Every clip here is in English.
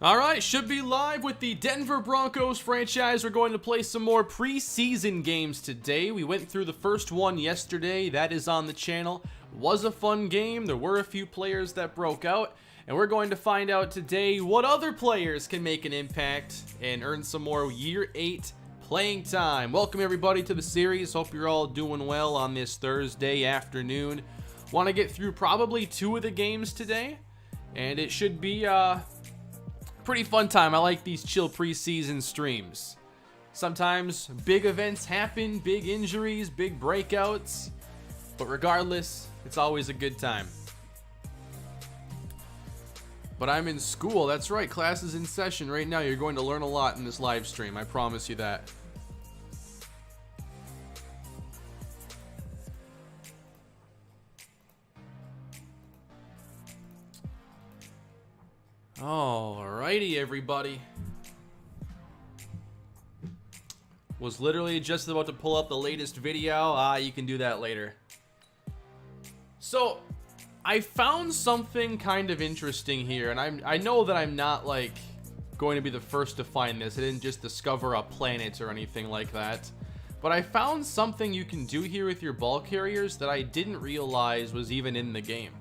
All right, should be live with the Denver Broncos franchise. We're going to play some more preseason games today. We went through the first one yesterday. That is on the channel. Was a fun game. There were a few players that broke out. And we're going to find out today what other players can make an impact and earn some more Year 8 playing time. Welcome everybody to the series. Hope you're all doing well on this Thursday afternoon. Want to get through probably 2 of the games today. And it should be pretty fun time. I like these chill preseason streams. Sometimes big events happen, big injuries, big breakouts, but regardless, it's always a good time. But I'm in school. That's right, class is in session right now. You're going to learn a lot in this live stream. I promise you that. Alrighty, everybody. Was literally just about to pull up the latest video. You can do that later. So, I found something kind of interesting here, and I know that I'm not like going to be the first to find this. I didn't just discover a planet or anything like that. But I found something you can do here with your ball carriers that I didn't realize was even in the game.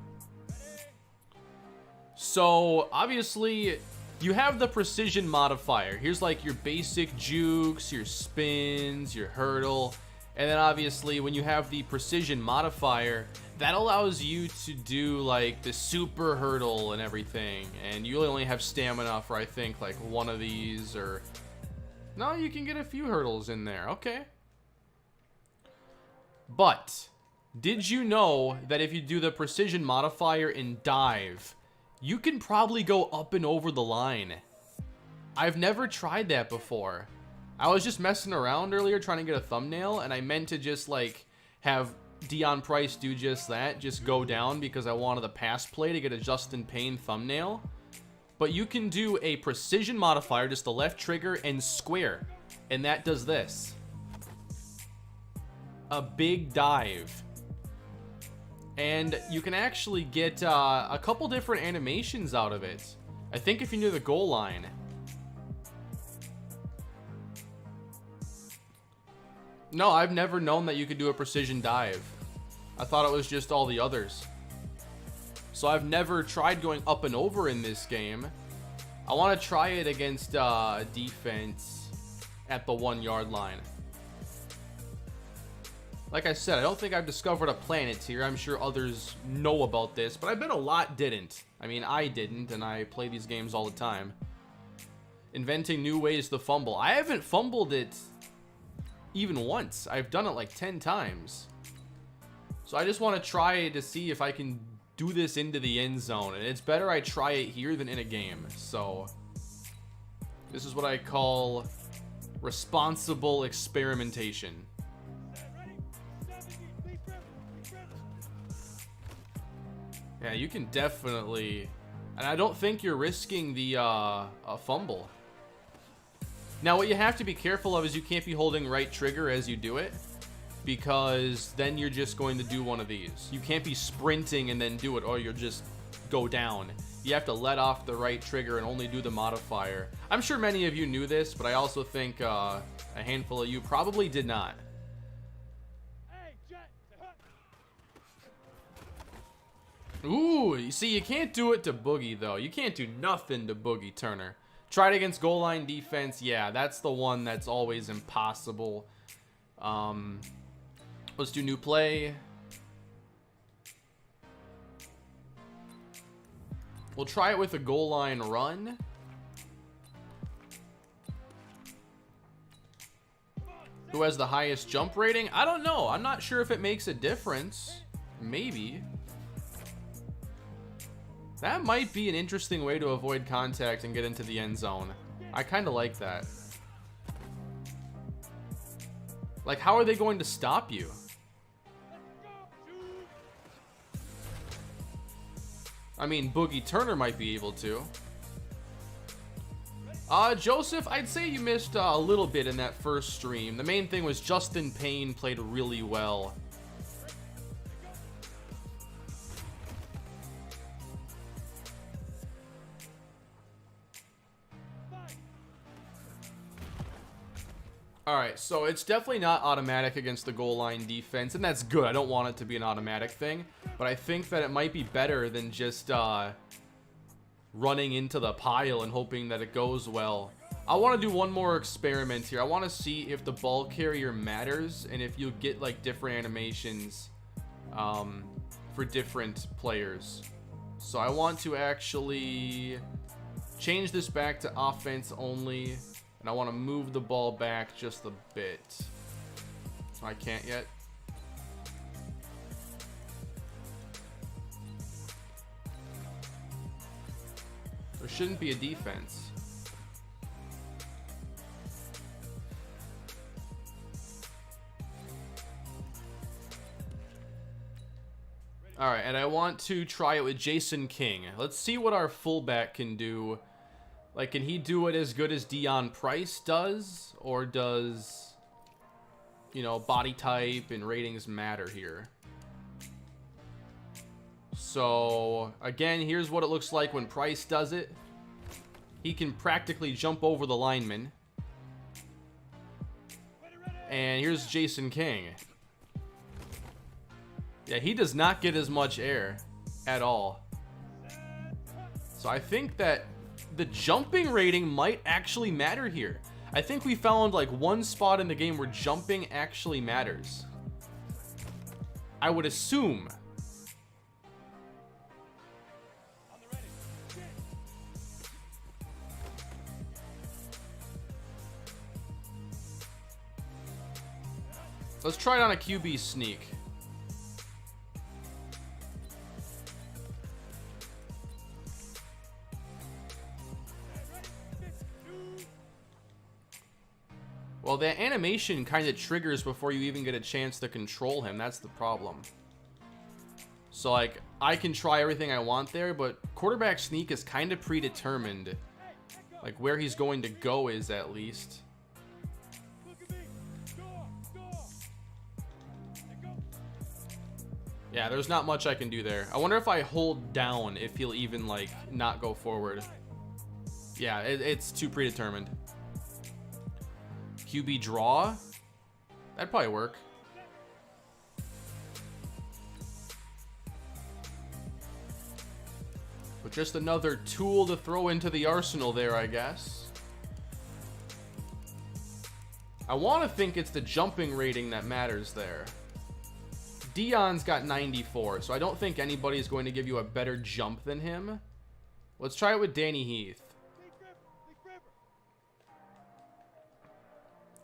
So obviously you have the precision modifier. Here's like your basic jukes, your spins, your hurdle, and then obviously when you have the precision modifier, that allows you to do like the super hurdle and everything, and you only have stamina for I think like one of these, or no, you can get a few hurdles in there. Okay, but did you know that if you do the precision modifier in dive, you can probably go up and over the line? I've never tried that before. I was just messing around earlier trying to get a thumbnail, and I meant to just like have Dion Price do just that, just go down, because I wanted the pass play to get a Justin Payne thumbnail. But you can do a precision modifier, just the left trigger and square, and that does this. A big dive. And you can actually get a couple different animations out of it. I think if you're near the goal line. No, I've never known that you could do a precision dive. I thought it was just all the others. So I've never tried going up and over in this game. I want to try it against defense at the 1 yard line. Like I said, I don't think I've discovered a planet here. I'm sure others know about this, but I bet a lot didn't. I mean, I didn't, and I play these games all the time. Inventing new ways to fumble. I haven't fumbled it even once. I've done it like 10 times. So I just want to try to see if I can do this into the end zone. And it's better I try it here than in a game. So this is what I call responsible experimentation. Yeah, you can definitely, and I don't think you're risking the a fumble. Now, what you have to be careful of is you can't be holding right trigger as you do it, because then you're just going to do one of these. You can't be sprinting and then do it, or you'll just go down. You have to let off the right trigger and only do the modifier. I'm sure many of you knew this, but I also think a handful of you probably did not. Ooh, you see, you can't do it to Boogie, though. You can't do nothing to Boogie Turner. Try it against goal line defense. Yeah, that's the one that's always impossible. Let's do new play. We'll try it with a goal line run. Who has the highest jump rating? I don't know. I'm not sure if it makes a difference. Maybe. That might be an interesting way to avoid contact and get into the end zone. I kind of like that. Like, how are they going to stop you? I mean, Boogie Turner might be able to. Joseph, I'd say you missed a little bit in that first stream. The main thing was Justin Payne played really well. All right, so it's definitely not automatic against the goal line defense, and that's good. I don't want it to be an automatic thing, but I think that it might be better than just running into the pile and hoping that it goes well. I want to do one more experiment here. I want to see if the ball carrier matters and if you get like different animations for different players. So I want to actually change this back to offense only. And I want to move the ball back just a bit. So I can't yet. There shouldn't be a defense. Alright, and I want to try it with Jason King. Let's see what our fullback can do. Like, can he do it as good as Deion Price does? Or does, you know, body type and ratings matter here? So, again, here's what it looks like when Price does it. He can practically jump over the lineman. And here's Jason King. Yeah, he does not get as much air at all. So I think that the jumping rating might actually matter here. I think we found like one spot in the game where jumping actually matters. I would assume. Let's try it on a QB sneak. Well, that animation kind of triggers before you even get a chance to control him. That's the problem. So, like, I can try everything I want there, but quarterback sneak is kind of predetermined. Like, where he's going to go is, at least. Yeah, there's not much I can do there. I wonder if I hold down if he'll even, like, not go forward. Yeah, it's too predetermined. QB draw? That'd probably work. But just another tool to throw into the arsenal there, I guess. I want to think it's the jumping rating that matters there. Deion's got 94, so I don't think anybody's going to give you a better jump than him. Let's try it with Danny Heath.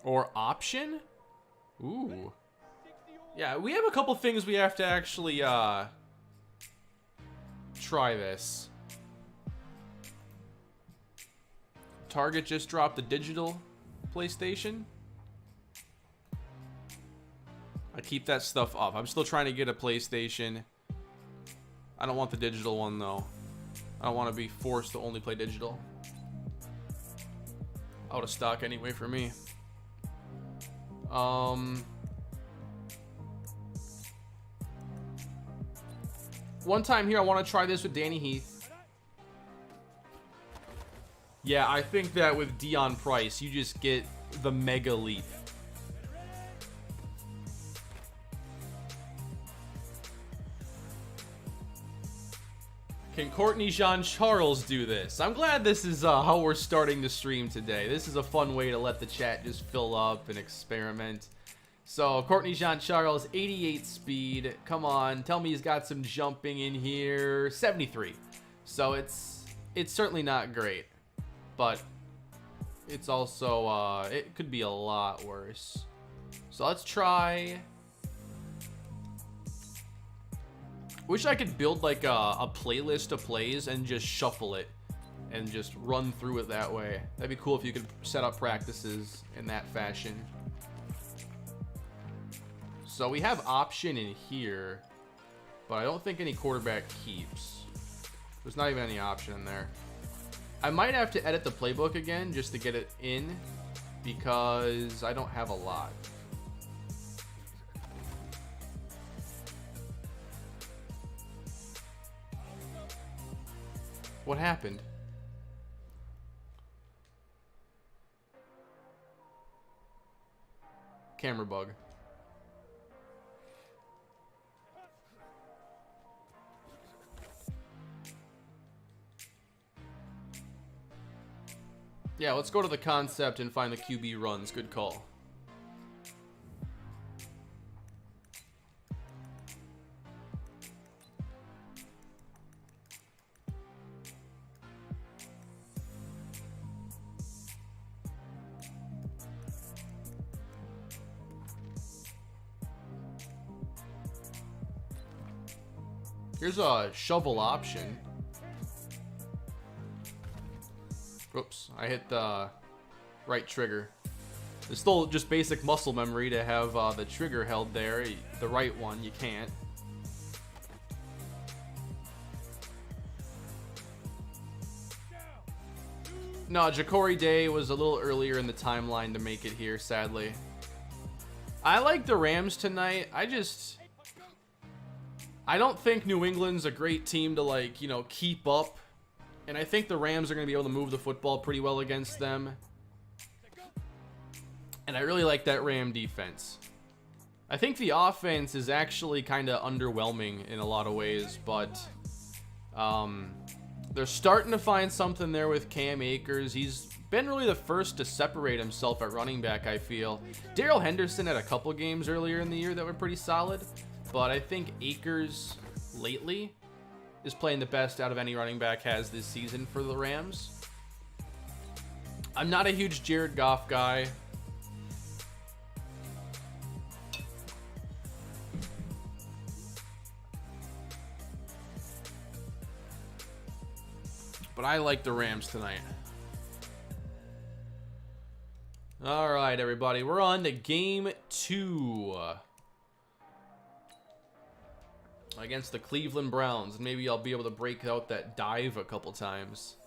Or option? Ooh. Yeah, we have a couple things we have to actually try this. Target just dropped the digital PlayStation. I keep that stuff up. I'm still trying to get a PlayStation. I don't want the digital one though. I don't want to be forced to only play digital. Out of stock anyway for me. One time here, I want to try this with Danny Heath. Yeah, I think that with Deion Price, you just get the mega leap. Can Courtney Jean-Charles do this? I'm glad this is how we're starting the stream today. This is a fun way to let the chat just fill up and experiment. So, Courtney Jean-Charles, 88 speed. Come on, tell me he's got some jumping in here. 73. So, it's certainly not great. But, it's also, it could be a lot worse. So, let's try... Wish I could build like a playlist of plays and just shuffle it and just run through it that way. That'd be cool if you could set up practices in that fashion. So we have option in here, but I don't think any quarterback keeps. There's not even any option in there. I might have to edit the playbook again just to get it in because I don't have a lot. What happened? camera bug. Yeah, let's go to the concept and find the QB runs. Good call. Here's a shovel option. Oops, I hit the right trigger. It's still just basic muscle memory to have the trigger held there. The right one, you can't. No, Ja'Cory Day was a little earlier in the timeline to make it here, sadly. I like the Rams tonight. I don't think New England's a great team to, like, you know, keep up. And I think the Rams are going to be able to move the football pretty well against them. And I really like that Ram defense. I think the offense is actually kind of underwhelming in a lot of ways, but they're starting to find something there with Cam Akers. He's been really the first to separate himself at running back, I feel. Darrell Henderson had a couple games earlier in the year that were pretty solid, but I think Akers lately is playing the best out of any running back has this season for the Rams. I'm not a huge Jared Goff guy. But I like the Rams tonight. All right, everybody. We're on to game 2. Against the Cleveland Browns. Maybe I'll be able to break out that dive a couple times.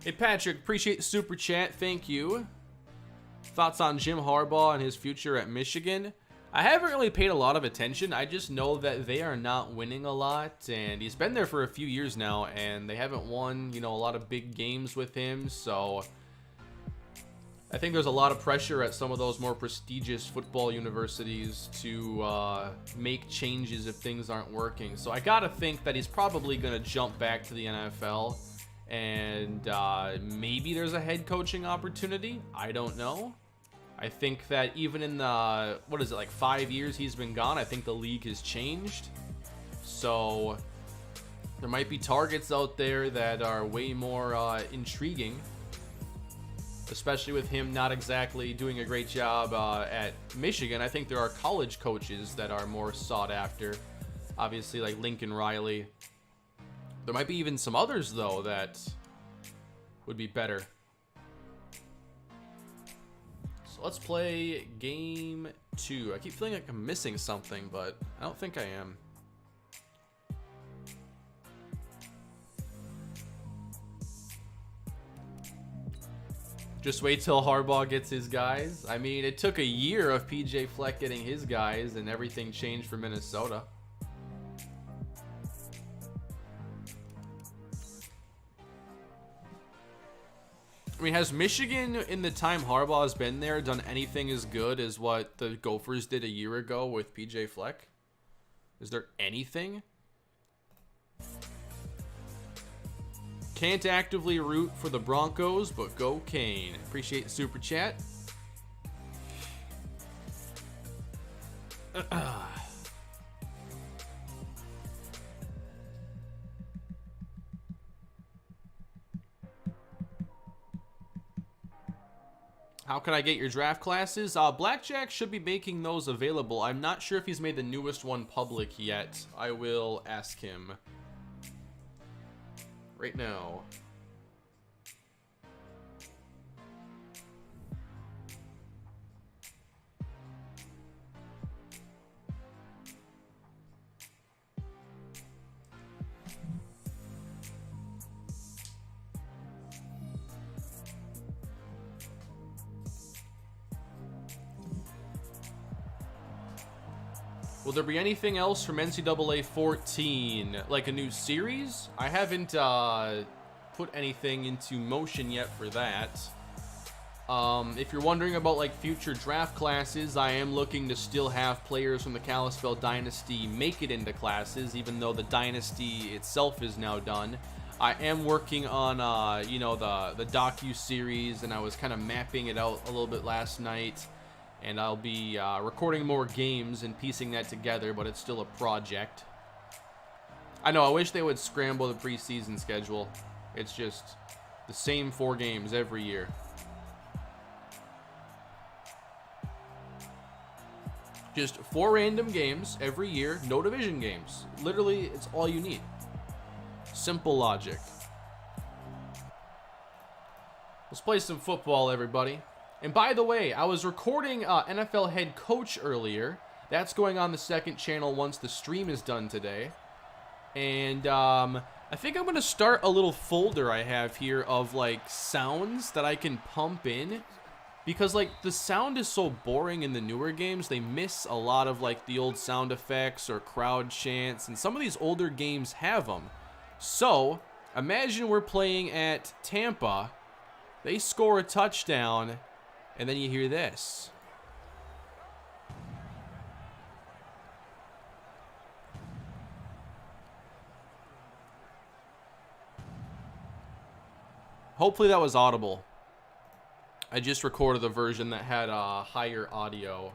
Hey, Patrick. Appreciate the super chat. Thank you. Thoughts on Jim Harbaugh and his future at Michigan? I haven't really paid a lot of attention. I just know that they are not winning a lot, and he's been there for a few years now, and they haven't won, you know, a lot of big games with him, so I think there's a lot of pressure at some of those more prestigious football universities to make changes if things aren't working. So I gotta think that he's probably gonna jump back to the NFL, and maybe there's a head coaching opportunity. I don't know. I think that even in the, 5 years he's been gone, I think the league has changed. So there might be targets out there that are way more intriguing, especially with him not exactly doing a great job at Michigan. I think there are college coaches that are more sought after, obviously, like Lincoln Riley. There might be even some others, though, that would be better. So let's play game 2. I keep feeling like I'm missing something, but I don't think I am. Just wait till Harbaugh gets his guys. I mean, it took a year of PJ Fleck getting his guys, and everything changed for Minnesota. I mean, has Michigan, in the time Harbaugh has been there, done anything as good as what the Gophers did a year ago with PJ Fleck? Is there anything? Can't actively root for the Broncos, but go Kane. Appreciate the super chat. How can I get your draft classes? Blackjack should be making those available. I'm not sure if he's made the newest one public yet. I will ask him right now. Will there be anything else from NCAA 14, like a new series? I haven't put anything into motion yet for that. If you're wondering about like future draft classes, I am looking to still have players from the Kalispell Dynasty make it into classes, even though the Dynasty itself is now done. I am working on, you know, the docu-series, and I was kind of mapping it out a little bit last night. And I'll be recording more games and piecing that together, but it's still a project. I know, I wish they would scramble the preseason schedule. It's just the same 4 games every year. Just 4 random games every year, no division games. Literally, it's all you need. Simple logic. Let's play some football, everybody. And by the way, I was recording NFL head coach earlier. That's going on the second channel once the stream is done today. And I think I'm going to start a little folder I have here of like sounds that I can pump in. Because like the sound is so boring in the newer games, they miss a lot of like the old sound effects or crowd chants, and some of these older games have them. So imagine we're playing at Tampa, they score a touchdown, and then you hear this. Hopefully that was audible. I just recorded the version that had higher audio,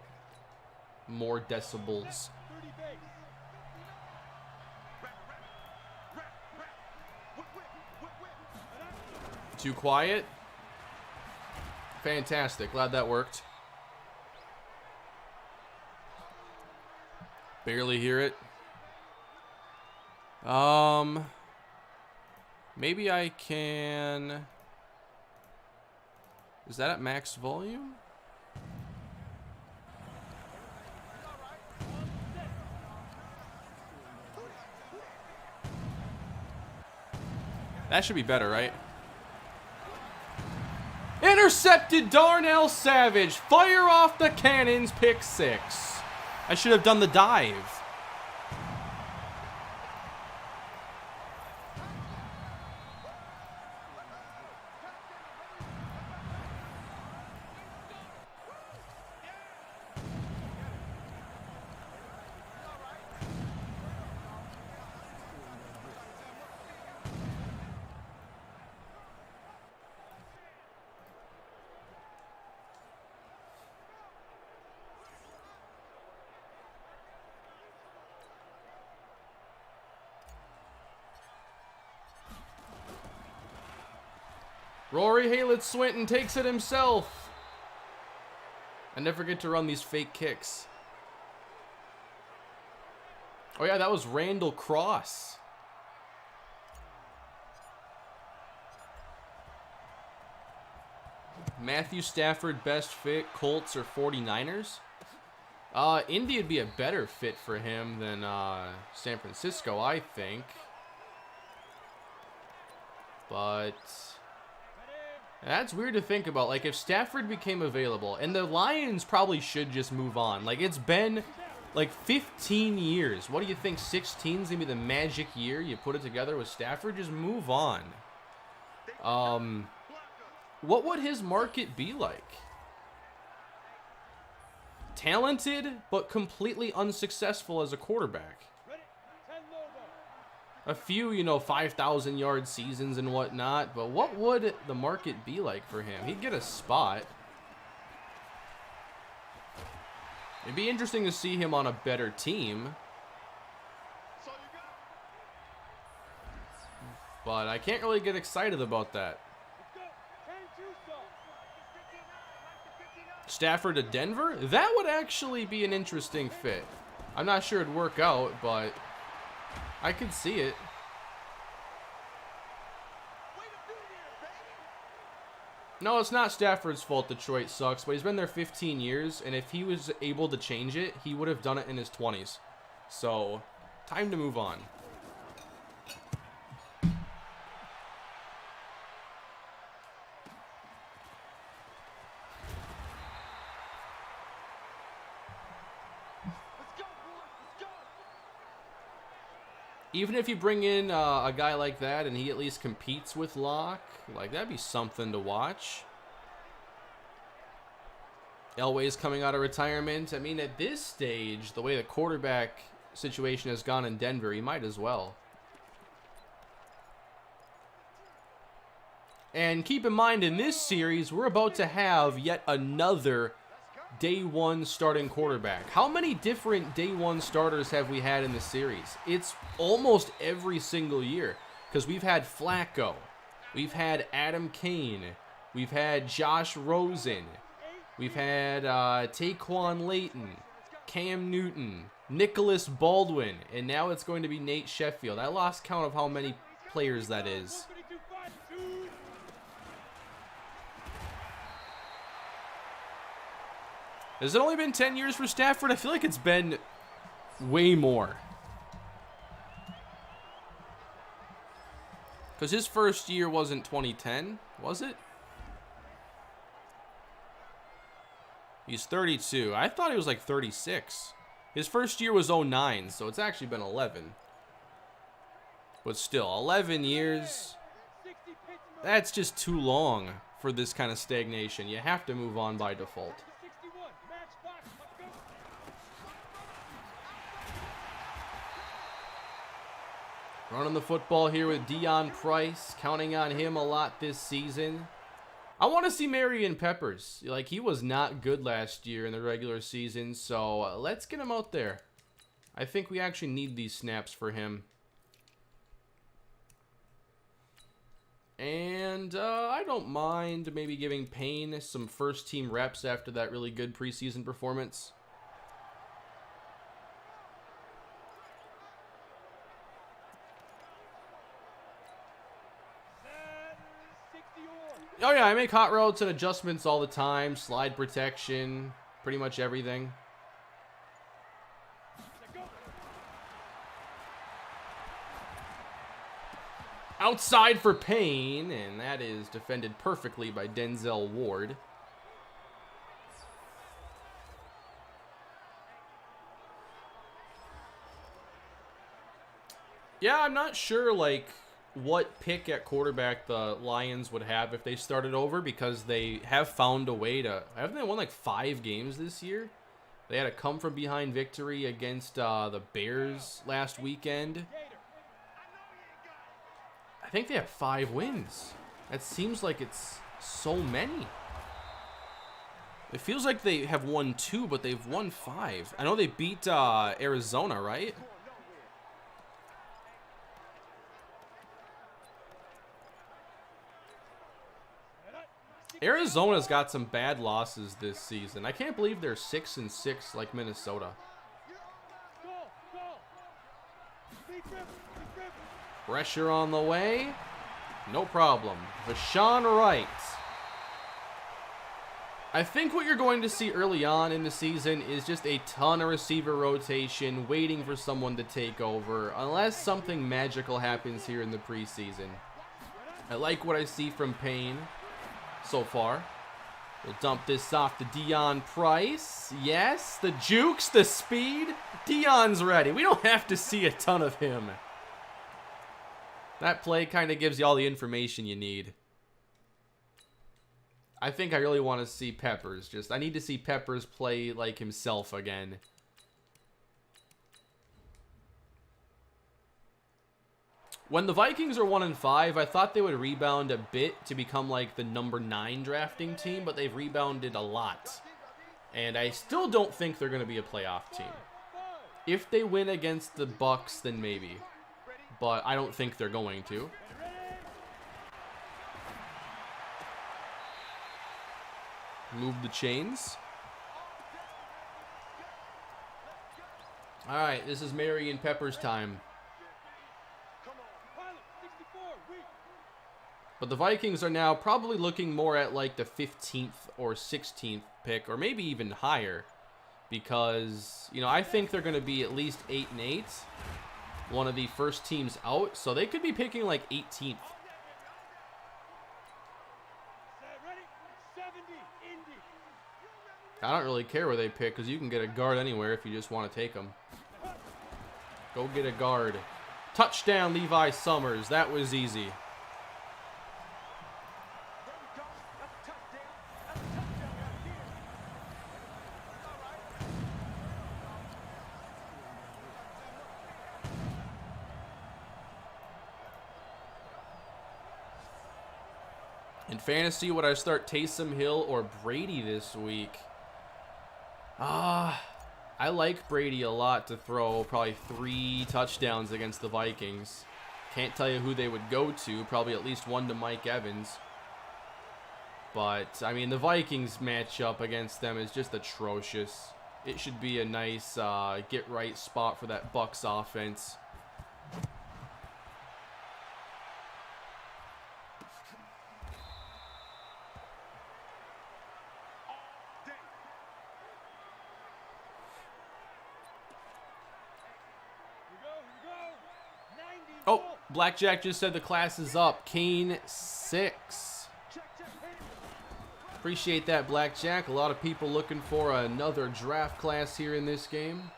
more decibels. Too quiet? Fantastic. Glad that worked. Barely hear it. Maybe I can... Is that at max volume? That should be better, right? Intercepted, Darnell Savage. Fire off the cannons, pick 6. I should have done the dive. Rory Haylett-Swinton takes it himself. I never get to run these fake kicks. Oh yeah, that was Randall Cross. Matthew Stafford, best fit, Colts or 49ers? Indy would be a better fit for him than San Francisco, I think. But... that's weird to think about. Like, if Stafford became available, and the Lions probably should just move on. Like, it's been, like, 15 years. What do you think? 16's gonna be the magic year? You put it together with Stafford? Just move on. What would his market be like? Talented, but completely unsuccessful as a quarterback. A few, you know, 5,000-yard seasons and whatnot, but what would the market be like for him? He'd get a spot. It'd be interesting to see him on a better team. But I can't really get excited about that. Stafford to Denver? That would actually be an interesting fit. I'm not sure it'd work out, but... I could see it. No, it's not Stafford's fault Detroit sucks, but he's been there 15 years, and if he was able to change it, he would have done it in his 20s. So, time to move on. Even if you bring in a guy like that and he at least competes with Locke, like, that'd be something to watch. Elway's coming out of retirement. I mean, at this stage, the way the quarterback situation has gone in Denver, he might as well. And keep in mind, in this series, we're about to have yet another day one starting quarterback. How many different day one starters have we had in the series? It's almost every single year, because we've had Flacco, we've had Adam Kane, we've had Josh Rosen, we've had Taquan Layton, Cam Newton, Nicholas Baldwin, and now it's going to be Nate Sheffield. I lost count of how many players that is. Has it only been 10 years for Stafford? I feel like it's been way more. Because his first year wasn't 2010, was it? He's 32. I thought he was like 36. His first year was 09, so it's actually been 11. But still, 11 years. That's just too long for this kind of stagnation. You have to move on by default. Running the football here with Deion Price. Counting on him a lot this season. I want to see Marion Peppers. Like, he was not good last year in the regular season, so let's get him out there. I think we actually need these snaps for him. And I don't mind maybe giving Payne some first-team reps after that really good preseason performance. Oh yeah, I make hot routes and adjustments all the time. Slide protection, pretty much everything. Outside for Payne, and that is defended perfectly by Denzel Ward. Yeah, I'm not sure, like, what pick at quarterback the Lions would have if they started over, because they have found a way to... Haven't they won like 5 games this year? They had a come-from-behind victory against the Bears last weekend. I think they have 5 wins. That seems like it's so many. It feels like they have won 2, but they've won 5. I know they beat Arizona, right? Arizona's got some bad losses this season. I can't believe they're 6-6 like Minnesota. Pressure on the way. No problem. Rashawn Wright. I think what you're going to see early on in the season is just a ton of receiver rotation, waiting for someone to take over, unless something magical happens here in the preseason. I like what I see from Payne so far. We'll dump this off to Deion Price. Yes, the jukes, the speed. Deion's ready. We don't have to see a ton of him. That play kind of gives you all the information you need. I think I really want to see Peppers. I need to see Peppers play like himself again. When the Vikings are 1-5, I thought they would rebound a bit to become like the number 9 drafting team, but they've rebounded a lot. And I still don't think they're going to be a playoff team. If they win against the Bucs, then maybe. But I don't think they're going to. Move the chains. All right, this is Marion Peppers time. But the Vikings are now probably looking more at like the 15th or 16th pick, or maybe even higher. Because, you know, I think they're going to be at least 8-8. One of the first teams out. So they could be picking like 18th. I don't really care where they pick, because you can get a guard anywhere if you just want to take them. Go get a guard. Touchdown, Levi Summers. That was easy. In fantasy, would I start Taysom Hill or Brady this week? I like Brady a lot to throw probably 3 touchdowns against the Vikings. Can't tell you who they would go to. Probably at least one to Mike Evans. But, I mean, the Vikings matchup against them is just atrocious. It should be a nice get-right spot for that Bucs offense. Oh, Blackjack just said the class is up. Kane 6. Appreciate that, Blackjack. A lot of people looking for another draft class here in this game.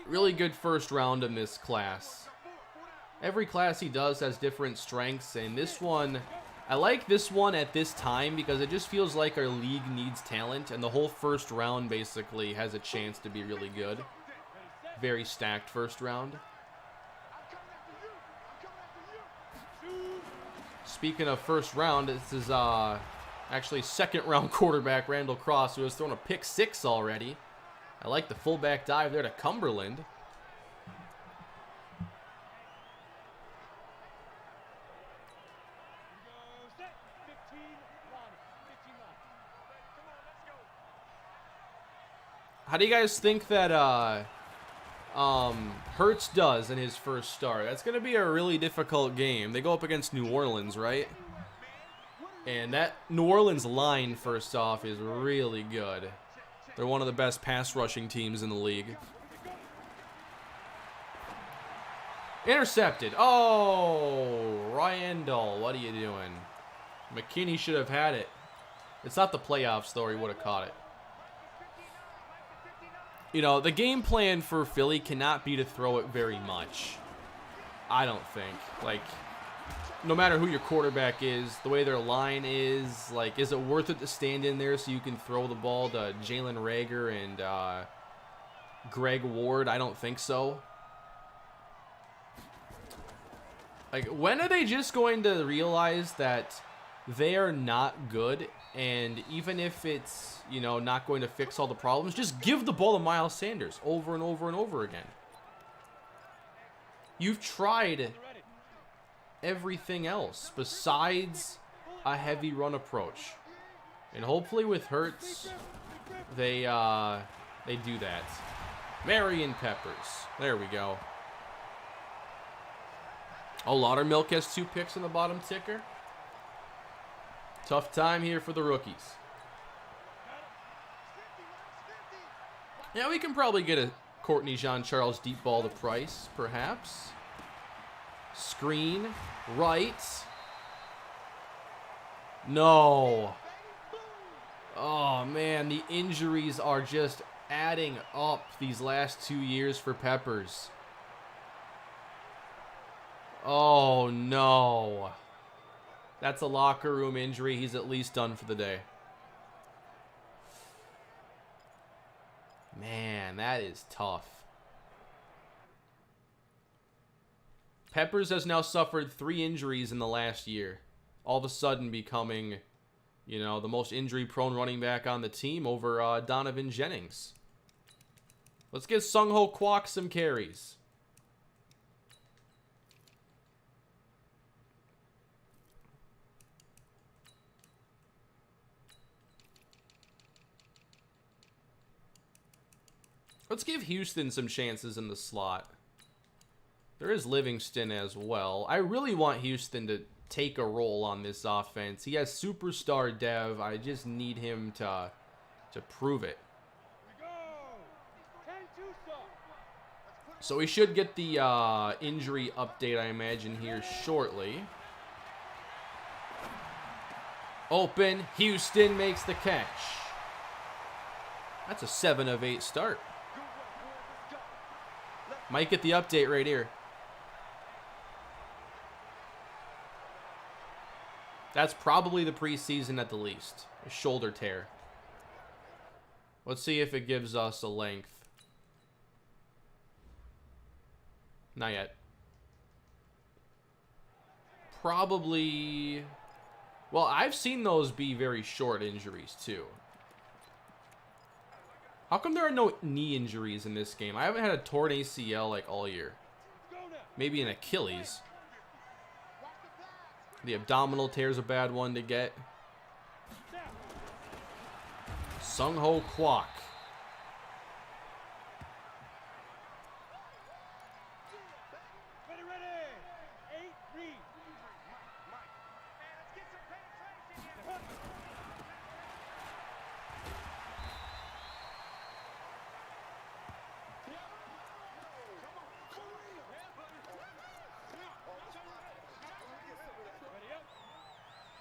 Really good first round in this class. Every class he does has different strengths, and this one, I like this one at this time because it just feels like our league needs talent, and the whole first round basically has a chance to be really good. Very stacked first round. Speaking of first round, this is actually second round quarterback Randall Cross, who has thrown a pick 6 already. I like the fullback dive there to Cumberland. How do you guys think that Hurts does in his first start? That's going to be a really difficult game. They go up against New Orleans, right? And that New Orleans line, first off, is really good. They're one of the best pass rushing teams in the league. Intercepted. Oh, Randall, what are you doing? McKinney should have had it. It's not the playoffs, though, or he would have caught it. You know, the game plan for Philly cannot be to throw it very much. I don't think. Like, no matter who your quarterback is, the way their line is, like, is it worth it to stand in there so you can throw the ball to Jalen Reagor and Greg Ward? I don't think so. Like, when are they just going to realize that they are not good? And even if it's, you know, not going to fix all the problems, just give the ball to Miles Sanders over and over and over again. You've tried everything else besides a heavy run approach. And hopefully with Hurts, they do that. Marion Peppers. There we go. Oh, Laudermilk has 2 picks in the bottom ticker. Tough time here for the rookies. Yeah, we can probably get a Courtney Jean-Charles deep ball to Price, perhaps. Screen, right. No. Oh, man, the injuries are just adding up these last 2 years for Peppers. Oh, no. That's a locker room injury. He's at least done for the day. Man, that is tough. Peppers has now suffered 3 injuries in the last year. All of a sudden becoming, you know, the most injury-prone running back on the team over Donovan Jennings. Let's give Sung-Ho Kwok some carries. Let's give Houston some chances in the slot. There is Livingston as well. I really want Houston to take a role on this offense. He has superstar dev. I just need him to prove it. So we should get the injury update, I imagine, here shortly. Open. Houston makes the catch. That's a 7 of 8 start. Might get the update right here. That's probably the preseason at the least. A shoulder tear. Let's see if it gives us a length. Not yet. Probably... Well, I've seen those be very short injuries, too. How come there are no knee injuries in this game? I haven't had a torn ACL, like, all year. Maybe an Achilles. The abdominal tear's a bad one to get. Sung-Ho Kwok.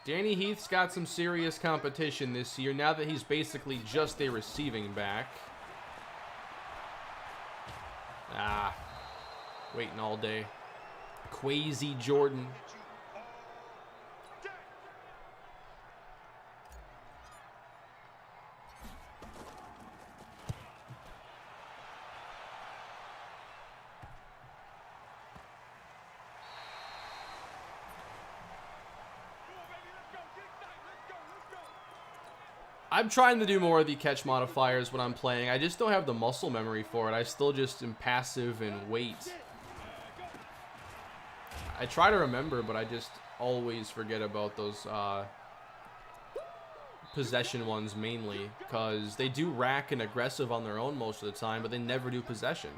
Danny Heath's got some serious competition this year now that he's basically just a receiving back. Ah, waiting all day. Quasi Jordan. I'm trying to do more of the catch modifiers when I'm playing. I just don't have the muscle memory for it. I still just am passive and wait. I try to remember, but I just always forget about those possession ones mainly, because they do rack and aggressive on their own most of the time, but they never do possession.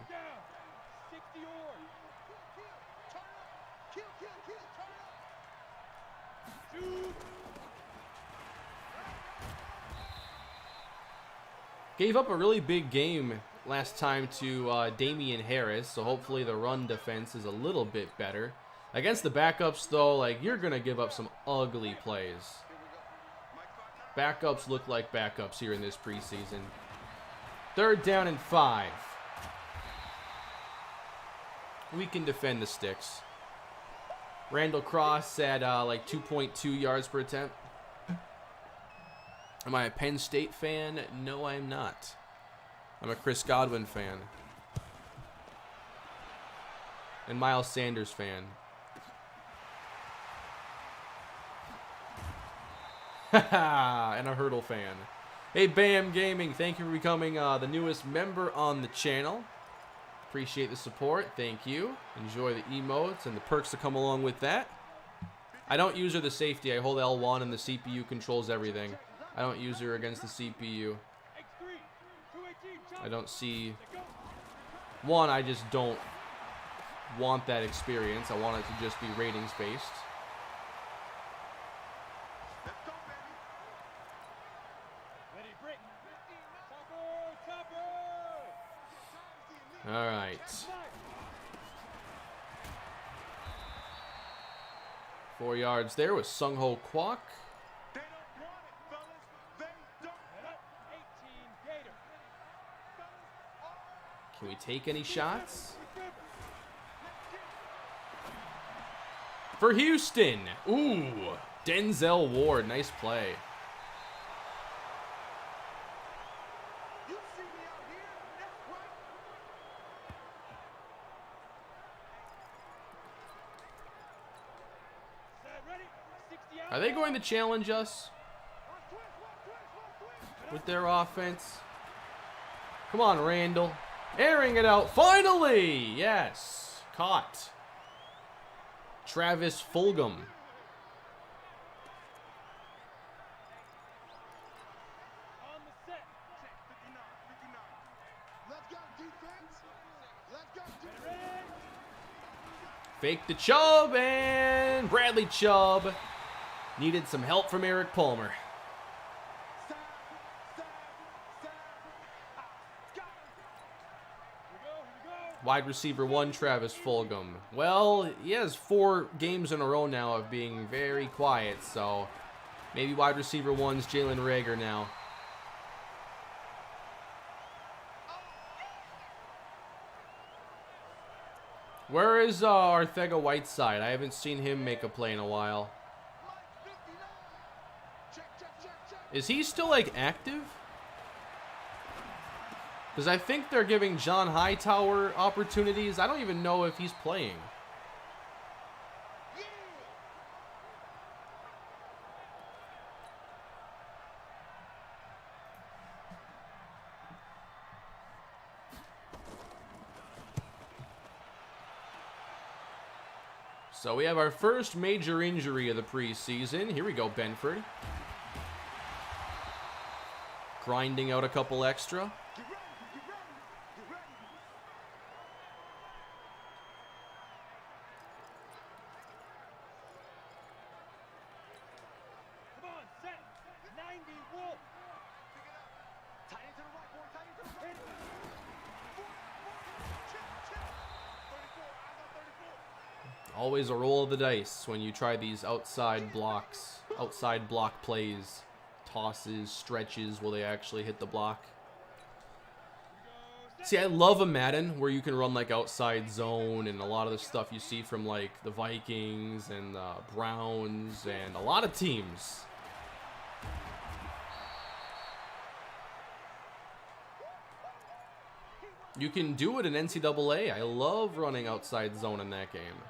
Gave up a really big game last time to Damian Harris, so hopefully the run defense is a little bit better. Against the backups, though, like, you're going to give up some ugly plays. Backups look like backups here in this preseason. 3rd down and 5. We can defend the sticks. Randall Cross at like 2.2 yards per attempt. Am I a Penn State fan? No, I'm not. I'm a Chris Godwin fan. And Miles Sanders fan. And a Hurdle fan. Hey, Bam Gaming, thank you for becoming the newest member on the channel. Appreciate the support. Thank you. Enjoy the emotes and the perks that come along with that. I don't use her the safety. I hold L1 and the CPU controls everything. I don't use her against the CPU. I don't see... One, I just don't want that experience. I want it to just be ratings based. All right. 4 yards there with Sung-Ho Kwok. Can we take any shots? For Houston. Ooh, Denzel Ward. Nice play. Are they going to challenge us with their offense? Come on, Randall. Airing it out. Finally! Yes. Caught. Travis Fulgham. Fake the Chubb, and Bradley Chubb needed some help from Eric Palmer. Wide receiver 1, Travis Fulgham. Well, he has 4 games in a row now of being very quiet, so maybe wide receiver 1's Jalen Reagor now. Where is Arcega-Whiteside? I haven't seen him make a play in a while. Is he still, like, active? Because I think they're giving John Hightower opportunities. I don't even know if he's playing. So we have our first major injury of the preseason. Here we go, Benford. Grinding out a couple extra. Always a roll of the dice when you try these outside blocks, outside block plays, tosses, stretches. Will they actually hit the block? See, I love a Madden where you can run like outside zone and a lot of the stuff you see from like the Vikings and the Browns and a lot of teams. You can do it in NCAA. I love running outside zone in that game.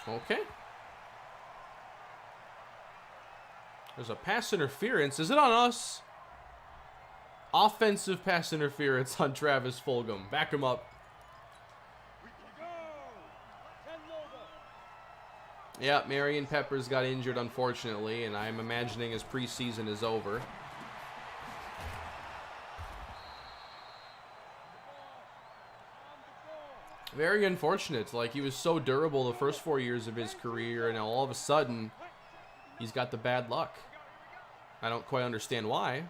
Okay. There's a pass interference. Is it on us? Offensive pass interference on Travis Fulgham. Back him up. Yeah, Marion Peppers got injured, unfortunately, and I'm imagining his preseason is over. Very unfortunate. Like, he was so durable the first 4 years of his career, and now all of a sudden, he's got the bad luck. I don't quite understand why.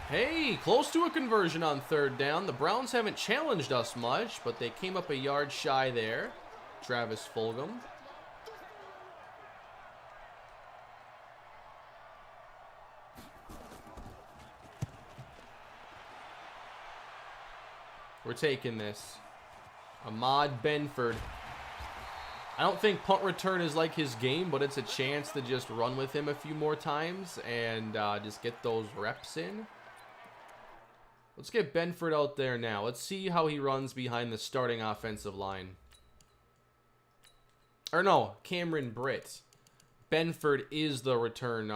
Hey, close to a conversion on third down. The Browns haven't challenged us much, but they came up a yard shy there. Travis Fulgham. We're taking this. Ahmad Benford. I don't think punt return is like his game, but it's a chance to just run with him a few more times and just get those reps in. Let's get Benford out there now. Let's see how he runs behind the starting offensive line. Or no, Cameron Britt. Benford is the return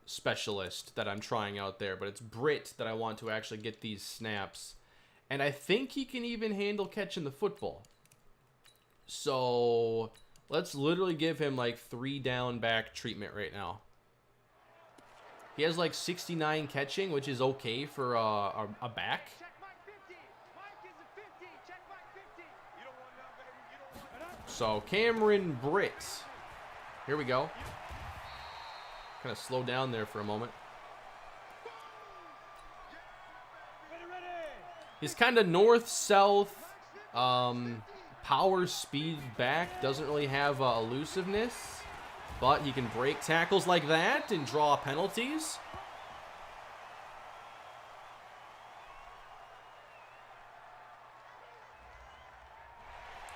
specialist that I'm trying out there, but it's Britt that I want to actually get these snaps. And I think he can even handle catching the football. So let's literally give him like 3 down back treatment right now. He has like 69 catching, which is okay for a back. So Cameron Britt. Here we go. Kind of slow down there for a moment. He's kind of north-south, power speed back. Doesn't really have elusiveness. But he can break tackles like that and draw penalties.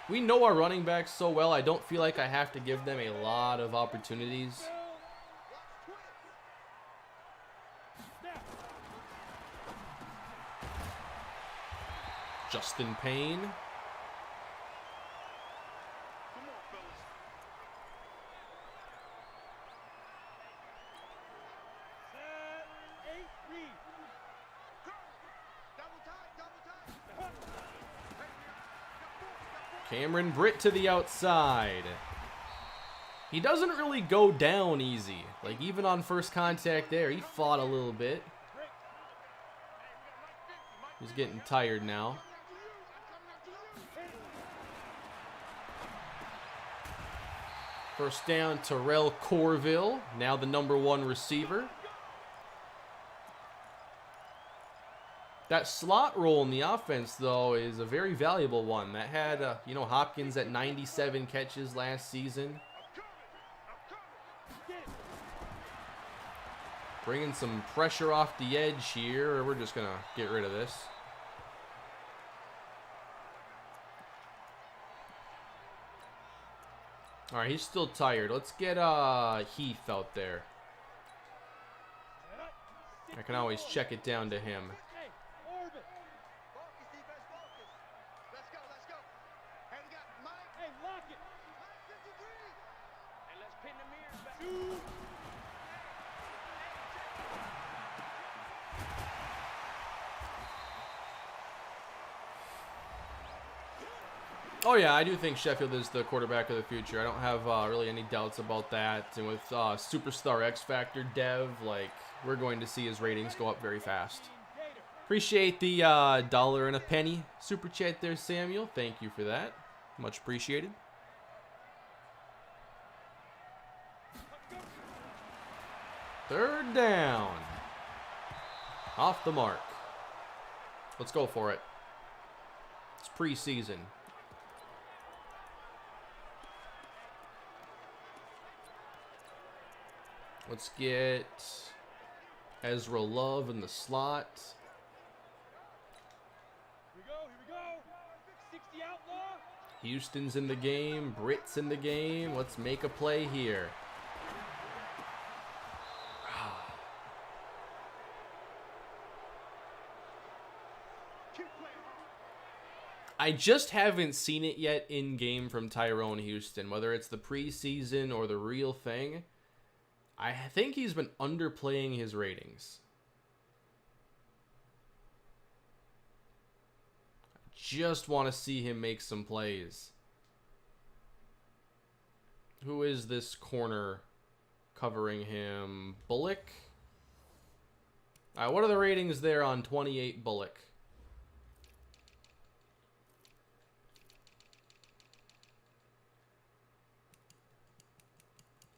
We know our running backs so well, I don't feel like I have to give them a lot of opportunities. Justin Payne. Cameron Britt to the outside. He doesn't really go down easy. Like, even on first contact there, he fought a little bit. He's getting tired now. First down, Terrell Corville, now the #1 receiver. That slot role in the offense, though, is a very valuable one. That had, you know, Hopkins at 97 catches last season. Bringing some pressure off the edge here. We're just going to get rid of this. All right, he's still tired. Let's get Heath out there. I can always check it down to him. Oh yeah, I do think Sheffield is the quarterback of the future. I don't have really any doubts about that. And with Superstar X Factor Dev, like, we're going to see his ratings go up very fast. Appreciate the $1 and a penny super chat there, Samuel. Thank you for that. Much appreciated. Third down. Off the mark. Let's go for it. It's preseason. Let's get Ezra Love in the slot. Here we go. 60 outlaw. Houston's in the game. Britt's in the game. Let's make a play here. I just haven't seen it yet in game from Tyrone Houston, whether it's the preseason or the real thing. I think he's been underplaying his ratings. I just want to see him make some plays. Who is this corner covering him? Bullock? All right, what are the ratings there on 28 Bullock?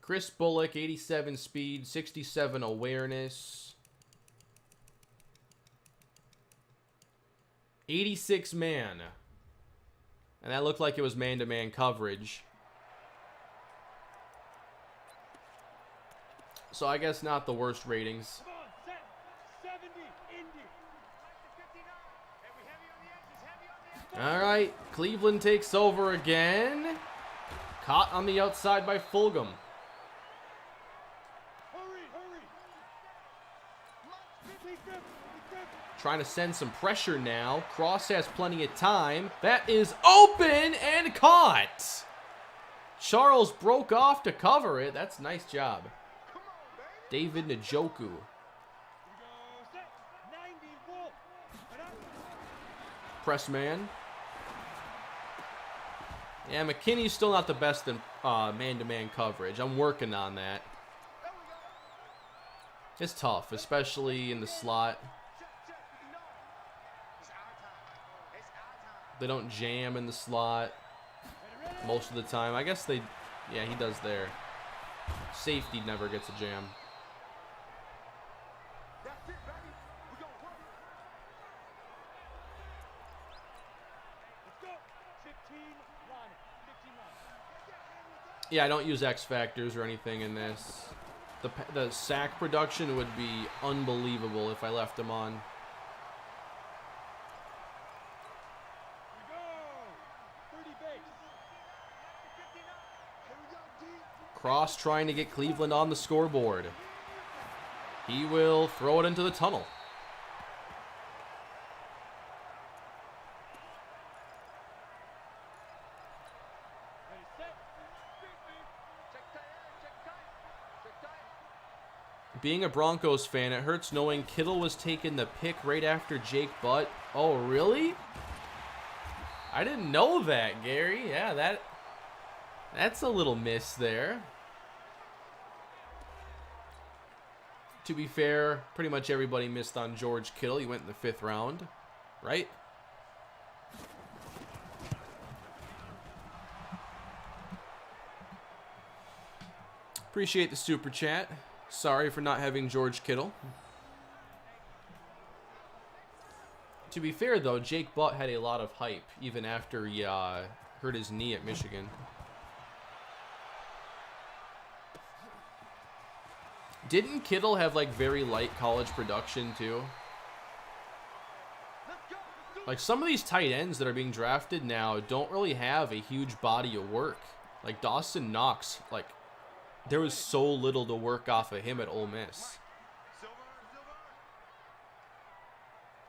Chris Bullock, 87 speed, 67 awareness, 86 man. And that looked like it was man-to-man coverage. So I guess not the worst ratings. All right, Cleveland takes over again. Caught on the outside by Fulgham. Trying to send some pressure now. Cross has plenty of time. That is open and caught. Charles broke off to cover it. That's a nice job. David Njoku. Press man. Yeah, McKinney's still not the best in man-to-man coverage. I'm working on that. It's tough, especially in the slot. They don't jam in the slot most of the time. I guess they, yeah, he does there. Safety never gets a jam. Yeah, I don't use X factors or anything in this. The sack production would be unbelievable if I left them on. Cross trying to get Cleveland on the scoreboard. He will throw it into the tunnel. Being a Broncos fan, it hurts knowing Kittle was taking the pick right after Jake Butt. Oh, really? I didn't know that, Gary. Yeah, that's a little miss there. To be fair, pretty much everybody missed on George Kittle. He went in the 5th round, right? Appreciate the super chat. Sorry for not having George Kittle. To be fair, though, Jake Butt had a lot of hype even after he hurt his knee at Michigan. Didn't Kittle have, like, very light college production, too? Like, some of these tight ends that are being drafted now don't really have a huge body of work. Like, Dawson Knox, like, there was so little to work off of him at Ole Miss.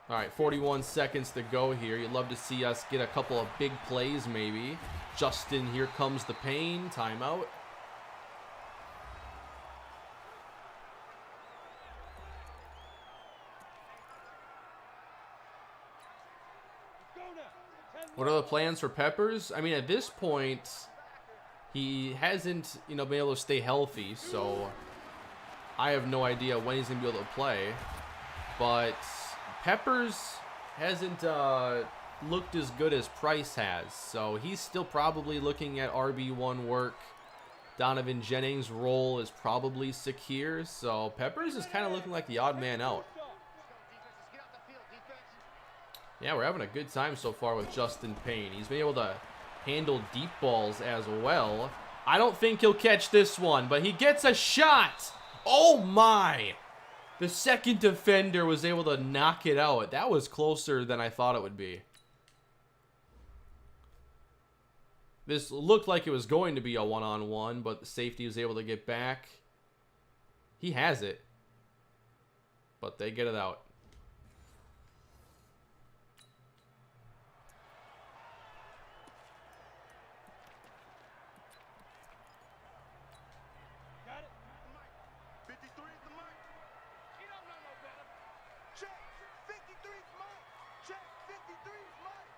All right, 41 seconds to go here. You'd love to see us get a couple of big plays, maybe. Justin, here comes the pain. Timeout. What are the plans for Peppers? I mean, at this point, he hasn't, been able to stay healthy, so I have no idea when he's going to be able to play. But Peppers hasn't looked as good as Price has, so he's still probably looking at RB1 work. Donovan Jennings' role is probably secure, so Peppers is kind of looking like the odd man out. Yeah, we're having a good time so far with Justin Payne. He's been able to handle deep balls as well. I don't think he'll catch this one, but he gets a shot. Oh my! The second defender was able to knock it out. That was closer than I thought it would be. This looked like it was going to be a one-on-one, but the safety was able to get back. He has it, but they get it out.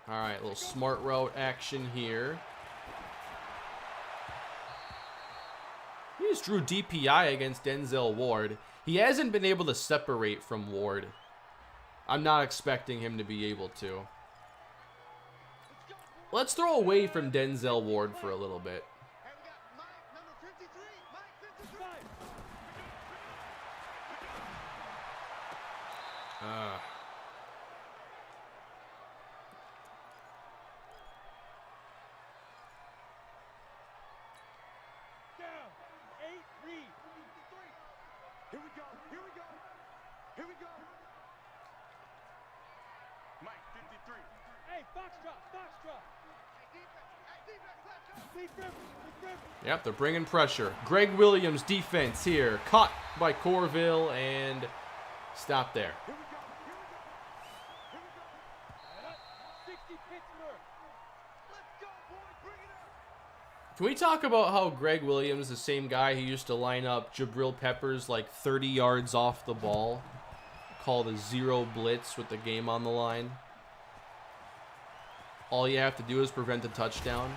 All right, a little smart route action here. He just drew DPI against Denzel Ward. He hasn't been able to separate from Ward. I'm not expecting him to be able to. Let's throw away from Denzel Ward for a little bit. Yep, they're bringing pressure. Greg Williams defense here. Caught by Corville and stop there. Can we talk about how Greg Williams, the same guy who used to line up Jabril Peppers like 30 yards off the ball, called a zero blitz with the game on the line? All you have to do is prevent a touchdown.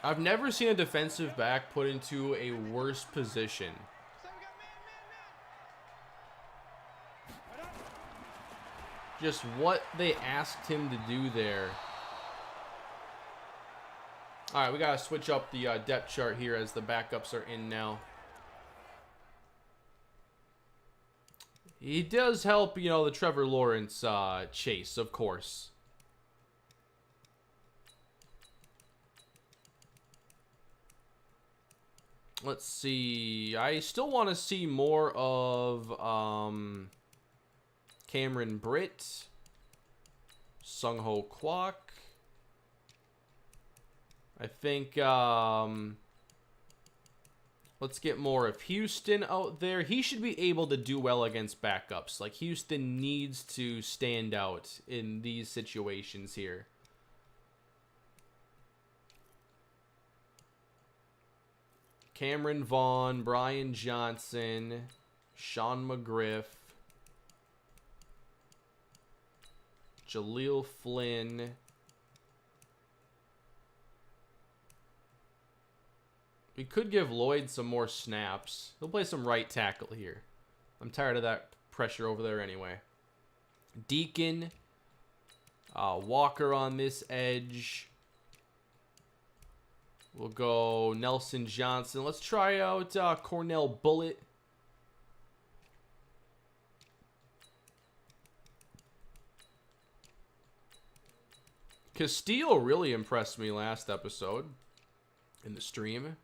I've never seen a defensive back put into a worse position. Just what they asked him to do there. All right, we got to switch up the depth chart here as the backups are in now. He does help, the Trevor Lawrence chase, of course. Let's see. I still want to see more of Cameron Britt, Sung-Ho Kwok. I think, Let's get more of Houston out there. He should be able to do well against backups. Like, Houston needs to stand out in these situations here. Cameron Vaughn, Brian Johnson, Sean McGriff, Jaleel Flynn. We could give Lloyd some more snaps. He'll play some right tackle here. I'm tired of that pressure over there anyway. Deacon. Walker on this edge. We'll go Nelson Johnson. Let's try out Cornell Bullitt. Castillo really impressed me last episode in the stream.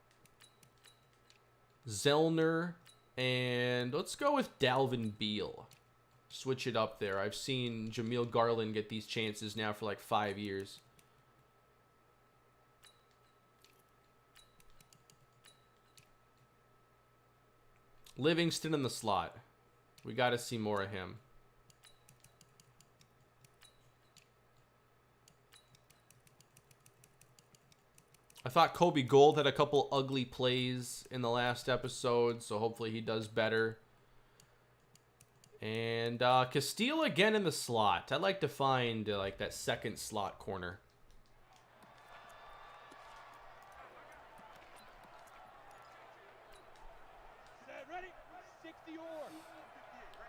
Zellner, and let's go with Dalvin Beal. Switch it up there. I've seen Jameel Garland get these chances now for like 5 years. Livingston in the slot. We got to see more of him. I thought Kobe Gold had a couple ugly plays in the last episode, so hopefully he does better. And Castillo again in the slot. I'd like to find like that second slot corner.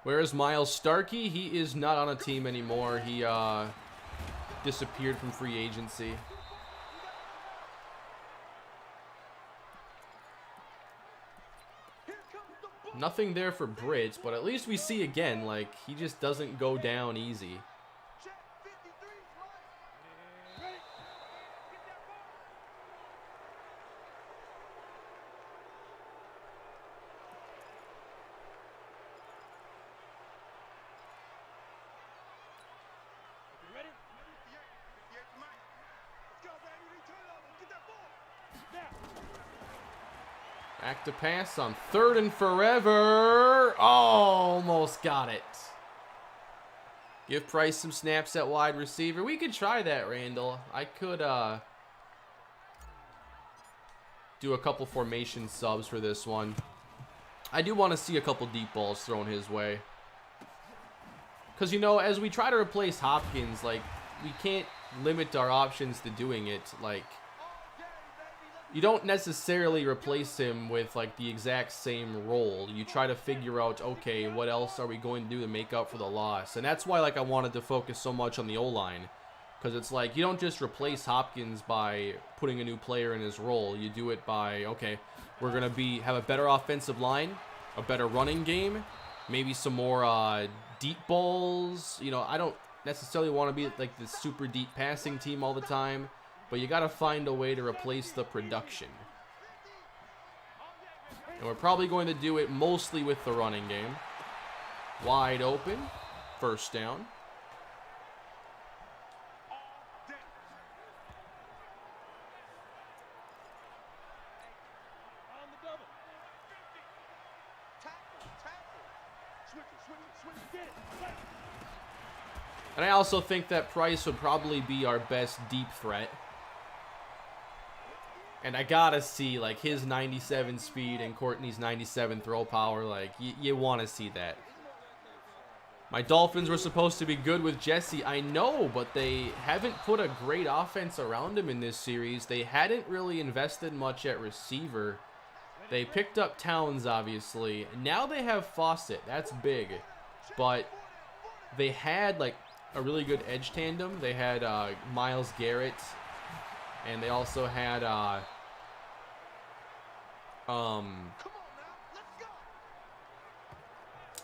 Whereas Miles Starkey, he is not on a team anymore. He disappeared from free agency. Nothing there for Brits, but at least we see again, like, he just doesn't go down easy. Back to pass on 3rd and forever. Oh, almost got it. Give Price some snaps at wide receiver. We could try that, Randall. I could do a couple formation subs for this one. I do want to see a couple deep balls thrown his way. Because, you know, as we try to replace Hopkins, like, we can't limit our options to doing it. Like, you don't necessarily replace him with, like, the exact same role. You try to figure out, okay, what else are we going to do to make up for the loss? And that's why, like, I wanted to focus so much on the O-line. Because it's like, you don't just replace Hopkins by putting a new player in his role. You do it by, okay, we're going to have a better offensive line, a better running game, maybe some more deep balls. You know, I don't necessarily want to be, like, the super deep passing team all the time. But you got to find a way to replace the production. And we're probably going to do it mostly with the running game. Wide open. First down. And I also think that Price would probably be our best deep threat. And I gotta see, like, his 97 speed and Courtney's 97 throw power. Like, you want to see that. My Dolphins were supposed to be good with Jesse. I know, but they haven't put a great offense around him in this series. They hadn't really invested much at receiver. They picked up Towns, obviously. Now they have Fawcett. That's big. But they had, like, a really good edge tandem. They had Myles Garrett. And they also had,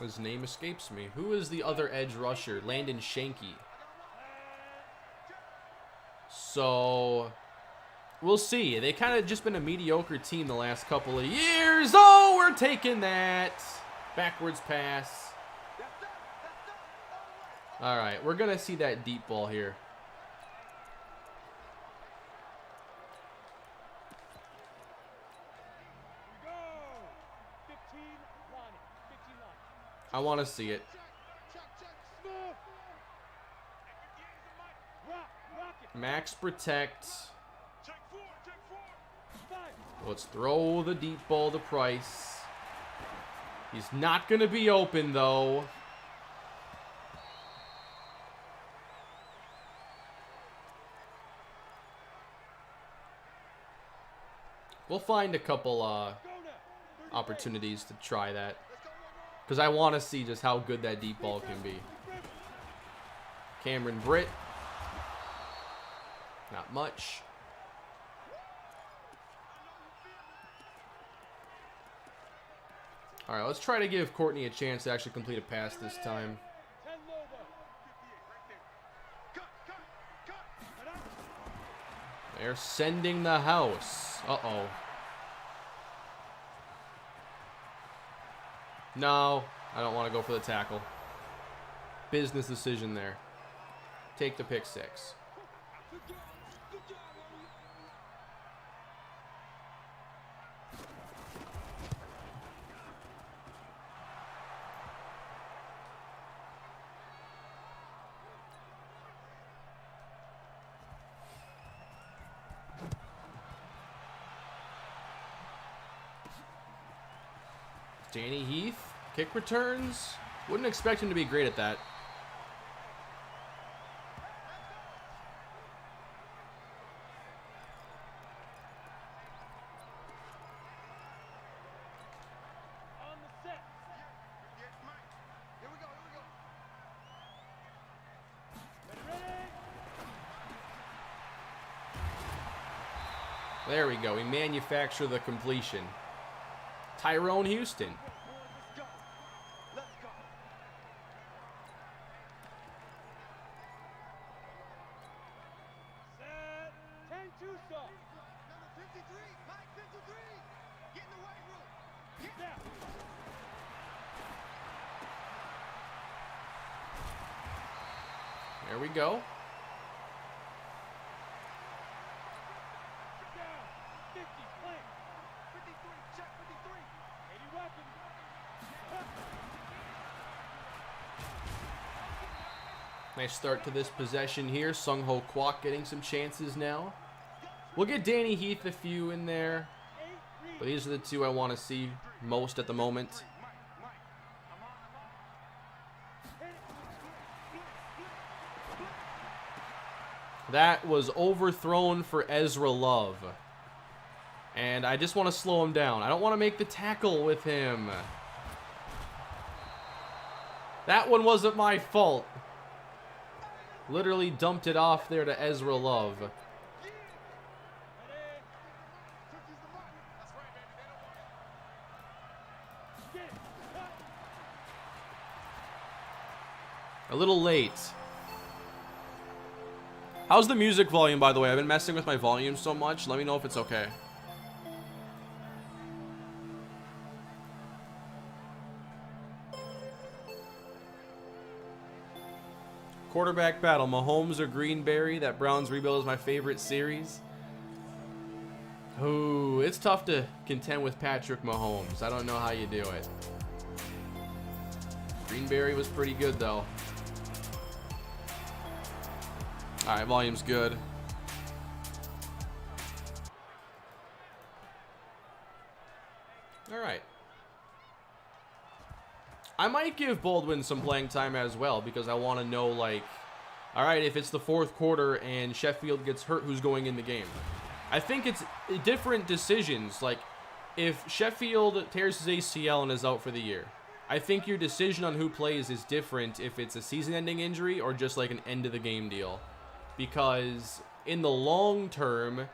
his name escapes me. Who is the other edge rusher? Landon Shanky. So, we'll see. They kind of just been a mediocre team the last couple of years. Oh, we're taking that. Backwards pass. All right, we're going to see that deep ball here. I want to see it. Max protect. Let's throw the deep ball to Price. He's not going to be open, though. We'll find a couple opportunities to try that. Because I want to see just how good that deep ball can be. Cameron Britt. Not much. All right, let's try to give Courtney a chance to actually complete a pass this time. They're sending the house. Uh-oh. No, I don't want to go for the tackle. Business decision there. Take the pick 6. Danny Heath, kick returns. Wouldn't expect him to be great at that. There we go. We manufacture the completion. Tyrone Houston. There we go. Nice start to this possession here. Sung Ho Kwok getting some chances now. We'll get Danny Heath a few in there. But these are the two I want to see most at the moment. That was overthrown for Ezra Love. And I just want to slow him down. I don't want to make the tackle with him. That one wasn't my fault. Literally dumped it off there to Ezra Love. A little late. How's the music volume, by the way? I've been messing with my volume so much. Let me know if it's okay. Quarterback battle, Mahomes or Greenberry. That Browns rebuild is my favorite series. Ooh, it's tough to contend with Patrick Mahomes. I don't know how you do it. Greenberry was pretty good, though. All right, volume's good. All right. I might give Baldwin some playing time as well because I want to know, like, all right, if it's the fourth quarter and Sheffield gets hurt, who's going in the game? I think it's different decisions. Like, if Sheffield tears his ACL and is out for the year, I think your decision on who plays is different if it's a season-ending injury or just like an end-of-the-game deal. Because in the long term,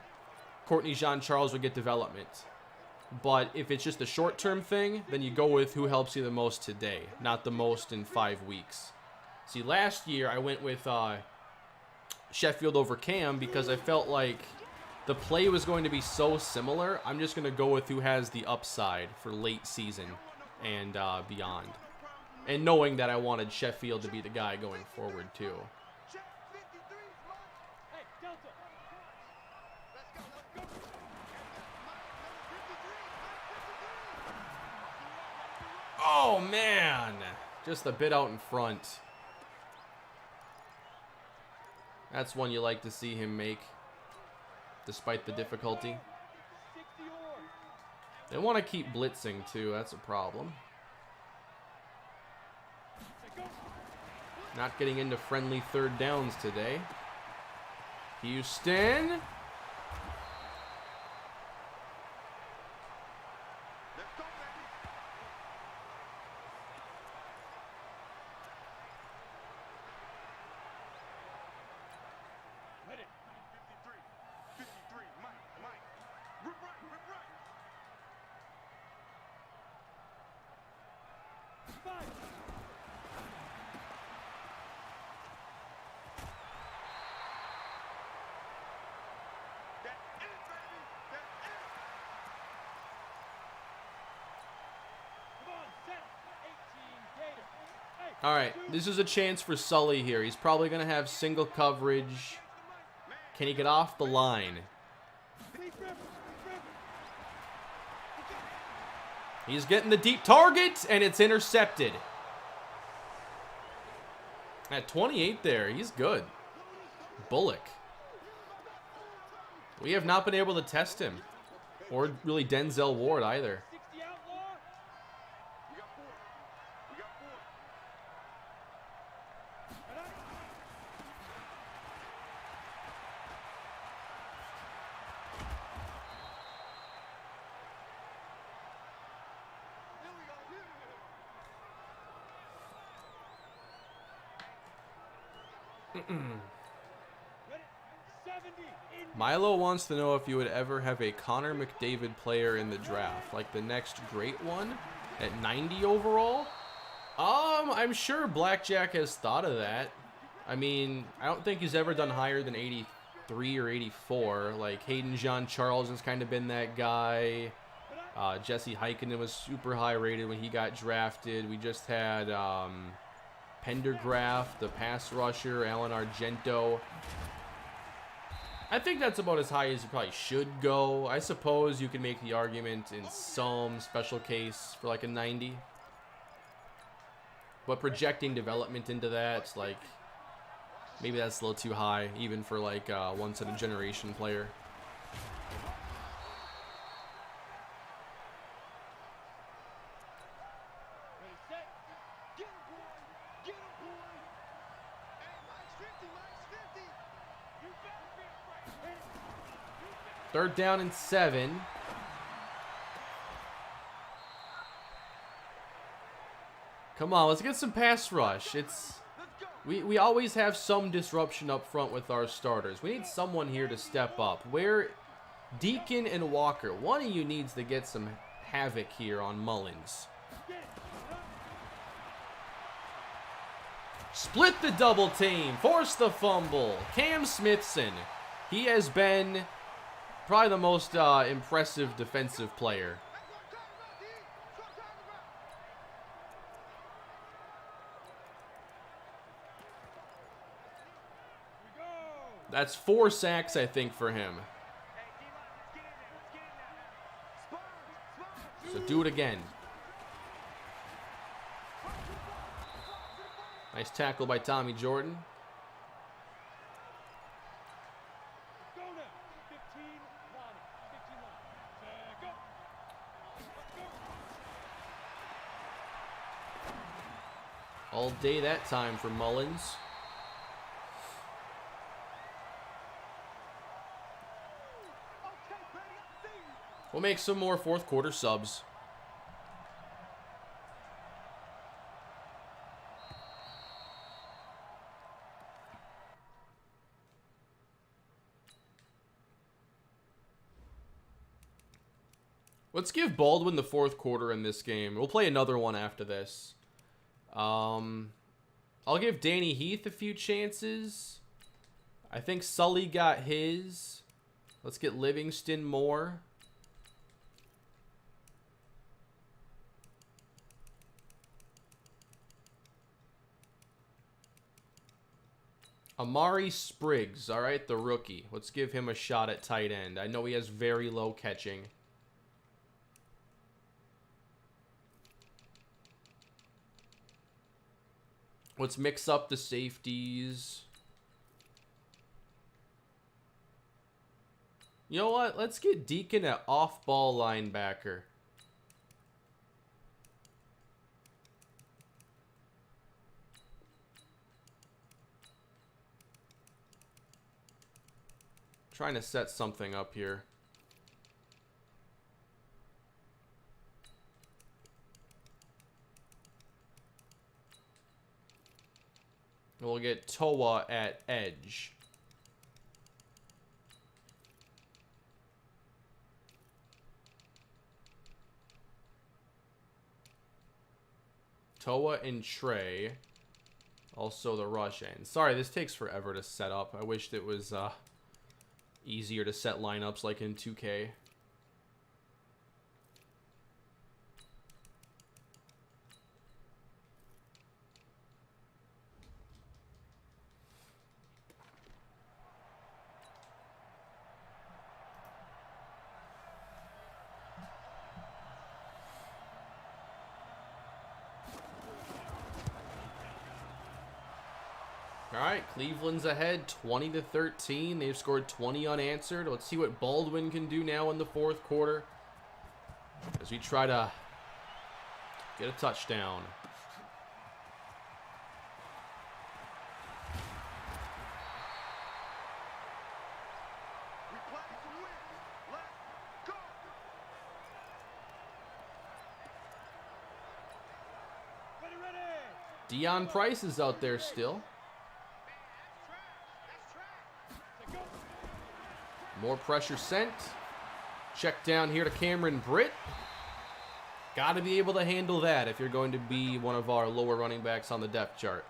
Courtney Jean-Charles would get development. But if it's just a short-term thing, then you go with who helps you the most today, not the most in 5 weeks. See, last year I went with Sheffield over Cam because I felt like the play was going to be so similar. I'm just going to go with who has the upside for late season and beyond. And knowing that I wanted Sheffield to be the guy going forward too. Oh, man. Just a bit out in front. That's one you like to see him make, despite the difficulty. They want to keep blitzing, too. That's a problem. Not getting into friendly third downs today. Houston. All right, this is a chance for Sully here. He's probably going to have single coverage. Can he get off the line? He's getting the deep target, and it's intercepted. At 28 there, he's good. Bullock. We have not been able to test him. Or really Denzel Ward either. Milo wants to know if you would ever have a Connor McDavid player in the draft, like the next great one at 90 overall. I'm sure Blackjack has thought of that. I mean, I don't think he's ever done higher than 83 or 84. Like Hayden Jean Charles has kind of been that guy. Jesse Heikkinen was super high rated when he got drafted. We just had Pendergraft, the pass rusher, Alan Argento. I think that's about as high as you probably should go. I suppose you can make the argument in some special case for like a 90. But projecting development into that, like, maybe that's a little too high, even for like a once-in-a-generation player. Third down and 7. Come on, let's get some pass rush. We always have some disruption up front with our starters. We need someone here to step up. Where Deacon and Walker, one of you needs to get some havoc here on Mullins. Split the double team, force the fumble. Cam Smithson, he has been probably the most impressive defensive player. That's 4 sacks, I think, for him. So do it again. Nice tackle by Tommy Jordan. All day that time for Mullins. We'll make some more fourth quarter subs. Let's give Baldwin the fourth quarter in this game. We'll play another one after this. I'll give Danny Heath a few chances. I think Sully got his. Let's get Livingston more. Amari Spriggs, all right, the rookie. Let's give him a shot at tight end. I know he has very low catching. Let's mix up the safeties. You know what? Let's get Deacon at off-ball linebacker. Trying to set something up here. We'll get Toa at edge. Toa and Trey. Also the rush end. Sorry, this takes forever to set up. I wished it was easier to set lineups like in 2K. All right, Cleveland's ahead 20-13. They've scored 20 unanswered. Let's see what Baldwin can do now in the fourth quarter as we try to get a touchdown. Deion Price is out there still. More pressure sent. Check down here to Cameron Britt. Got to be able to handle that if you're going to be one of our lower running backs on the depth chart.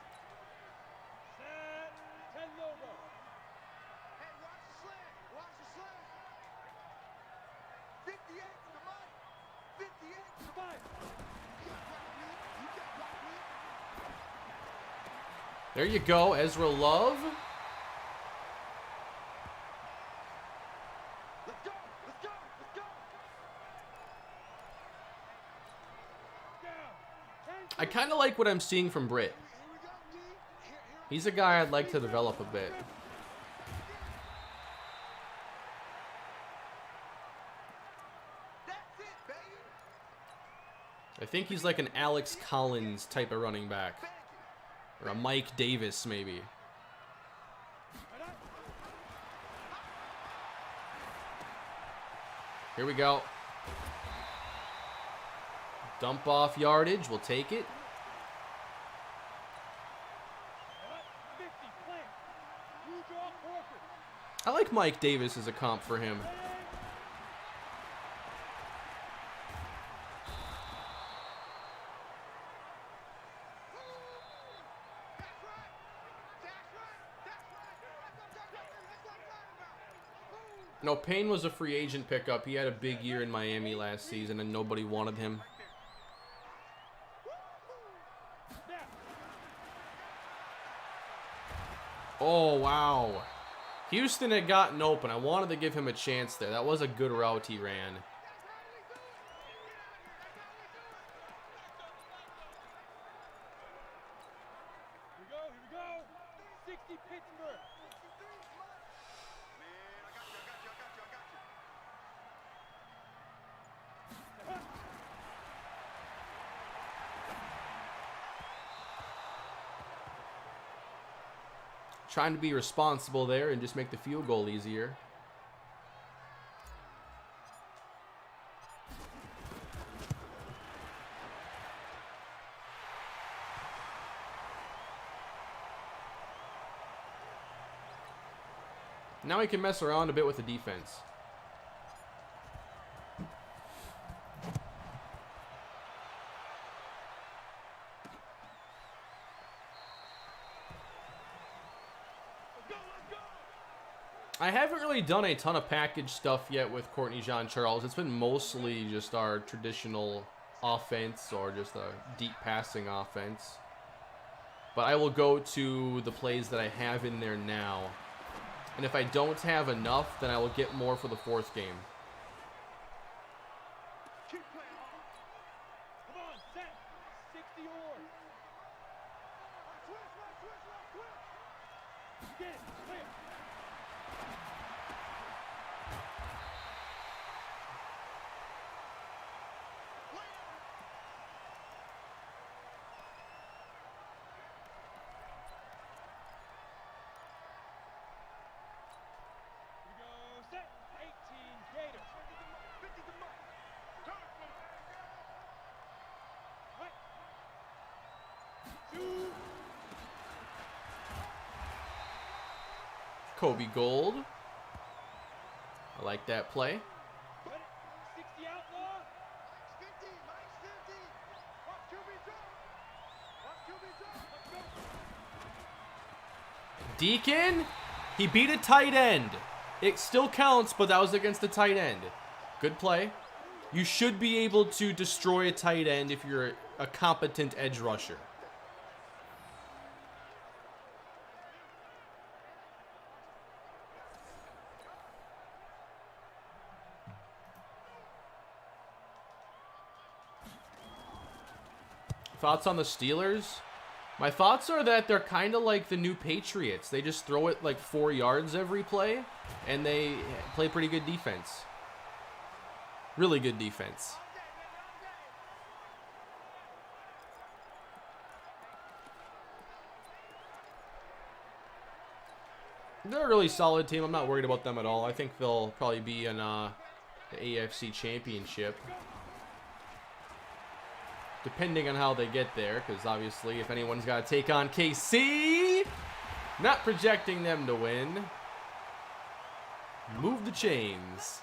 There you go, Ezra Love. I kind of like what I'm seeing from Britt. He's a guy I'd like to develop a bit. I think he's like an Alex Collins type of running back. Or a Mike Davis, maybe. Here we go. Dump off yardage. We'll take it. I like Mike Davis as a comp for him. No, Payne was a free agent pickup. He had a big year in Miami last season and nobody wanted him. Oh, wow. Houston had gotten open. I wanted to give him a chance there. That was a good route he ran. Here we go. 60 Pittsburgh. Trying to be responsible there and just make the field goal easier. Now he can mess around a bit with the defense. I haven't really done a ton of package stuff yet with Courtney Jean-Charles. It's been mostly just our traditional offense or just a deep passing offense. But I will go to the plays that I have in there now. And if I don't have enough, then I will get more for the fourth game. Come on, set. 60 or. Get it. Clear. Here we go. Set. 18 Gator. 50 to Mike. Right. Two. Kobe Gold. I like that play. Ready? 60 outlaw. 50. Mike's 50. Watch QB drop. Watch QB drop. Let's go. Deacon, he beat a tight end. It still counts, but that was against the tight end. Good play. You should be able to destroy a tight end if you're a competent edge rusher. Thoughts on the Steelers? My thoughts are that they're kind of like the new Patriots. They just throw it like 4 yards every play, and they play pretty good defense. Really good defense. They're a really solid team. I'm not worried about them at all. I think they'll probably be in the AFC Championship. Depending on how they get there, because obviously if anyone's got to take on KC, not projecting them to win. Move the chains.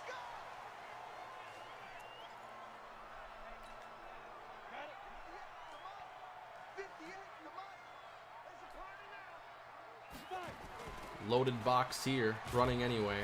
Loaded box here, running anyway.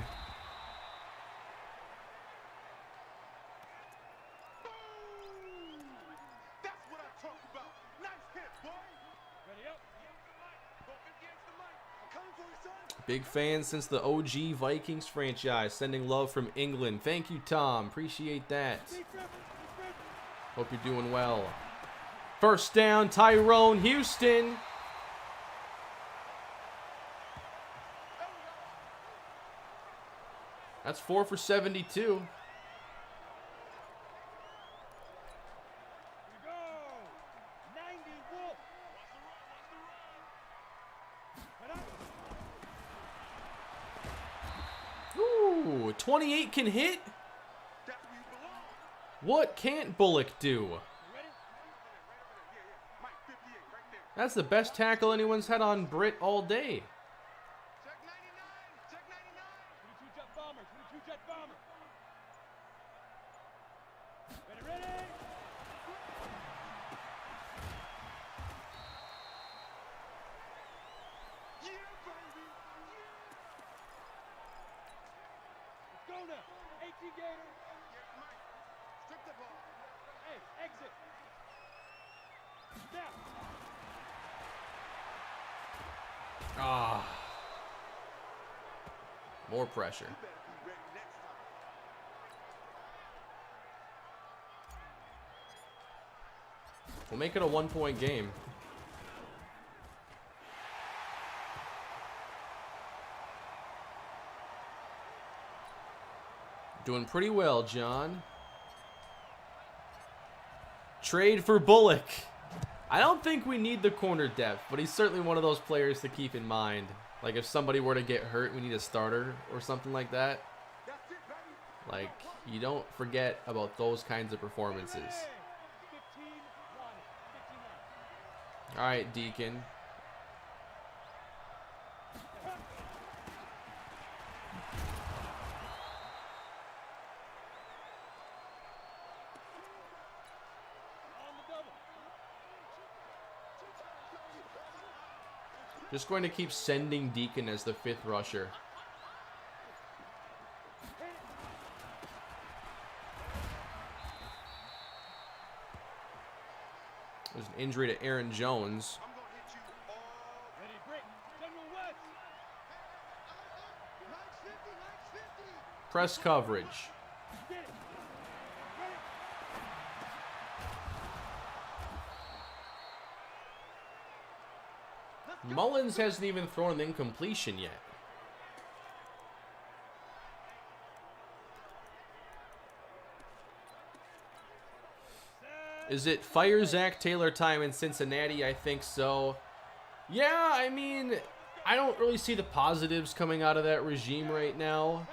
Big fan since the OG Vikings franchise. Sending love from England. Thank you, Tom. Appreciate that. Hope you're doing well. First down, Tyrone Houston. That's 4 for 72. Ooh, 28 can hit? What can't Bullock do? That's the best tackle anyone's had on Britt all day. Ah, more pressure. We'll make it a 1-point game. Doing pretty well, John. Trade for Bullock. I don't think we need the corner depth, but he's certainly one of those players to keep in mind. Like if somebody were to get hurt, we need a starter or something like that. Like, you don't forget about those kinds of performances. All right, Deacon. Just going to keep sending Deacon as the 5th rusher. There's an injury to Aaron Jones. Press coverage. Mullins hasn't even thrown an incompletion yet. Is it fire Zach Taylor time in Cincinnati? I think so. Yeah, I mean, I don't really see the positives coming out of that regime right now.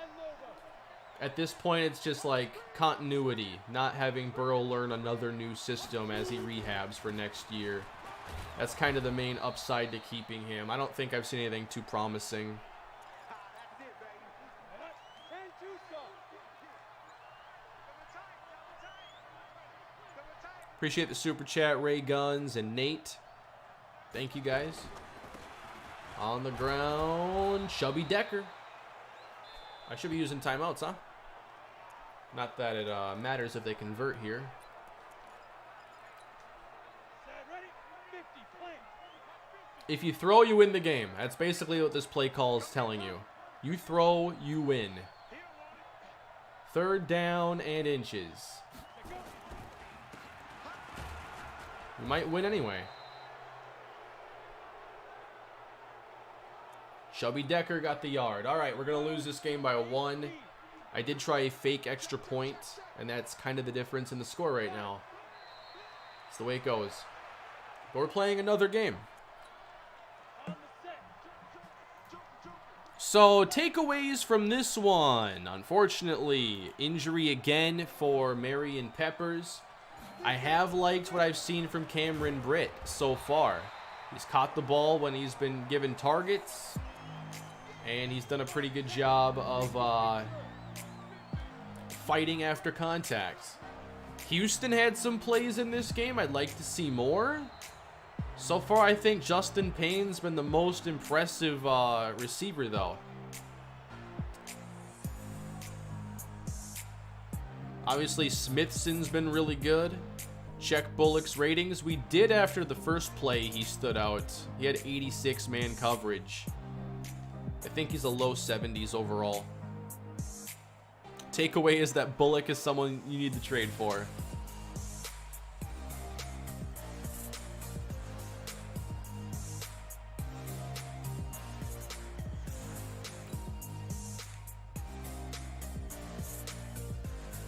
At this point, it's just like continuity, not having Burrow learn another new system as he rehabs for next year. That's kind of the main upside to keeping him. I don't think I've seen anything too promising. Appreciate the super chat, Ray Guns and Nate. Thank you guys. On the ground, Chubby Decker. I should be using timeouts, huh? Not that it matters if they convert here. If you throw, you win the game. That's basically what this play call is telling you. You throw, you win. 3rd down and inches. You might win anyway. Chubby Decker got the yard. All right, we're going to lose this game by 1. I did try a fake extra point, and that's kind of the difference in the score right now. It's the way it goes. But we're playing another game. So, takeaways from this one. Unfortunately, injury again for Marion Peppers. I have liked what I've seen from Cameron Britt so far. He's caught the ball when he's been given targets, and he's done a pretty good job of fighting after contact. Houston had some plays in this game. I'd like to see more. So far, I think Justin Payne's been the most impressive receiver, though. Obviously, Smithson's been really good. Check Bullock's ratings. We did after the first play, he stood out. He had 86 man coverage. I think he's a low 70s overall. Takeaway is that Bullock is someone you need to trade for.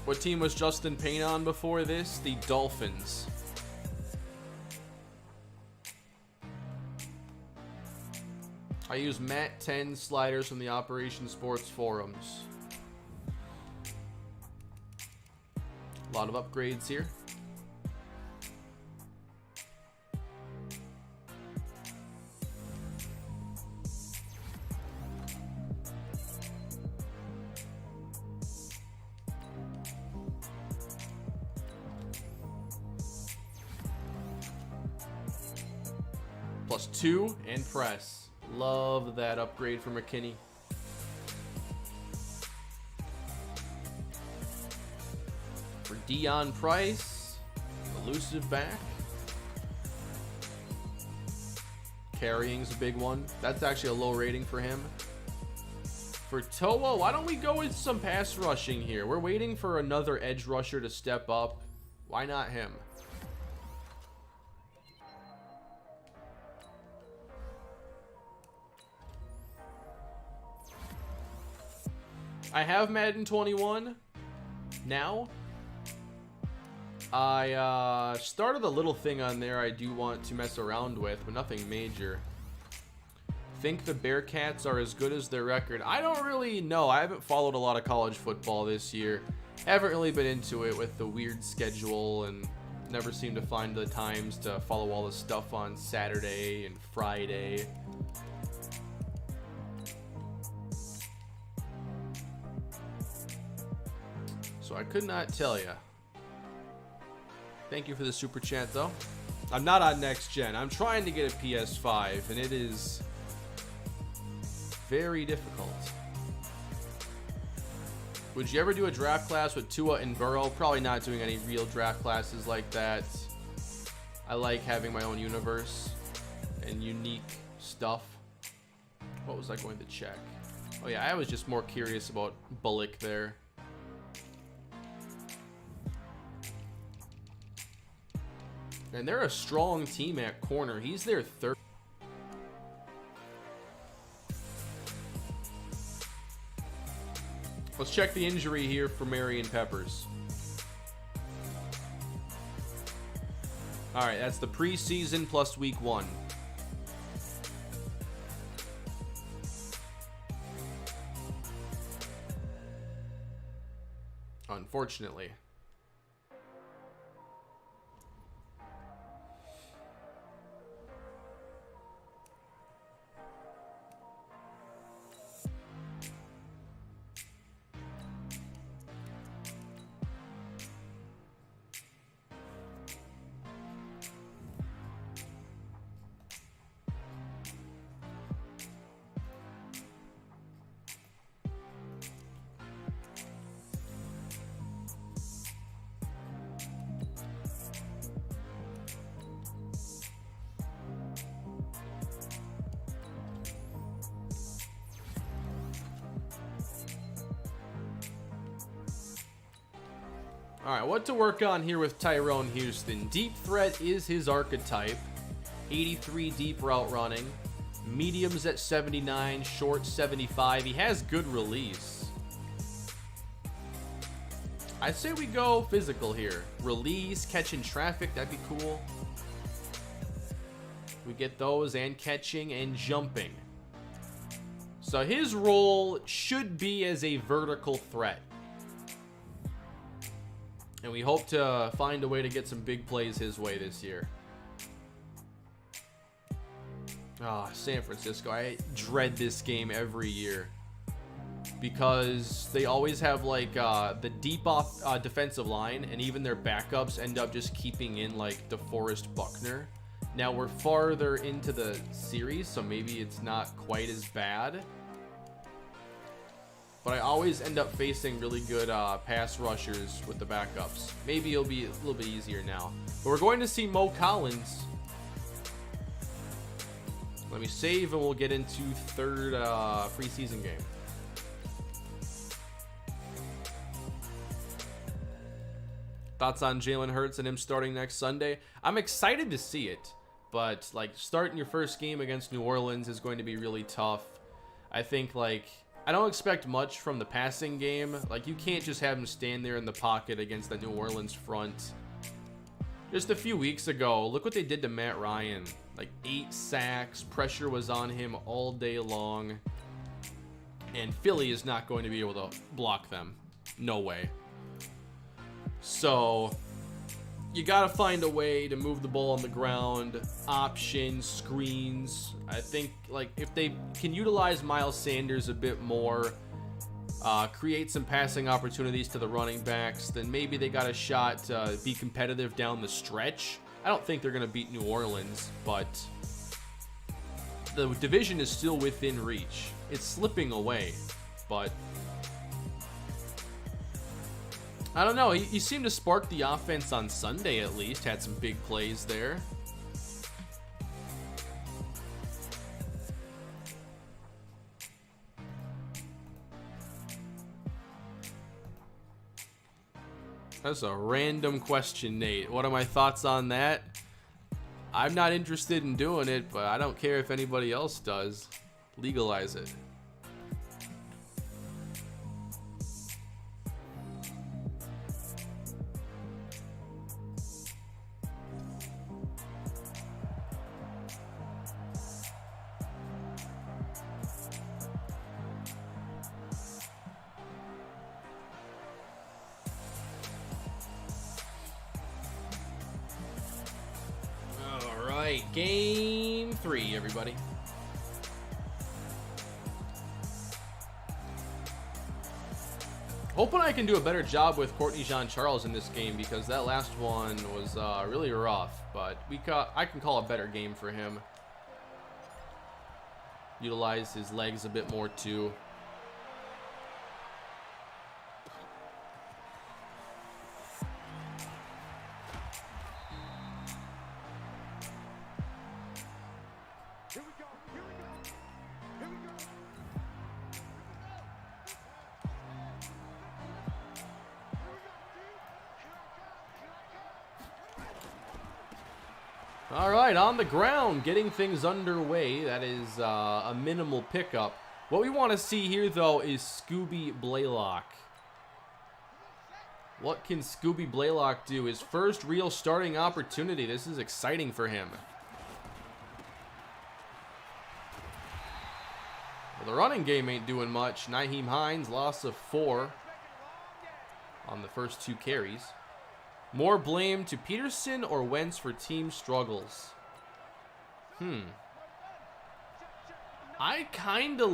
What team was Justin Payne on before this? The Dolphins. I use Matt 10 sliders from the Operation Sports forums. A lot of upgrades here. +2 and press. Love that upgrade for McKinney. For Dion Price, elusive back. Carrying's a big one. That's actually a low rating for him. For Toa, why don't we go with some pass rushing here? We're waiting for another edge rusher to step up. Why not him? I have Madden 21 now. I started a little thing on there I do want to mess around with, but nothing major. Think the Bearcats are as good as their record? I don't really know. I haven't followed a lot of college football this year. Haven't really been into it with the weird schedule, and never seem to find the times to follow all the stuff on Saturday and Friday. So I could not tell you. Thank you for the super chat, though. I'm not on next gen. I'm trying to get a PS5, and it is very difficult. Would you ever do a draft class with Tua and Burrow? Probably not doing any real draft classes like that. I like having my own universe and unique stuff. What was I going to check? Oh yeah, I was just more curious about Bullock there. And they're a strong team at corner. He's their third. Let's check the injury here for Marion Peppers. All right, that's the preseason plus week 1. Unfortunately. All right, what to work on here with Tyrone Houston? Deep threat is his archetype. 83 deep route running. Mediums at 79, short 75. He has good release. I'd say we go physical here. Release, catching traffic, that'd be cool. We get those, and catching and jumping. So his role should be as a vertical threat. And we hope to find a way to get some big plays his way this year. Ah, San Francisco. I dread this game every year. Because they always have like the deep off defensive line, and even their backups end up just keeping in like DeForest Buckner. Now we're farther into the series, so maybe it's not quite as bad. But I always end up facing really good pass rushers with the backups. Maybe it'll be a little bit easier now. But we're going to see Mo Collins. Let me save and we'll get into third preseason game. Thoughts on Jalen Hurts and him starting next Sunday? I'm excited to see it. But like starting your first game against New Orleans is going to be really tough. I think like I don't expect much from the passing game. Like, you can't just have him stand there in the pocket against the New Orleans front. Just a few weeks ago, look what they did to Matt Ryan. Like, 8 sacks. Pressure was on him all day long. And Philly is not going to be able to block them. No way. So, you got to find a way to move the ball on the ground. Options, screens. I think like if they can utilize Miles Sanders a bit more, create some passing opportunities to the running backs, then maybe they got a shot to be competitive down the stretch. I don't think they're going to beat New Orleans, but the division is still within reach. It's slipping away, but I don't know. He seemed to spark the offense on Sunday at least. Had some big plays there. That's a random question, Nate. What are my thoughts on that? I'm not interested in doing it, but I don't care if anybody else does. Legalize it. Game 3, everybody. Hoping I can do a better job with Courtney Jean-Charles in this game because that last one was really rough. But I can call a better game for him. Utilize his legs a bit more too. All right, on the ground, getting things underway. That is a minimal pickup. What we want to see here, though, is Scooby Blaylock. What can Scooby Blaylock do? His first real starting opportunity. This is exciting for him. Well, the running game ain't doing much. Nyheim Hines, loss of 4 on the first 2 carries. More blame to Peterson or Wentz for team struggles? I kind of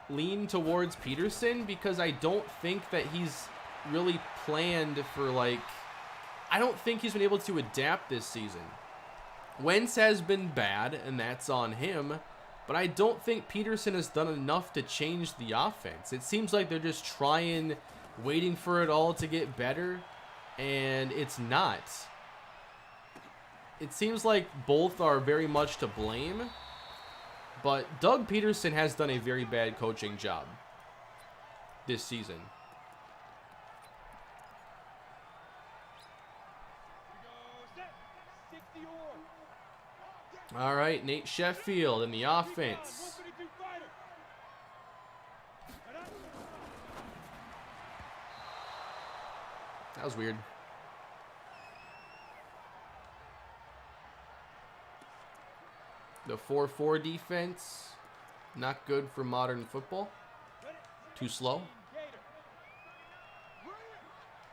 lean towards Peterson because I don't think that he's really planned for, like, I don't think he's been able to adapt this season. Wentz has been bad, and that's on him, but I don't think Peterson has done enough to change the offense. It seems like they're just trying, waiting for it all to get better, and it's not. It seems like both are very much to blame, but Doug Peterson has done a very bad coaching job this season. All right, Nate Sheffield in the offense. That was weird. The 4-4 defense, not good for modern football. Too slow.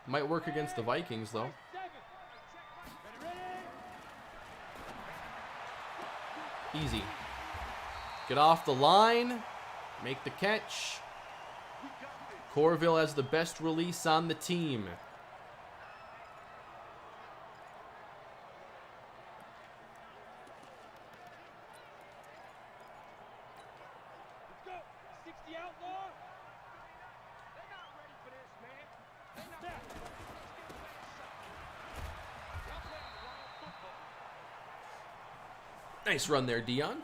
Might work against the Vikings, though. Easy. Get off the line. Make the catch. Corville has the best release on the team. Nice run there, Dion.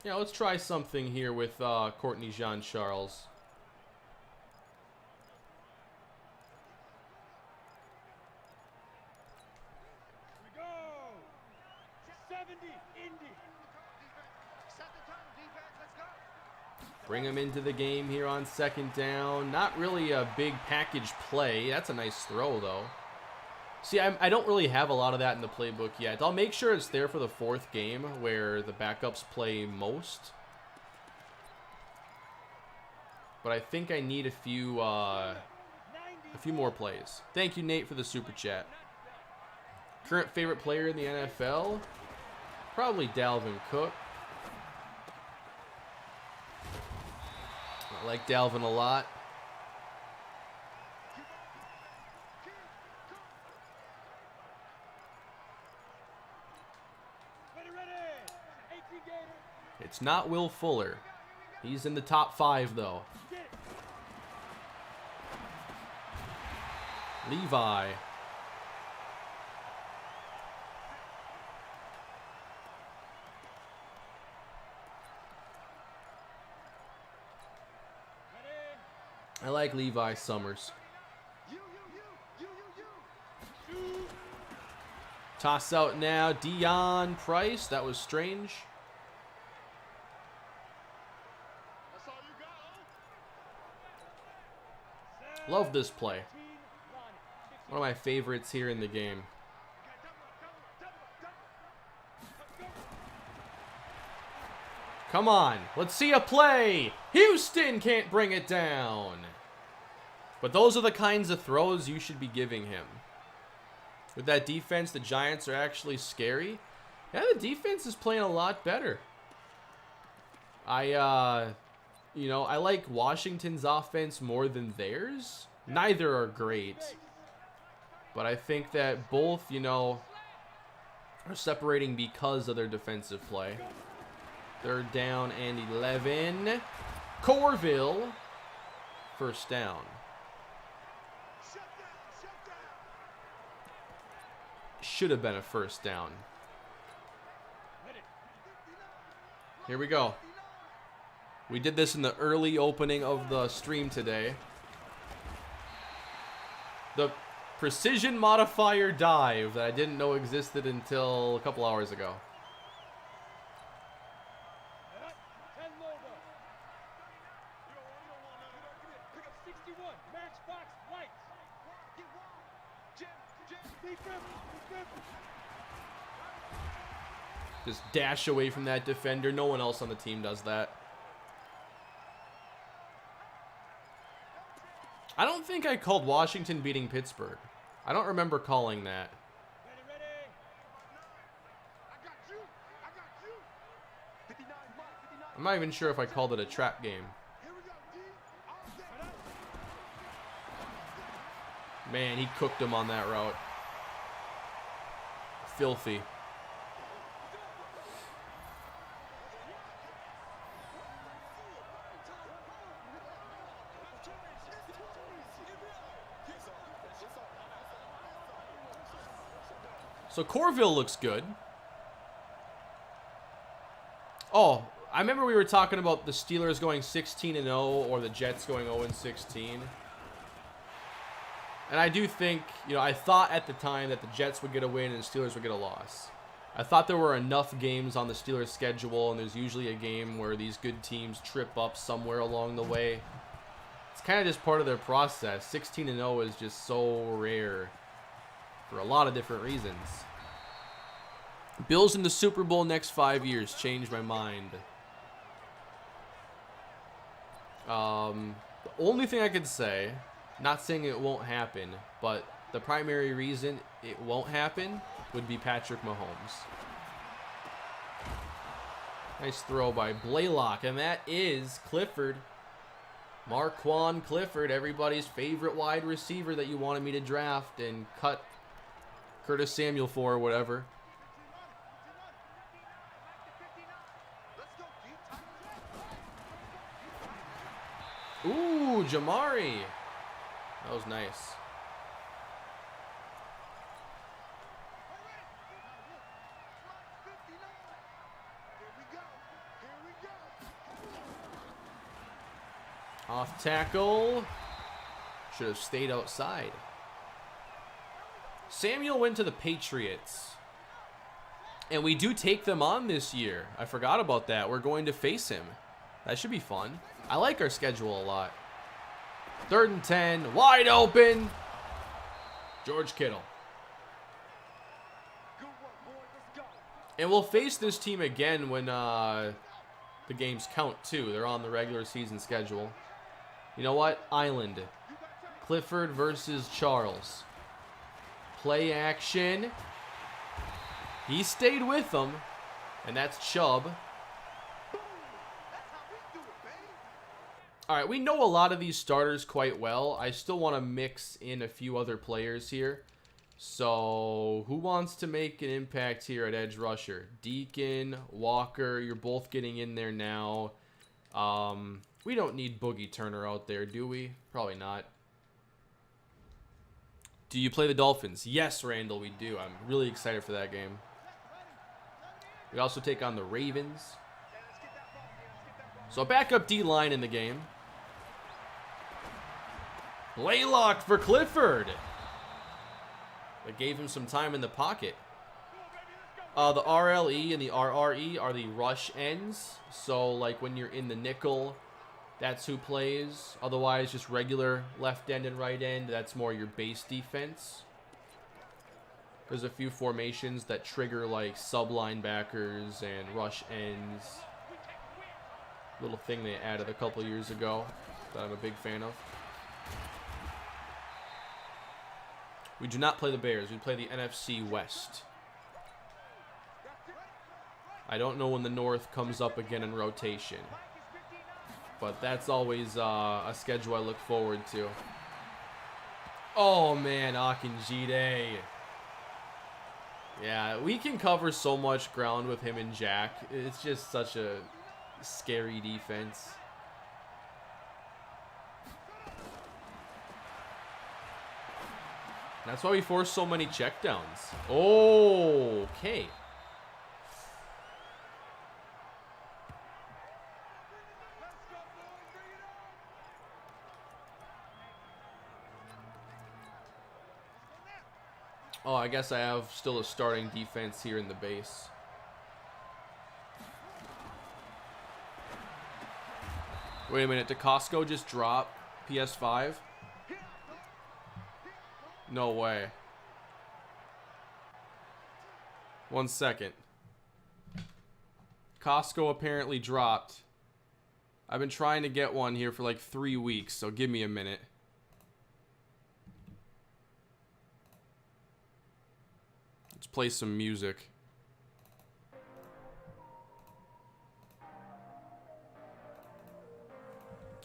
Yeah, let's try something here with Courtney Jean-Charles. Here we go. 70 Indy. Set the tone, defense. Let's go. Bring him into the game here on 2nd down. Not really a big package play. That's a nice throw, though. See, I don't really have a lot of that in the playbook yet. I'll make sure it's there for the 4th game where the backups play most. But I think I need a few more plays. Thank you, Nate, for the super chat. Current favorite player in the NFL? Probably Dalvin Cook. I like Dalvin a lot. It's not Will Fuller. He's in the top 5, though. Levi. I like Levi Summers. Toss out now, Dion Price. That was strange. Love this play. One of my favorites here in the game. Come on, let's see a play. Houston can't bring it down. But those are the kinds of throws you should be giving him. With that defense, the Giants are actually scary. Yeah, the defense is playing a lot better. I like Washington's offense more than theirs. Neither are great. But I think that both, are separating because of their defensive play. 3rd down and 11. Corville. 1st down. Should have been a 1st down. Here we go. We did this in the early opening of the stream today. The precision modifier dive that I didn't know existed until a couple hours ago. 10 logo. 61. Matchbox lights. Defense. Just dash away from that defender. No one else on the team does that. I don't think I called Washington beating Pittsburgh. I don't remember calling that. Ready. I'm not even sure if I called it a trap game. Man, he cooked him on that route. Filthy. So Corville looks good. Oh, I remember we were talking about the Steelers going 16-0 or the Jets going 0-16. And I do think, I thought at the time that the Jets would get a win and the Steelers would get a loss. I thought there were enough games on the Steelers' schedule, and there's usually a game where these good teams trip up somewhere along the way. It's kind of just part of their process. 16-0 is just so rare for a lot of different reasons. Bills in the Super Bowl next 5 years. Changed my mind. The only thing I could say, not saying it won't happen, but the primary reason it won't happen would be Patrick Mahomes. Nice throw by Blaylock, and that is Clifford. Marquand Clifford, everybody's favorite wide receiver that you wanted me to draft and cut Curtis Samuel for or whatever. Ooh, Jamari. That was nice. Off tackle. Should have stayed outside. Samuel went to the Patriots. And we do take them on this year. I forgot about that. We're going to face him. That should be fun. I like our schedule a lot. 3rd and 10. Wide open. George Kittle. And we'll face this team again when the games count too. They're on the regular season schedule. You know what? Island. Clifford versus Charles. Play action. He stayed with them. And that's Chubb. All right, we know a lot of these starters quite well. I still want to mix in a few other players here. So who wants to make an impact here at edge rusher? Deacon, Walker, you're both getting in there now. We don't need Boogie Turner out there, do we? Probably not. Do you play the Dolphins? Yes, Randall, we do. I'm really excited for that game. We also take on the Ravens. So backup D-line in the game. Blaylock for Clifford. That gave him some time in the pocket. The RLE and the RRE are the rush ends. So, like, when you're in the nickel, that's who plays. Otherwise, just regular left end and right end. That's more your base defense. There's a few formations that trigger, like, sub-linebackers and rush ends. Little thing they added a couple years ago that I'm a big fan of. We do not play the Bears. We play the NFC West. I don't know when the North comes up again in rotation. But that's always a schedule I look forward to. Oh, man, Akinjide. Yeah, we can cover so much ground with him and Jack. It's just such a scary defense. That's why we force so many checkdowns. Oh, okay. Oh, I guess I have still a starting defense here in the base. Wait a minute, did Costco just drop PS5? No way. 1 second. Costco apparently dropped. I've been trying to get one here for like 3 weeks, so give me a minute. Let's play some music.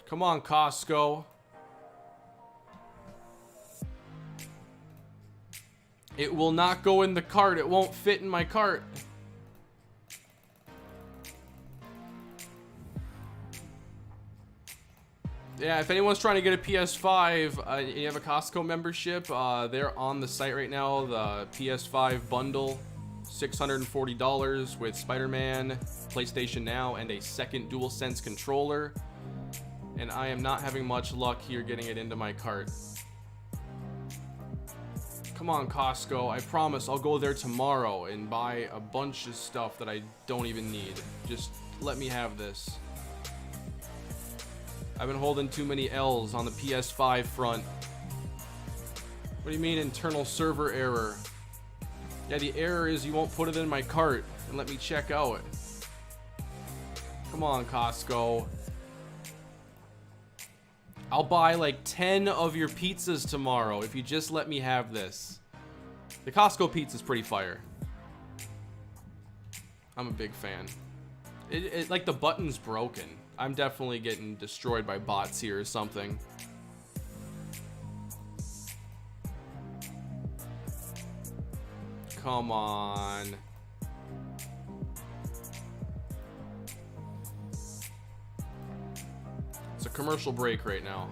Come on, Costco. It will not go in the cart. It won't fit in my cart. Yeah, if anyone's trying to get a PS5, you have a Costco membership, they're on the site right now. The PS5 bundle, $640 with Spider-Man, PlayStation Now, and a second DualSense controller. And I am not having much luck here getting it into my cart. Come on, Costco. I promise I'll go there tomorrow and buy a bunch of stuff that I don't even need. Just let me have this. I've been holding too many L's on the PS5 front. What do you mean internal server error? Yeah, the error is you won't put it in my cart and let me check out. Come on, Costco. I'll buy like 10 of your pizzas tomorrow if you just let me have this. The Costco pizza's pretty fire. I'm a big fan. It like the button's broken. I'm definitely getting destroyed by bots here or something. Come on. It's a commercial break right now.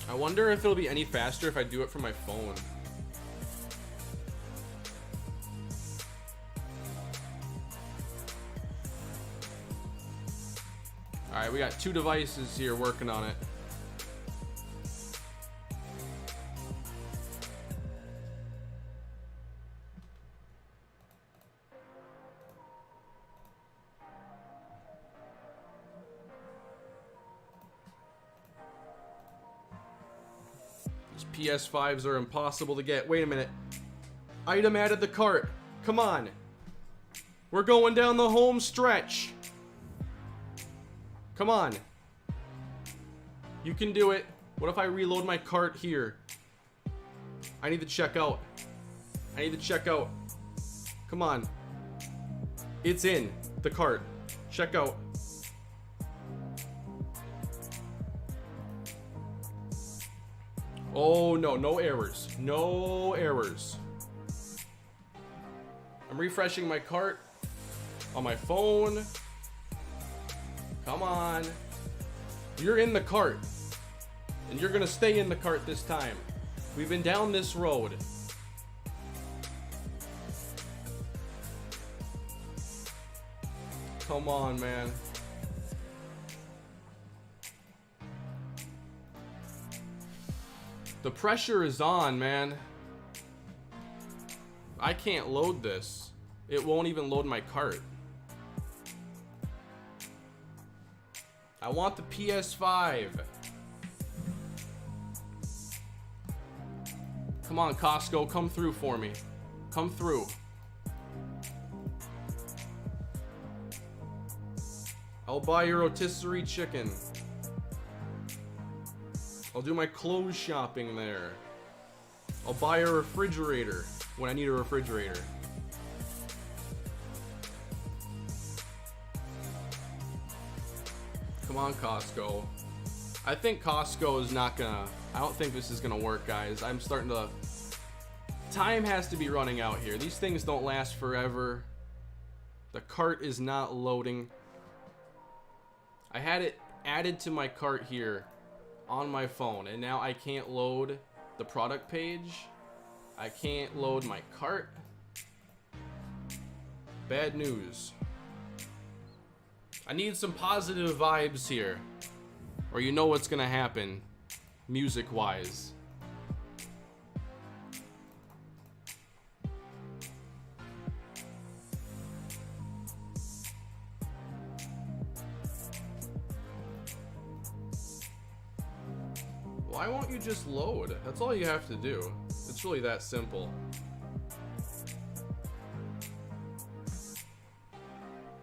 I wonder if it'll be any faster if I do it from my phone. Alright, we got 2 devices here working on it. These PS5s are impossible to get. Wait a minute. Item added to cart. Come on. We're going down the home stretch. Come on. You can do it. What if I reload my cart here? I need to check out. I need to check out. Come on. It's in the cart. Check out. Oh no, no errors. No errors. I'm refreshing my cart on my phone. Come on. You're in the cart. And you're gonna stay in the cart this time. We've been down this road. Come on, man. The pressure is on, man. I can't load this. It won't even load my cart. I want the PS5. Come on, Costco, come through for me. Come through. I'll buy your rotisserie chicken. I'll do my clothes shopping there. I'll buy a refrigerator when I need a refrigerator. Come on, Costco. I think Costco is not gonna... I don't think this is gonna work, guys. I'm starting to... Time has to be running out here. These things don't last forever. The cart is not loading. I had it added to my cart here on my phone, and now I can't load the product page. I can't load my cart. Bad news. I need some positive vibes here, or you know what's gonna happen. music-wise. Why won't you just load? That's all you have to do. It's really that simple.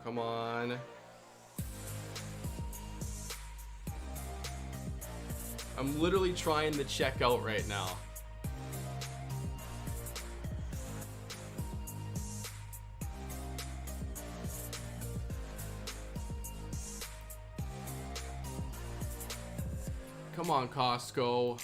Come on. I'm literally trying to check out right now. Come on, Costco.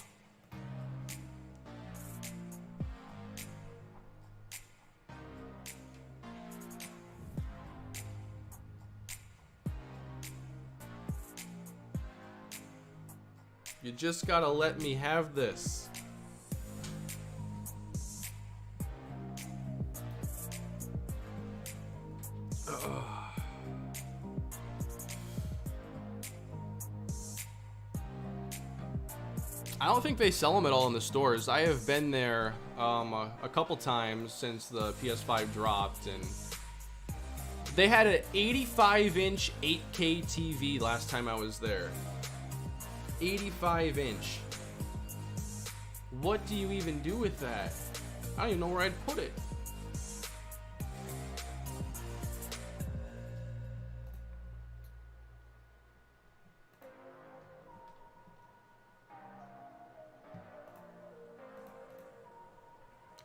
You just gotta let me have this. Ugh. I don't think they sell them at all in the stores. I have been there a couple times since the PS5 dropped, and they had an 85-inch 8K TV last time I was there. 85-inch. What do you even do with that? I don't even know where I'd put it.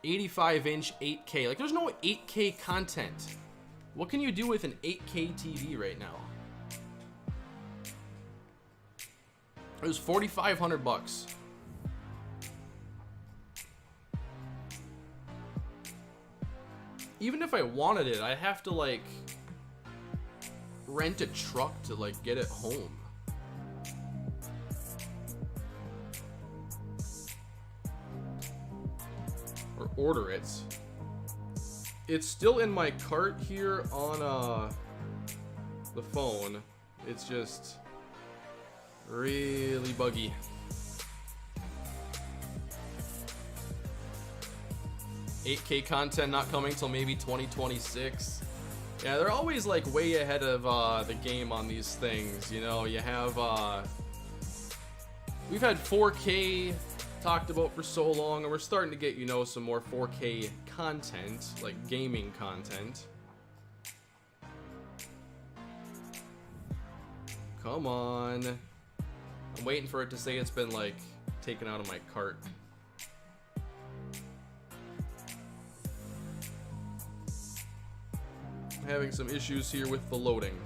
$85-inch 8K. Like, there's no 8K content. What can you do with an 8K TV right now? It was $4,500. Even if I wanted it, I'd have to like rent a truck to like get it home. Or order it. It's still in my cart here on the phone. It's just really buggy. $8K content not coming till maybe 2026. Yeah, they're always like way ahead of the game on these things. You know, you have we've had 4K talked about for so long, and we're starting to get, you know, some more 4K content, like gaming content. Come on. I'm waiting for it to say it's been like taken out of my cart. I'm having some issues here with the loading.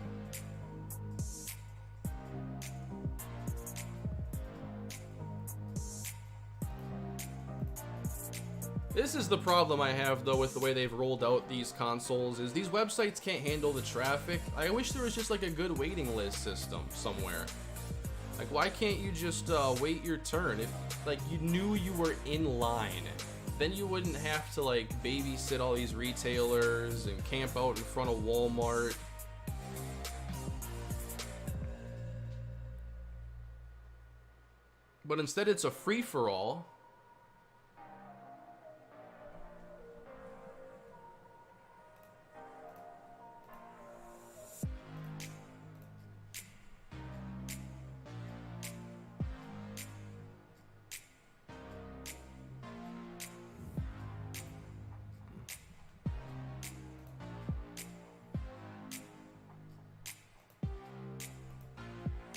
This is the problem I have though with the way they've rolled out these consoles, is these websites can't handle the traffic. I wish there was just like a good waiting list system somewhere. Like, why can't you just wait your turn? If like you knew you were in line, then you wouldn't have to like babysit all these retailers and camp out in front of Walmart. But instead it's a free-for-all.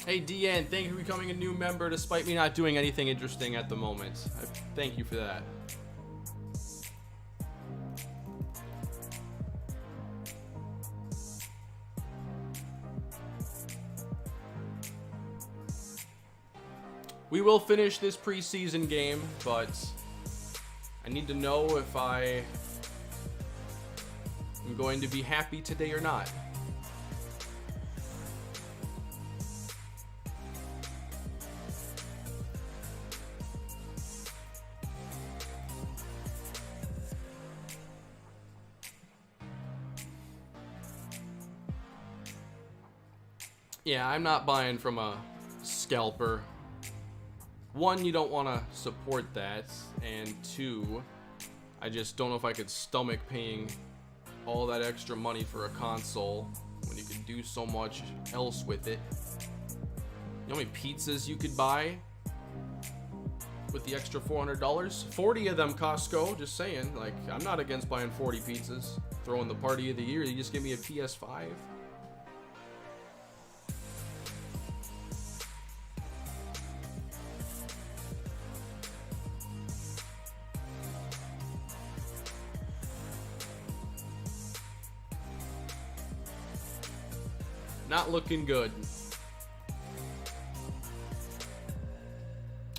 Hey DN, thank you for becoming a new member despite me not doing anything interesting at the moment. Thank you for that. We will finish this preseason game, but I need to know if I am going to be happy today or not. Yeah, I'm not buying from a scalper. one, you don't want to support that, and two, I just don't know if I could stomach paying all that extra money for a console when you can do so much else with it. You know how many pizzas you could buy with the extra $400? 40 of them, Costco, just saying. Like, I'm not against buying 40 pizzas. Throwing the party of the year, you just give me a PS5. Not looking good.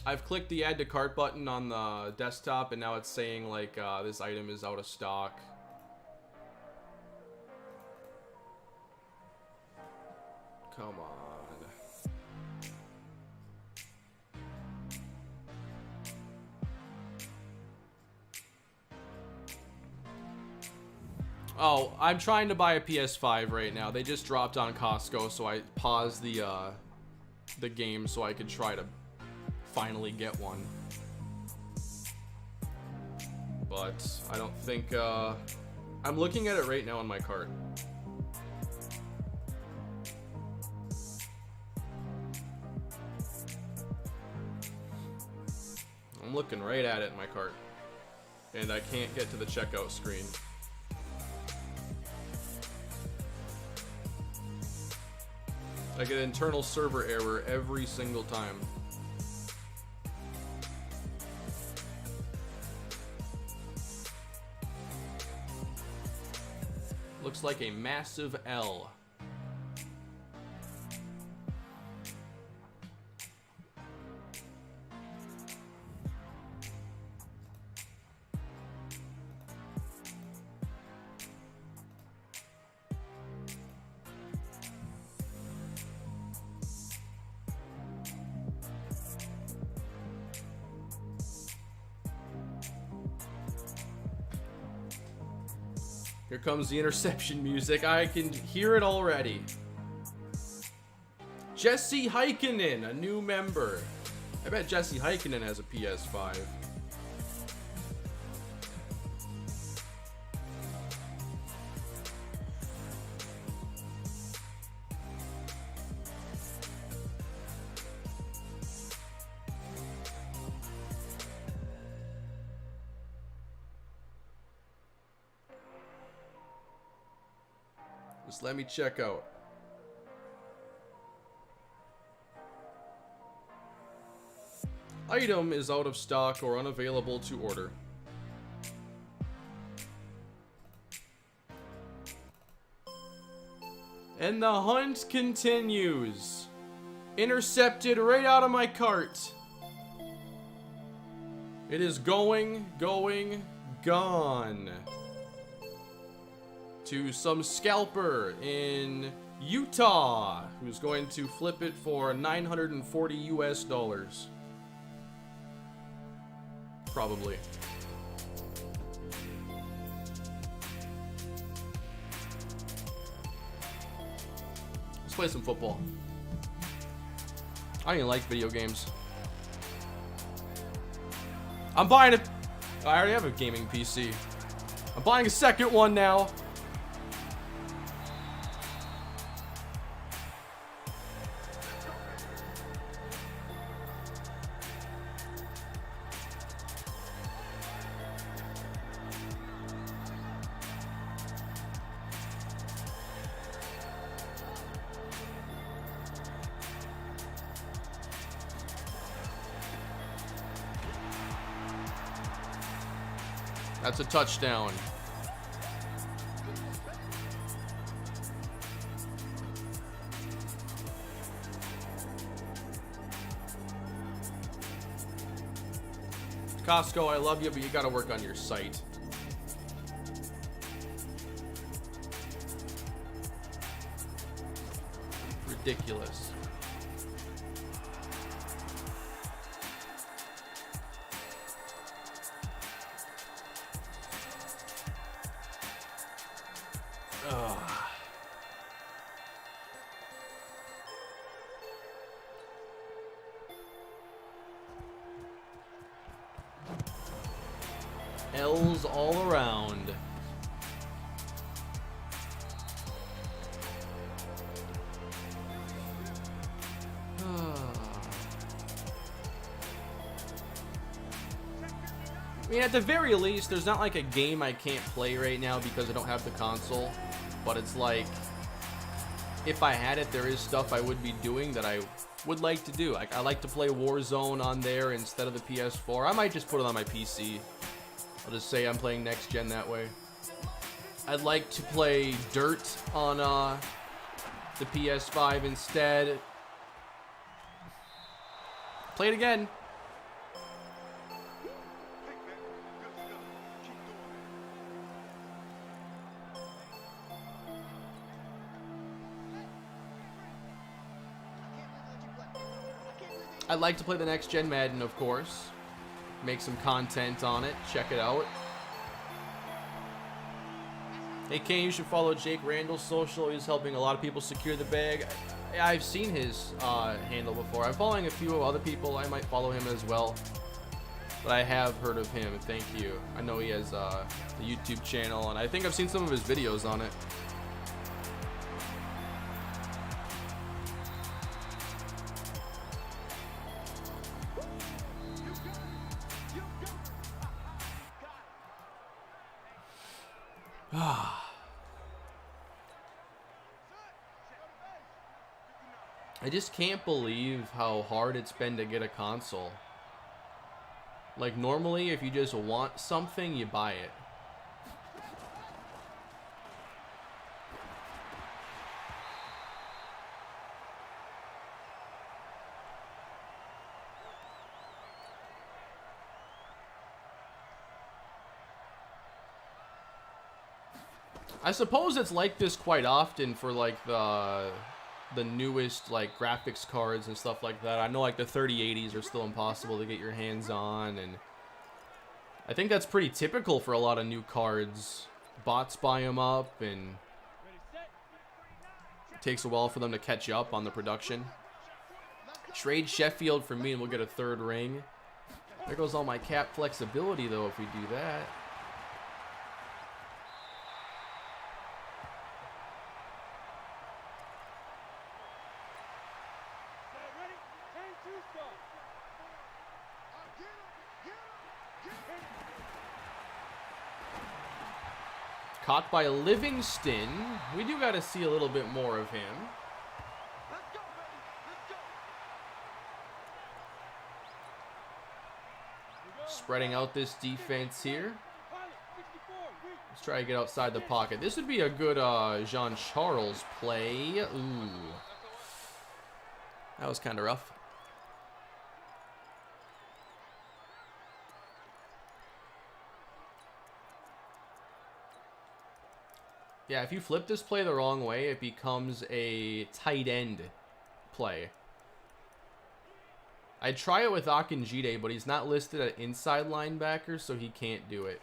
I've clicked the add to cart button on the desktop and now it's saying like this item is out of stock. Come on. Oh, I'm trying to buy a PS5 right now. They just dropped on Costco, so I paused the game so I could try to finally get one. But I don't think I'm looking at it right now on my cart. I'm looking right at it in my cart, and I can't get to the checkout screen. I get an internal server error every single time. Looks like a massive L. Here comes the interception music. I can hear it already. Jesse Heikkinen, a new member. I bet Jesse Heikkinen has a PS5. Just let me check out. Item is out of stock or unavailable to order. And the hunt continues. Intercepted right out of my cart. It is going, gone. To some scalper in Utah who's going to flip it for 940 US dollars. Probably. Let's play some football. I don't even like video games. I'm buying it. I already have a gaming PC. I'm buying a second one now. That's a touchdown. Costco, I love you, but you gotta work on your site. Ridiculous. L's all around. I mean, at the very least, there's not like a game I can't play right now because I don't have the console. But it's like, if I had it, there is stuff I would be doing that I would like to do. Like, I like to play Warzone on there instead of the PS4. I might just put it on my PC. I'll just say I'm playing next gen that way. I'd like to play Dirt on the PS5 instead. Play it again. I'd like to play the next gen Madden, of course. Make some content on it. Check it out. Hey, Kane, you should follow Jake Randall's social. He's helping a lot of people secure the bag. I've seen his handle before. I'm following a few other people. I might follow him as well. But I have heard of him. Thank you. I know he has the YouTube channel, and I think I've seen some of his videos on it. I just can't believe how hard it's been to get a console. Like, normally, if you just want something, you buy it. I suppose it's like this quite often for like the newest like graphics cards and stuff like that. I know like the 3080s are still impossible to get your hands on, and I think that's pretty typical for a lot of new cards. Bots buy them up, and it takes a while for them to catch up on the production. Trade Sheffield for me and we'll get a third ring. There goes all my cap flexibility though if we do that. Caught by Livingston. We do got to see a little bit more of him. Spreading out this defense here. Let's try to get outside the pocket. This would be a good Jean-Charles play. Ooh. That was kind of rough. Yeah, if you flip this play the wrong way, it becomes a tight end play. I'd try it with Akinjide, but he's not listed at inside linebacker, so he can't do it.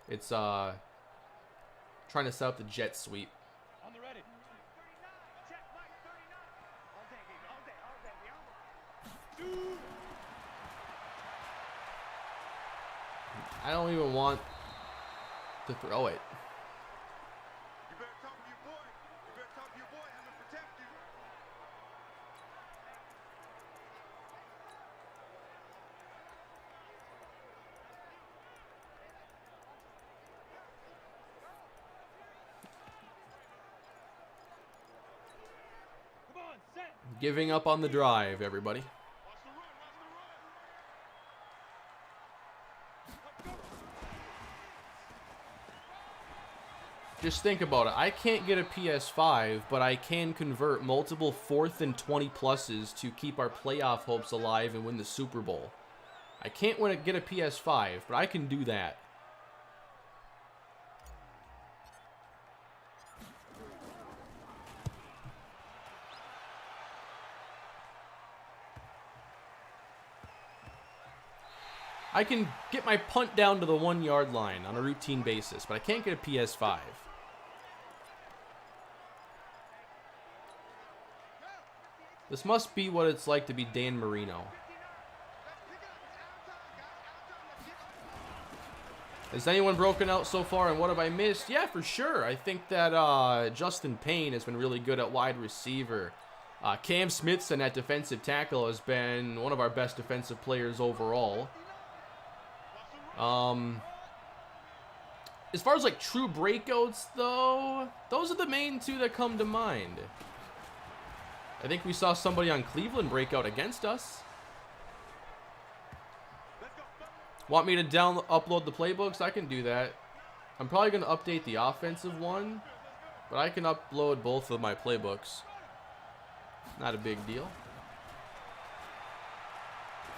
It's trying to set up the jet sweep. I don't even want to throw it. Giving up on the drive, everybody. Just think about it. I can't get a PS5, but I can convert multiple 4th and 20 pluses to keep our playoff hopes alive and win the Super Bowl. I can't get a PS5, but I can do that. I can get my punt down to the 1-yard line on a routine basis, but I can't get a PS5. This must be what it's like to be Dan Marino. Has anyone broken out so far, and what have I missed? Yeah, for sure. I think that Justin Payne has been really good at wide receiver. Cam Smithson at defensive tackle has been one of our best defensive players overall. As far as like true breakouts, though, those are the main two that come to mind. I think we saw somebody on Cleveland break out against us. Want me to upload the playbooks? I can do that. I'm probably going to update the offensive one, but I can upload both of my playbooks. Not a big deal.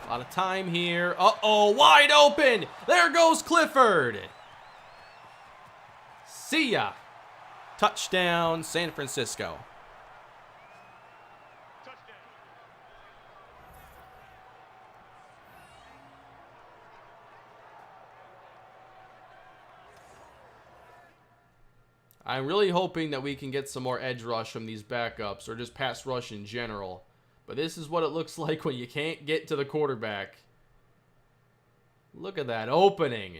A lot of time here. Uh-oh, wide open. There goes Clifford. See ya. Touchdown, San Francisco. I'm really hoping that we can get some more edge rush from these backups, or just pass rush in general. But this is what it looks like when you can't get to the quarterback. Look at that opening.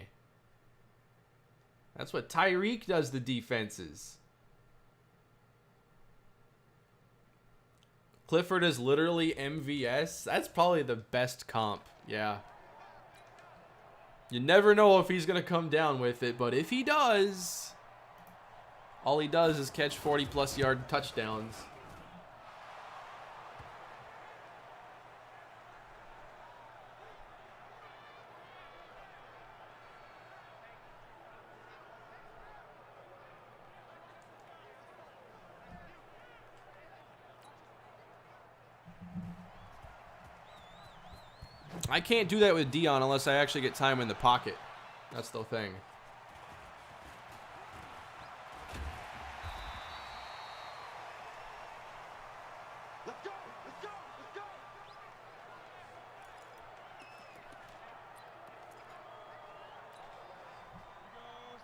That's what Tyreek does to defenses. Clifford is literally MVS. That's probably the best comp. Yeah. You never know if he's going to come down with it, but if he does, all he does is catch 40-plus yard touchdowns. I can't do that with Dion unless I actually get time in the pocket. That's the thing. Let's go! Let's go! Let's go!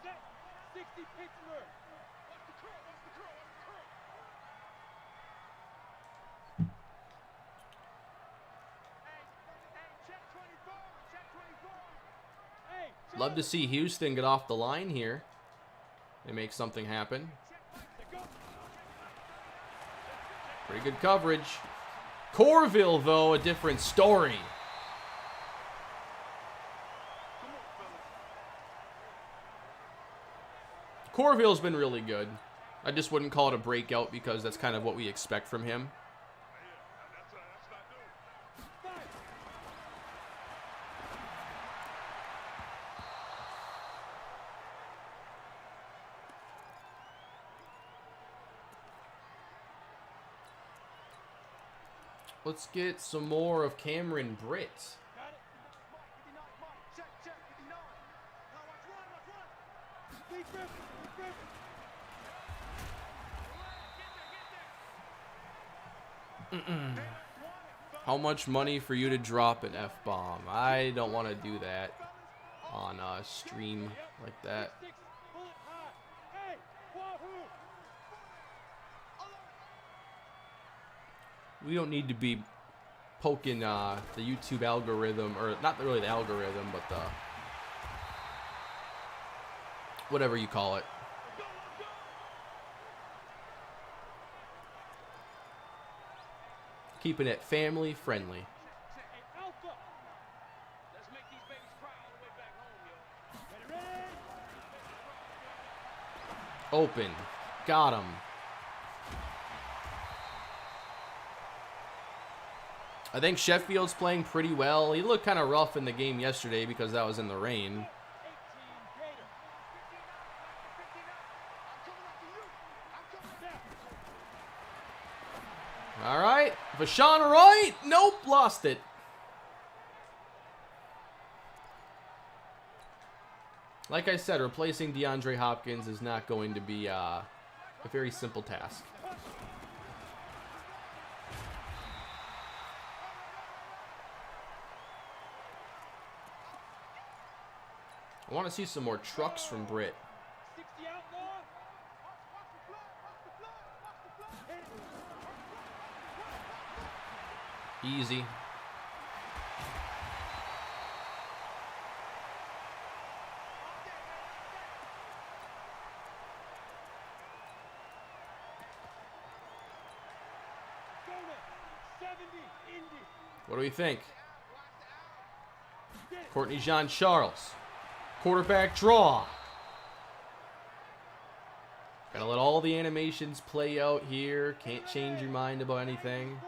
Set. 60 Pittsburgh. Watch the curl. Watch the curl. Watch the curl. Hey, check 24. Check 24. Hey. Love to see Houston get off the line here and make something happen. Pretty good coverage. Corville, though, a different story. Corville's been really good. I just wouldn't call it a breakout because that's kind of what we expect from him. Let's get some more of Cameron Britt. Got it. Mark, 59. Mark. Check, check. 59. Now watch one. Watch one. Lee Griffin. Lee Griffin. How much money for you to drop an F-bomb? I don't want to do that on a stream like that. Six. Pull it high. Hey. Wahoo. We don't need to be poking the YouTube algorithm, or not really the algorithm, but the whatever you call it. Keeping it family friendly. Hey, Alpha. Let's make these babies cry all the way back home, yo. Ready, ready? Open. Got him. I think Sheffield's playing pretty well. He looked kind of rough in the game yesterday because that was in the rain. 18 Gator. 59. I'm coming after you. I'm coming down. All right. Vashawn Wright. Nope. Lost it. Like I said, replacing DeAndre Hopkins is not going to be a very simple task. I want to see some more trucks from Britt. 60 outlaw. Watch the blood. Watch the blood. Watch the blood. Easy. What do we think? Courtney Jean-Charles. Quarterback draw. Gotta let all the animations play out here. Can't change your mind about anything.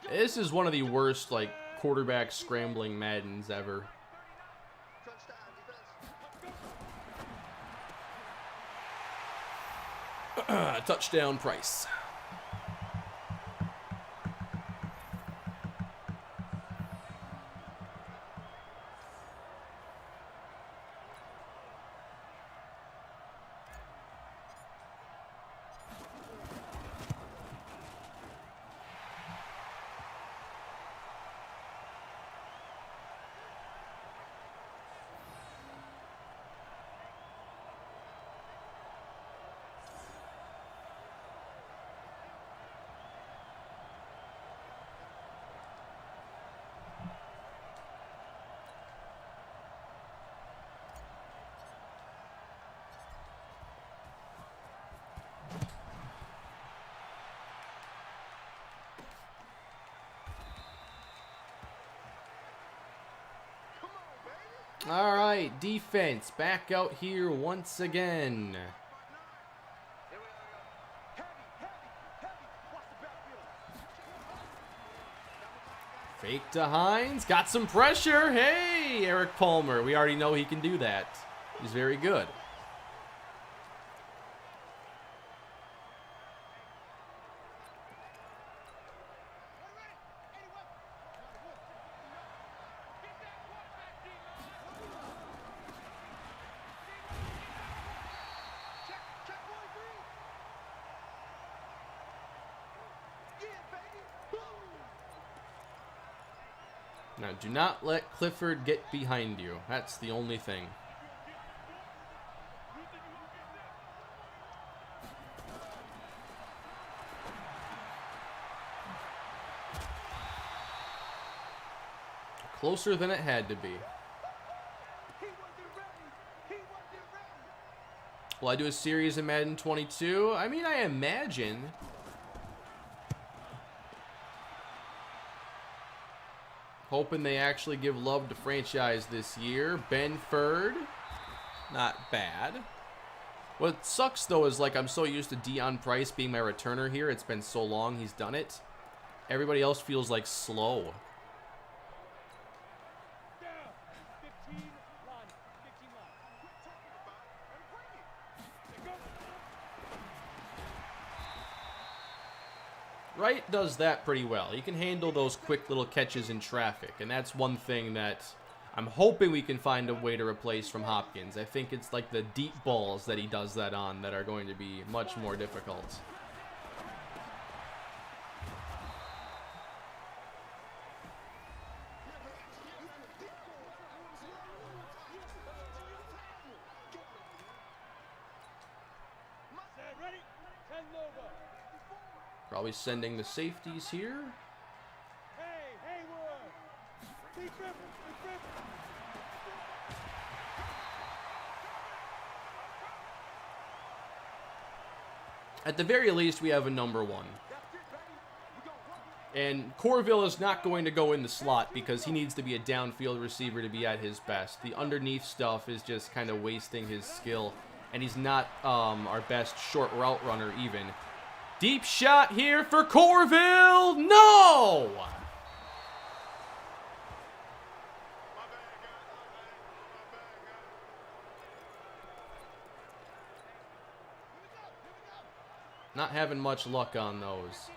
This is one of the worst, like, quarterback scrambling Maddens ever. Touchdown Price. All right, defense back out here once again. Fake to Hines, got some pressure. Hey, Eric Palmer, we already know he can do that. He's very good. Now, do not let Clifford get behind you. That's the only thing. Closer than it had to be. Will I do a series in Madden 22? I mean, I imagine. Hoping they actually give love to franchise this year. Ben Ferd, not bad. What sucks, though, is like I'm so used to Deion Price being my returner here. It's been so long he's done it. Everybody else feels like slow. Wright does that pretty well. He can handle those quick little catches in traffic, and that's one thing that I'm hoping we can find a way to replace from Hopkins. I think it's like the deep balls that he does that on that are going to be much more difficult. Probably sending the safeties here. At the very least, we have a number one. And Corville is not going to go in the slot because he needs to be a downfield receiver to be at his best. The underneath stuff is just kind of wasting his skill. And he's not our best short route runner even. Deep shot here for Corville. No! Not having much luck on those.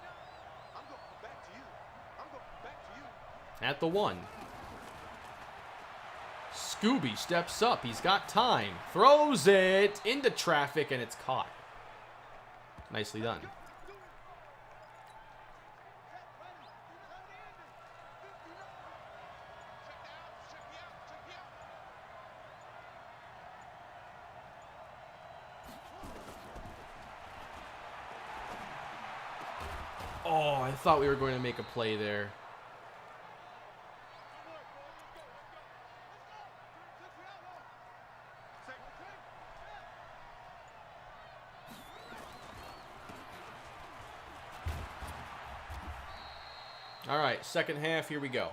At the one. Scooby steps up. He's got time. Throws it into traffic, and it's caught. Nicely done. Oh, I thought we were going to make a play there. All right, second half, here we go.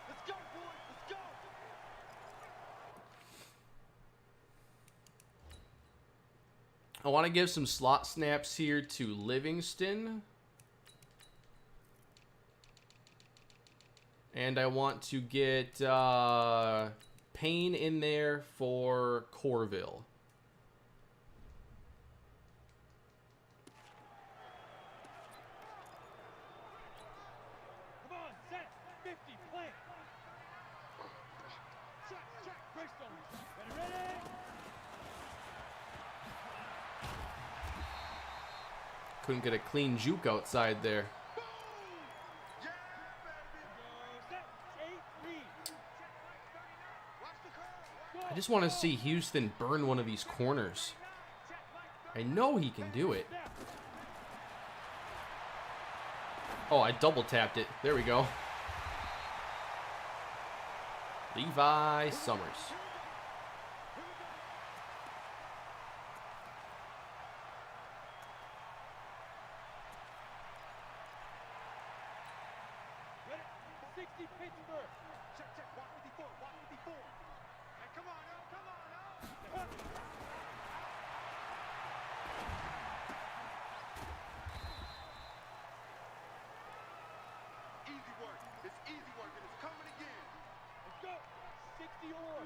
Let's go, boys. Let's go. I want to give some slot snaps here to Livingston. And I want to get Payne in there for Corville. Come on, set. 50, play. Check, Greystone. Ready? Couldn't get a clean juke outside there. Yeah, baby. Set, 8, read. Watch the curve. I just want to see Houston burn one of these corners. I know he can do it. Oh, I double tapped it. There we go. Levi Summers. Ready? 60, Pittsburgh. Check. Walk 54. Hey, come on, now. Easy work. It's easy work, and it's coming again. Let's go. 60 or.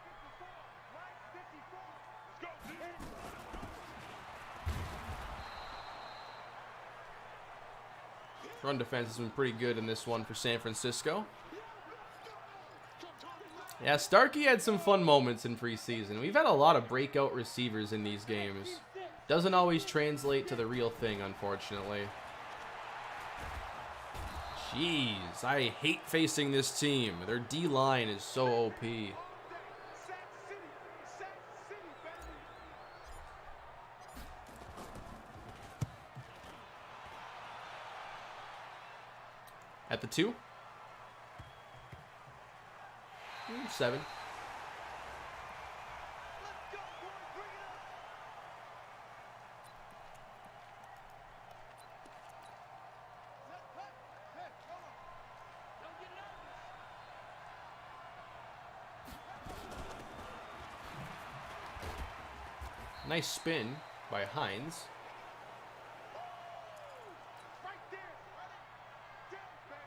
54. Right? 54. Let's go. Hit it. Run defense has been pretty good in this one for San Francisco. Yeah, Starkey had some fun moments in preseason. We've had a lot of breakout receivers in these games. Doesn't always translate to the real thing, unfortunately. Jeez, I hate facing this team. Their D-line is so OP. Sack City. Sack City, baby. At the 2. 7. Let's go, boys. Bring it up. Hey, hold on. Don't get nervous. Nice spin by Hines. Right there. Ready? Down, baby.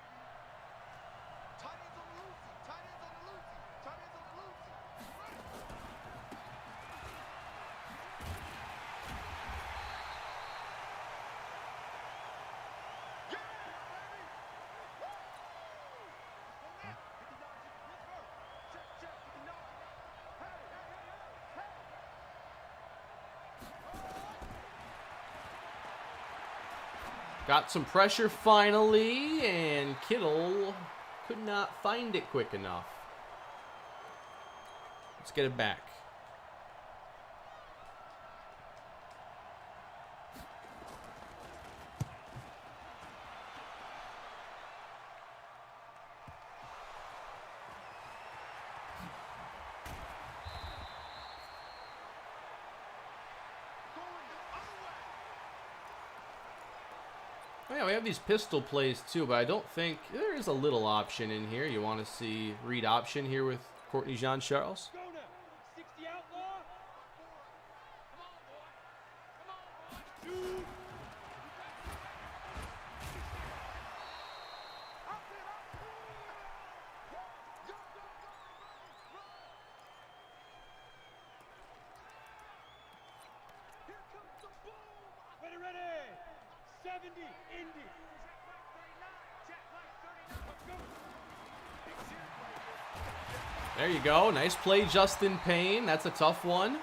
Tight ends on the loosey. Tight ends on the loosey. Tight ends on the loosey. Yeah, baby. Woo! Go now. 59 Pittsburgh. Check, 59. Hey. Got some pressure finally, and Kittle could not find it quick enough. Let's get it back. Oh yeah, we have these pistol plays too, but I don't think there is a little option in here. You want to see read option here with Courtney Jean-Charles? Go now. 60 outlaw. Come on, boy. Shoot. Up it up. Go. Here comes the boom. Ready. 70, Indy. Check right 39. Let's go. There you go. Nice play, Justin Payne. That's a tough one.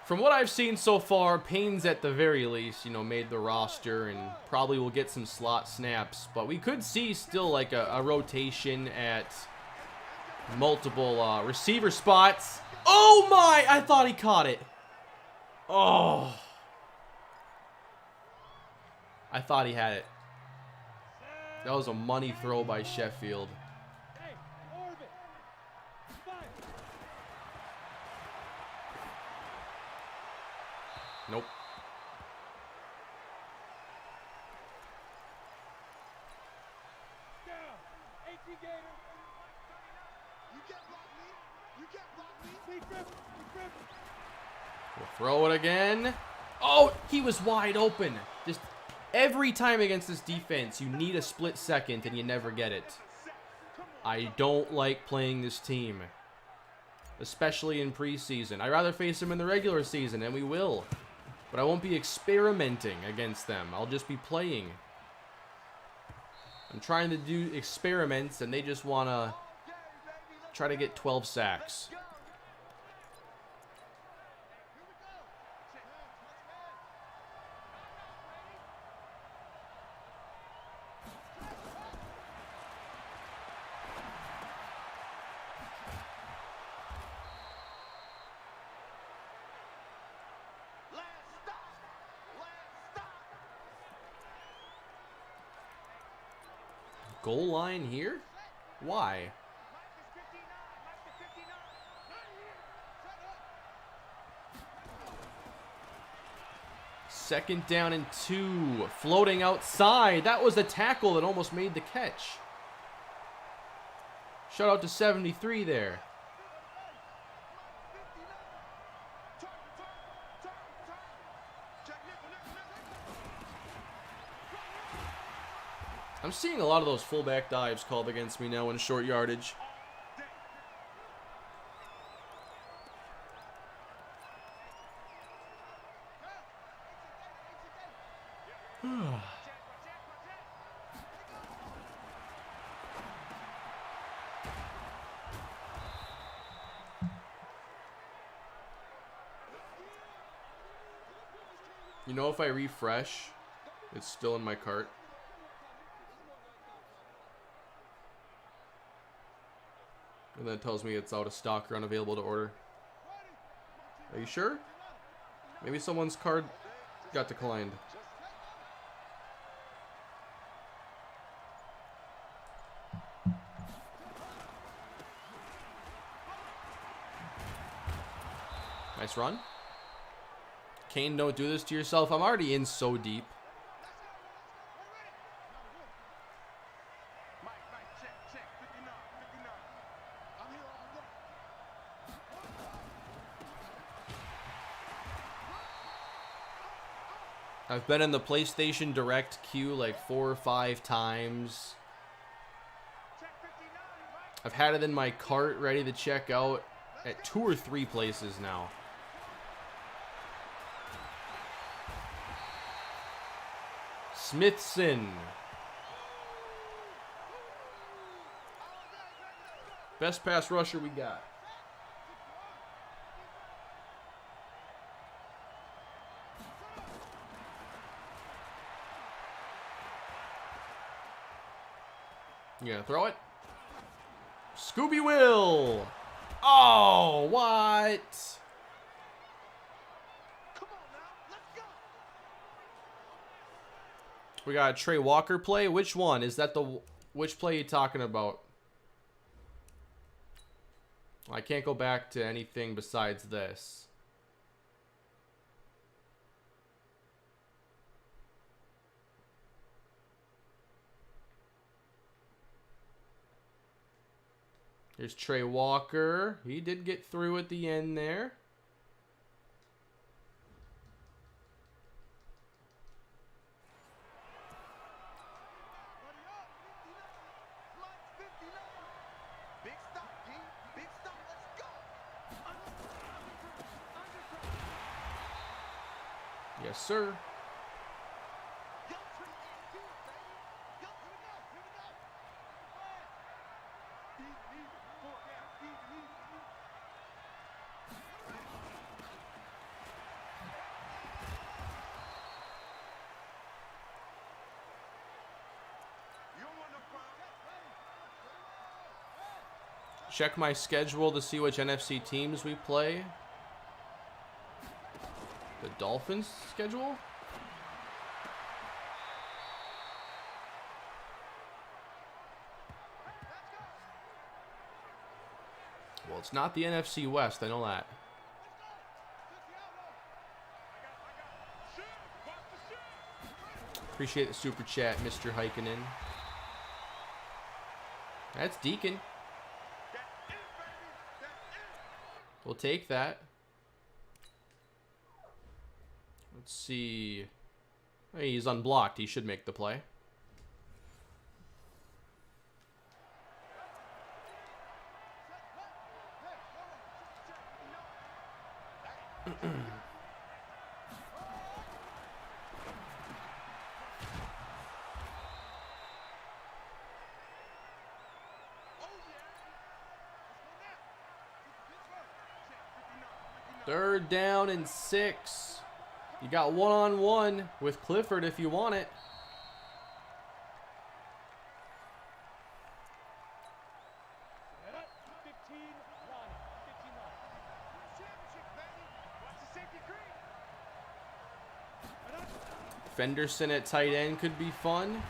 From what I've seen so far, Payne's at the very least, you know, made the roster and probably will get some slot snaps. But we could see still like a rotation at multiple receiver spots. Oh my! I thought he caught it. Oh. I thought he had it. That was a money throw by Sheffield. Nope. We'll throw it again. Oh, he was wide open. Just every time against this defense, you need a split second and you never get it. I don't like playing this team, especially in preseason. I'd rather face them in the regular season, and we will. But I won't be experimenting against them. I'll just be playing. I'm trying to do experiments, and they just want to try to get 12 sacks. Goal line here? Why? Second down and 2. Floating outside. That was the tackle that almost made the catch. Shout out to 73 there. I'm seeing a lot of those fullback dives called against me now in short yardage. You know, if I refresh, it's still in my cart. And then it tells me it's out of stock or unavailable to order. Are you sure? Maybe someone's card got declined. Nice run. Kane, don't do this to yourself. I'm already in so deep. I've been in the PlayStation Direct queue like 4 or 5 times. I've had it in my cart ready to check out at 2 or 3 places now. Smithson. Best pass rusher we got. You gonna throw it? Scooby Will! Oh, what? Come on now, let's go. We got a Trey Walker play. Which one? Is that the... Which play are you talking about? I can't go back to anything besides this. Here's Trey Walker. He did get through at the end there. Big stop, G. Big stop, let's go. Yes, sir. check my schedule to see which NFC teams we play. The Dolphins schedule? Well, it's not the NFC West, I know that. Appreciate the super chat, MrHurriicane. That's Deacon. We'll take that. Let's see. Hey, he's unblocked. He should make the play. Third down and 6. You got one-on-one with Clifford if you want it. Fenderson at tight end could be fun.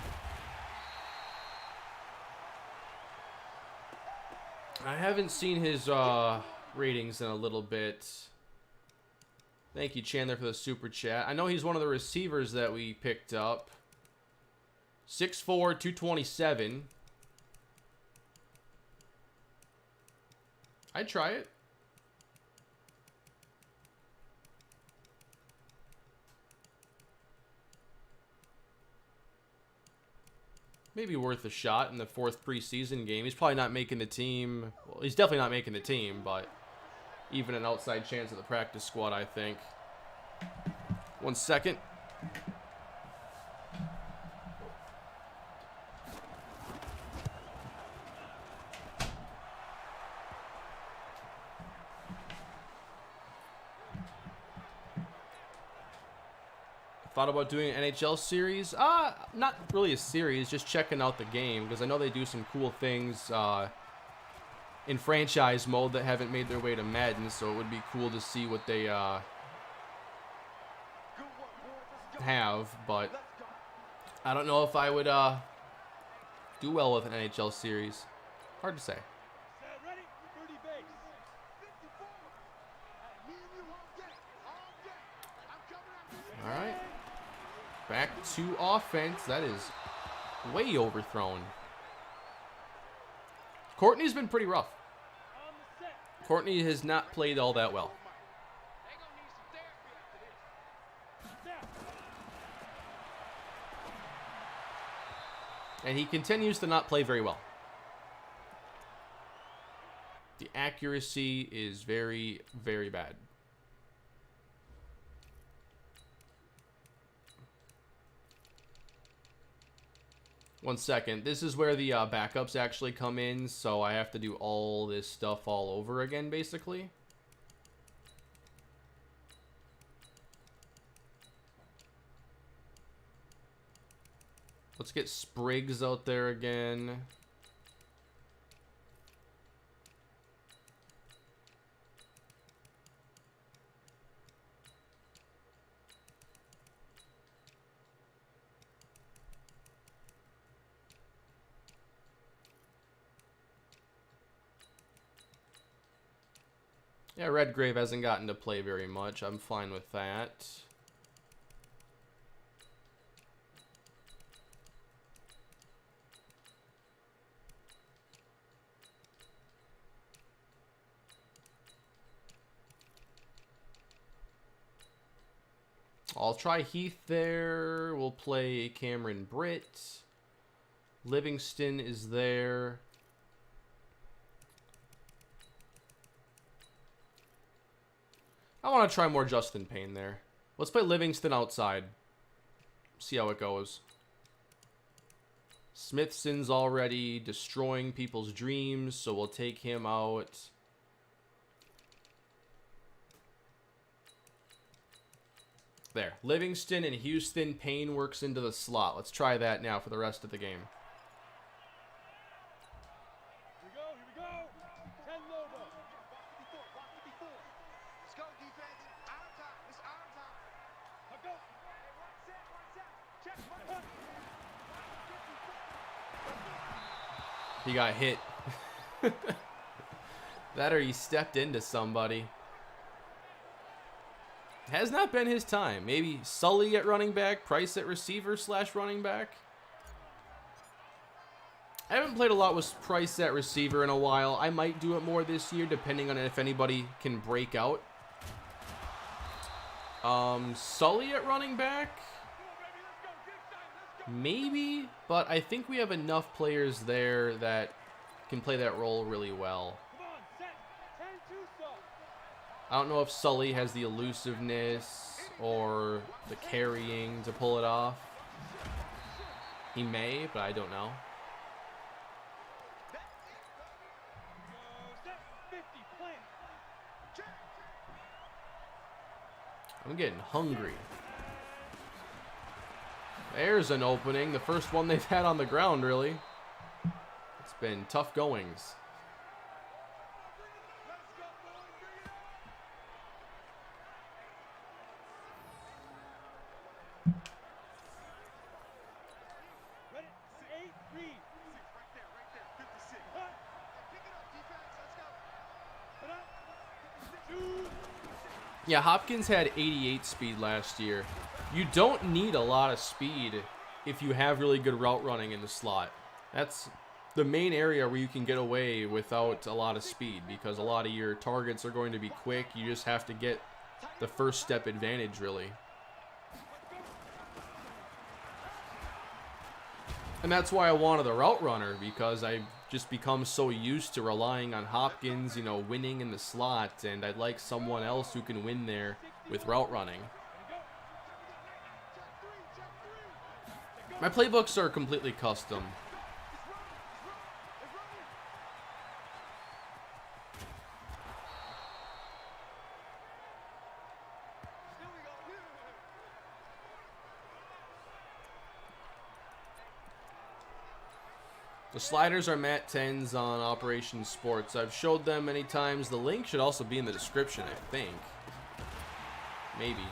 I haven't seen his ratings in a little bit. Thank you, Chandler, for the super chat. I know he's one of the receivers that we picked up. 6'4", 227. I'd try it. Maybe worth a shot in the 4th preseason game. He's probably not making the team. Well, he's definitely not making the team, but even an outside chance of the practice squad, I think. 1 second. Thought about doing an NHL series. Not really a series, just checking out the game, because I know they do some cool things in franchise mode that haven't made their way to Madden, so it would be cool to see what they have, but I don't know if I would do well with an NHL series. Hard to say. All right. Back to offense. That is way overthrown. Courtney's been pretty rough. Courtney has not played all that well. And he continues to not play very well. The accuracy is very, very bad. One second. This is where the backups actually come in, so I have to do all this stuff all over again, basically. Let's get Spriggs out there again. Yeah, Redgrave hasn't gotten to play very much. I'm fine with that. I'll try Heath there. We'll play Cameron Britt. Livingston is there. I want to try more Justin Payne there. Let's play Livingston outside. See how it goes. Smithson's already destroying people's dreams, so we'll take him out. There. Livingston and Houston. Payne works into the slot. Let's try that now for the rest of the game. Here we go, here we go. He got hit. That or he stepped into somebody. Has not been his time. Maybe Sully at running back, Price at receiver / running back. I haven't played a lot with Price at receiver in a while. I might do it more this year, depending on if anybody can break out. Sully at running back? Maybe, but I think we have enough players there that can play that role really well. I don't know if Sully has the elusiveness or the carrying to pull it off. He may, but I don't know. I'm getting hungry. There's an opening. The first one they've had on the ground, really. It's been tough goings. Yeah, Hopkins had 88 speed last year. You don't need a lot of speed if you have really good route running in the slot. That's the main area where you can get away without a lot of speed, because a lot of your targets are going to be quick. You just have to get the first step advantage, really. And that's why I wanted a route runner, because I just become so used to relying on Hopkins, you know, winning in the slot, and I'd like someone else who can win there with route running. My playbooks are completely custom. The sliders are Mat 10s on Operation Sports. I've showed them many times. The link should also be in the description, I think. Maybe.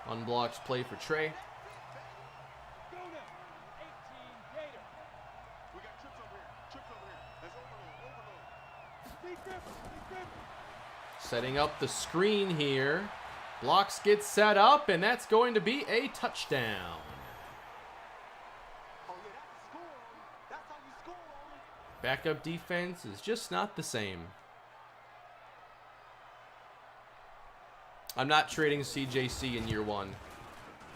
Unblocked play for Trey. Setting up the screen here. Blocks get set up, and that's going to be a touchdown. Backup defense is just not the same. I'm not trading CJC in year 1.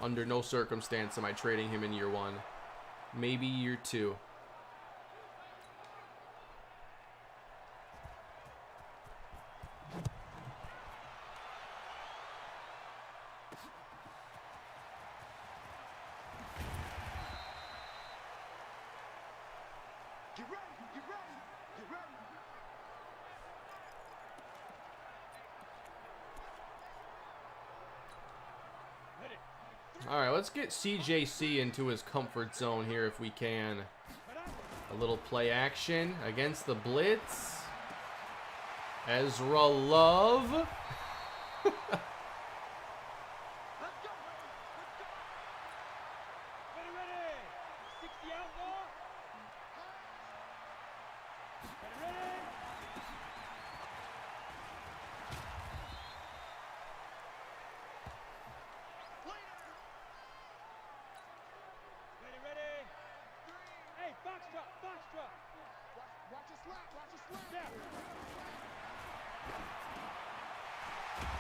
Under no circumstance am I trading him in year 1. Maybe year 2. All right, let's get CJC into his comfort zone here if we can. A little play action against the blitz. Ezra Love.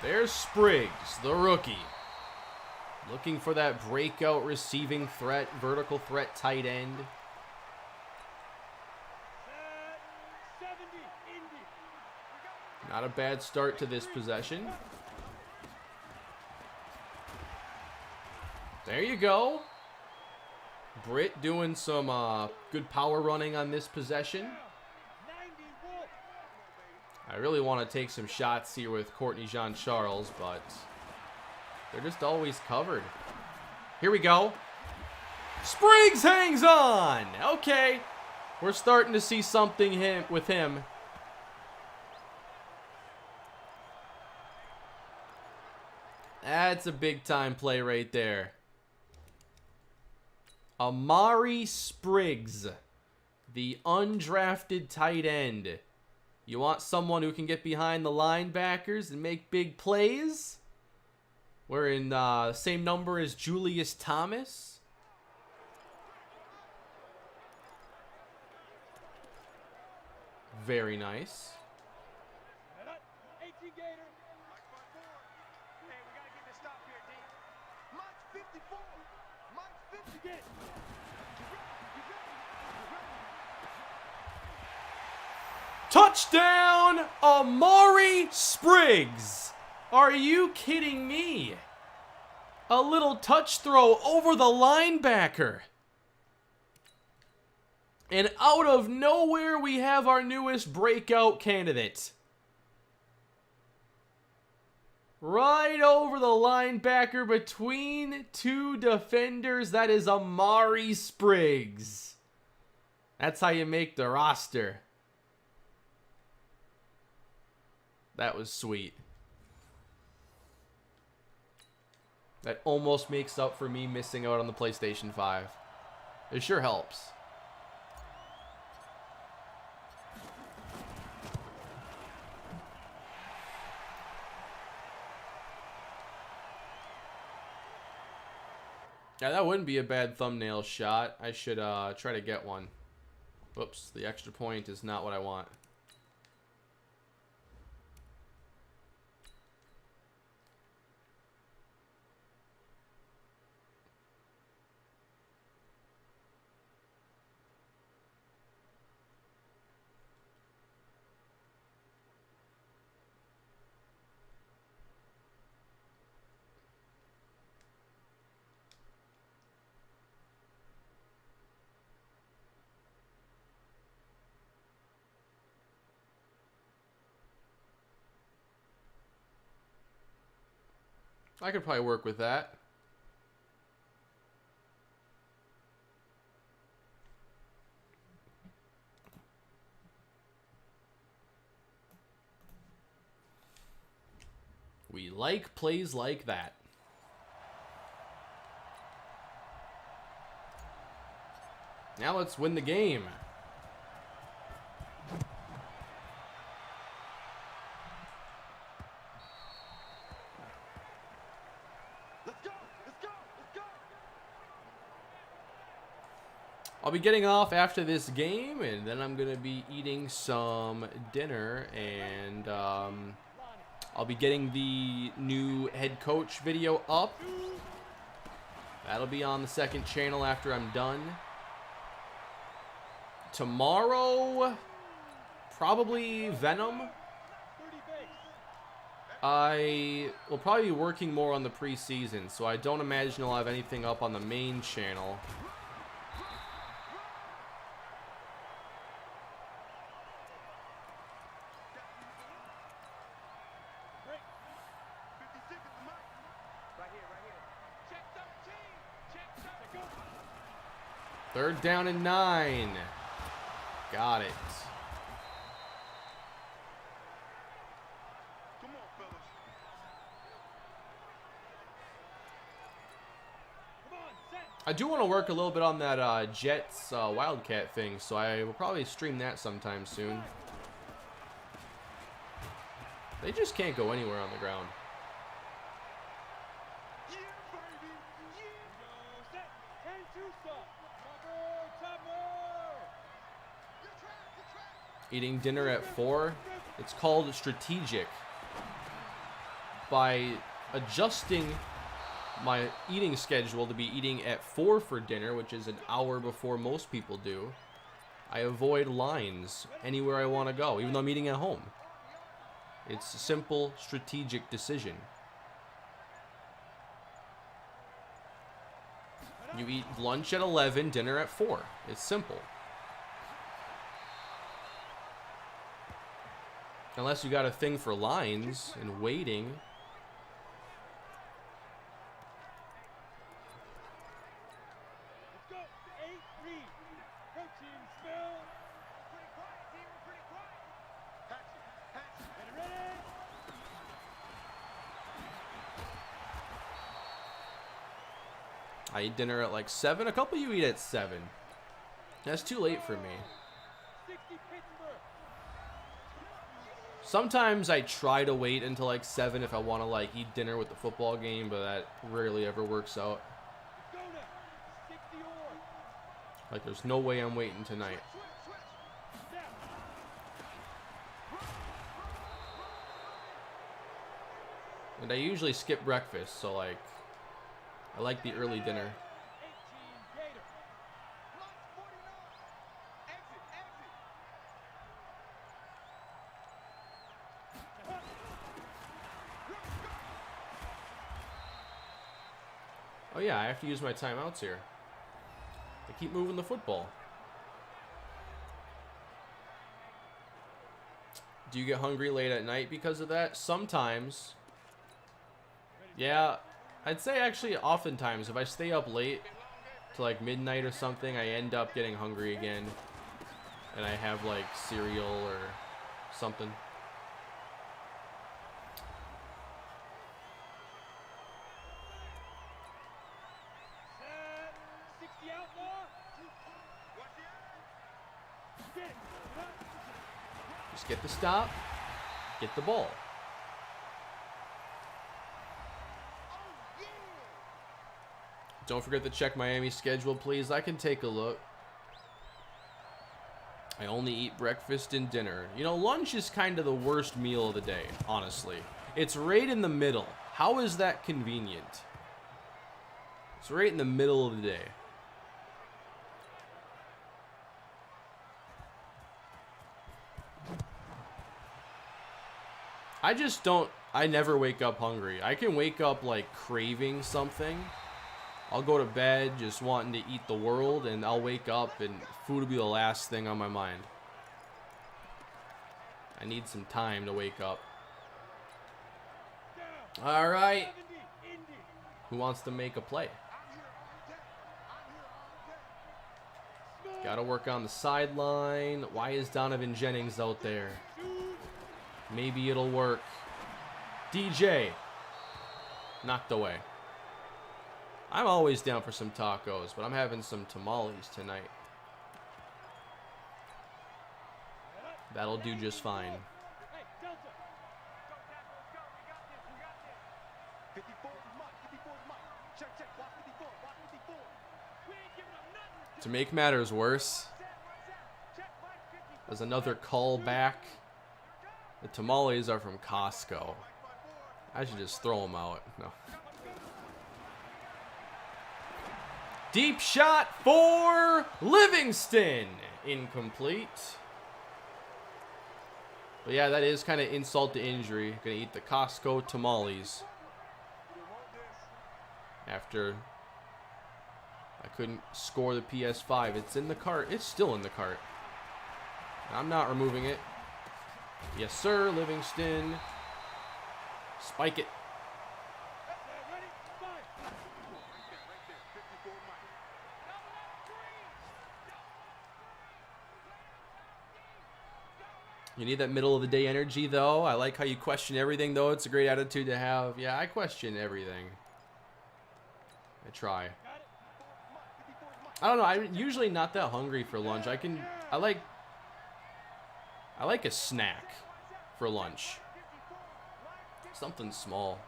There's Spriggs, the rookie. Looking for that breakout receiving threat, vertical threat tight end. Not a bad start to this possession. There you go. Britt doing some good power running on this possession. I really want to take some shots here with Courtney Jean-Charles, but they're just always covered. Here we go. Spriggs hangs on. Okay, we're starting to see something with him. That's a big time play right there. Amari Spriggs, the undrafted tight end. You want someone who can get behind the linebackers and make big plays? We're in same number as Julius Thomas. Very nice. 18 Gator. Hey, we gotta get this stop here, D. Mike's 54. Mike's 50. Get it. Touchdown, Amari Spriggs. Are you kidding me? A little touch throw over the linebacker. And out of nowhere, we have our newest breakout candidate. Right over the linebacker between two defenders. That is Amari Spriggs. That's how you make the roster. That was sweet. That almost makes up for me missing out on the PlayStation 5. It sure helps. Yeah, that wouldn't be a bad thumbnail shot. I should try to get one. Whoops, the extra point is not what I want. I could probably work with that. We like plays like that. Now let's win the game. I'll be getting off after this game, and then I'm going to be eating some dinner, and I'll be getting the new head coach video up. That'll be on the second channel after I'm done. Tomorrow, probably Venom. I will probably be working more on the preseason, so I don't imagine I'll have anything up on the main channel. Third down and 9. Got it. Come on, fellas. Come on, set. I do want to work a little bit on that Jets Wildcat thing, so I will probably stream that sometime soon. They just can't go anywhere on the ground. Yeah, baby. Yeah. Set. 10-2 stop. Eating dinner at 4. It's called strategic. By adjusting my eating schedule to be eating at 4 for dinner, which is an hour before most people do, I avoid lines anywhere I want to go, even though I'm eating at home. It's a simple strategic decision. You eat lunch at 11, dinner at 4. It's simple. Unless you got a thing for lines and waiting. Let's go. 8 read. Coaching spell. Pretty quiet, team. Pretty quiet. Hatch it. Get it ready. I eat dinner at like 7. A couple of you eat at 7. That's too late for me. Sometimes I try to wait until like 7 if I want to like eat dinner with the football game, but that rarely ever works out. Like there's no way I'm waiting tonight. And I usually skip breakfast, so like I like the early dinner. Oh yeah, I have to use my timeouts here. I keep moving the football. Do you get hungry late at night because of that? Sometimes. Yeah, I'd say actually oftentimes if I stay up late to like midnight or something, I end up getting hungry again. And I have like cereal or something. Just get the stop, get the ball. Don't forget to check Miami's schedule, please. I can take a look. I only eat breakfast and dinner. You know, lunch is kind of the worst meal of the day, honestly. It's right in the middle. How is that convenient? It's right in the middle of the day. I just don't, I never wake up hungry. I can wake up like craving something. I'll go to bed just wanting to eat the world, and I'll wake up and food will be the last thing on my mind. I need some time to wake up. All right. Who wants to make a play? Got to work on the sideline. Why is Donovan Jennings out there? Maybe it'll work. DJ. Knocked away. I'm always down for some tacos, but I'm having some tamales tonight. That'll do just fine. To make matters worse, there's another call back. The tamales are from Costco. I should just throw them out. No. Deep shot for Livingston. Incomplete. But yeah, that is kind of insult to injury. Gonna eat the Costco tamales. After I couldn't score the PS5. It's in the cart. It's still in the cart. I'm not removing it. Yes, sir, Livingston. Spike it. You need that middle of the day energy, though. I like how you question everything, though. It's a great attitude to have. Yeah, I question everything. I try. I don't know. I'm usually not that hungry for lunch. I like a snack for lunch. Something small.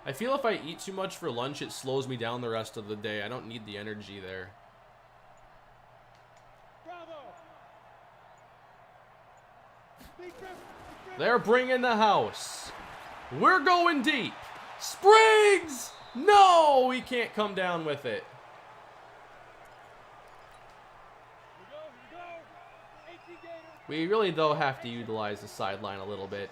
I feel if I eat too much for lunch, it slows me down the rest of the day. I don't need the energy there. They're bringing the house. We're going deep. Spriggs! No, he can't come down with it. We really, though, have to utilize the sideline a little bit.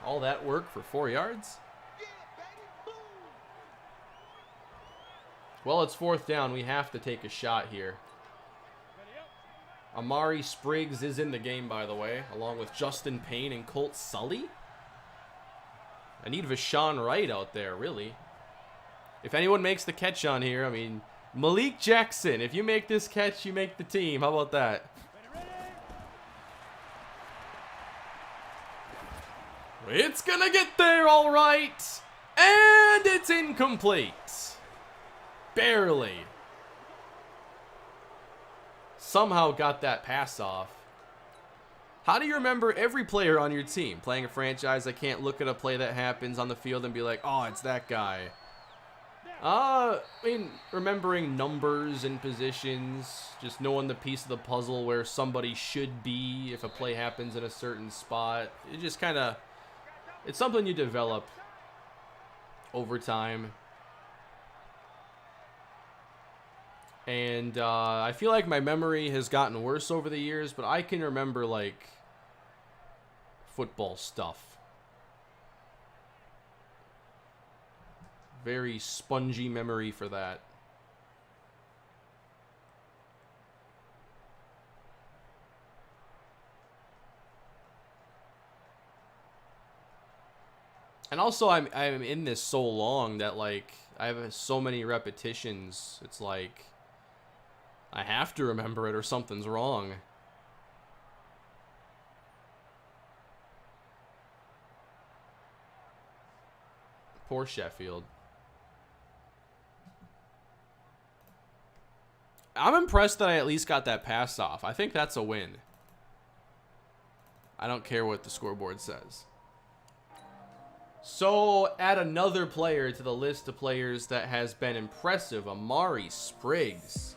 All that work for 4 yards? Well, it's 4th down. We have to take a shot here. Amari Spriggs is in the game, by the way, along with Justin Payne and Colt Sully. I need Vashawn Wright out there, really. If anyone makes the catch on here, I mean, Malik Jackson. If you make this catch, you make the team. How about that? It's gonna get there, all right. And it's incomplete. Barely. Somehow got that pass off. How do you remember every player on your team? Playing a franchise, I can't look at a play that happens on the field and be like, oh, it's that guy. I mean, remembering numbers and positions, just knowing the piece of the puzzle where somebody should be if a play happens in a certain spot. It just kind of, it's something you develop over time. And I feel like my memory has gotten worse over the years, but I can remember, like, football stuff. Very spongy memory for that. And also, I'm in this so long that, like, I have so many repetitions. It's like I have to remember it or something's wrong. Poor Sheffield. I'm impressed that I at least got that pass off. I think that's a win. I don't care what the scoreboard says. So, add another player to the list of players that has been impressive. Amari Spriggs.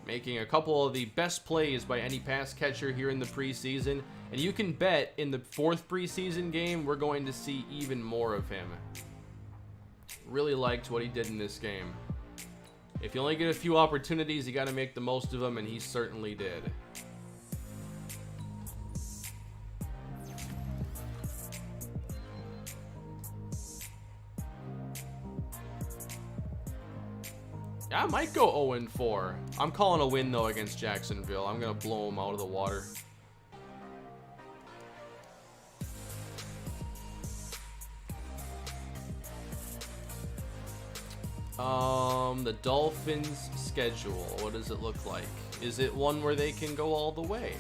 Making a couple of the best plays by any pass catcher here in the preseason. And you can bet in the 4th preseason game, we're going to see even more of him. Really liked what he did in this game. If you only get a few opportunities, you got to make the most of them, and he certainly did. Yeah, I might go 0-4. I'm calling a win, though, against Jacksonville. I'm going to blow them out of the water. The Dolphins' schedule. What does it look like? Is it one where they can go all the way?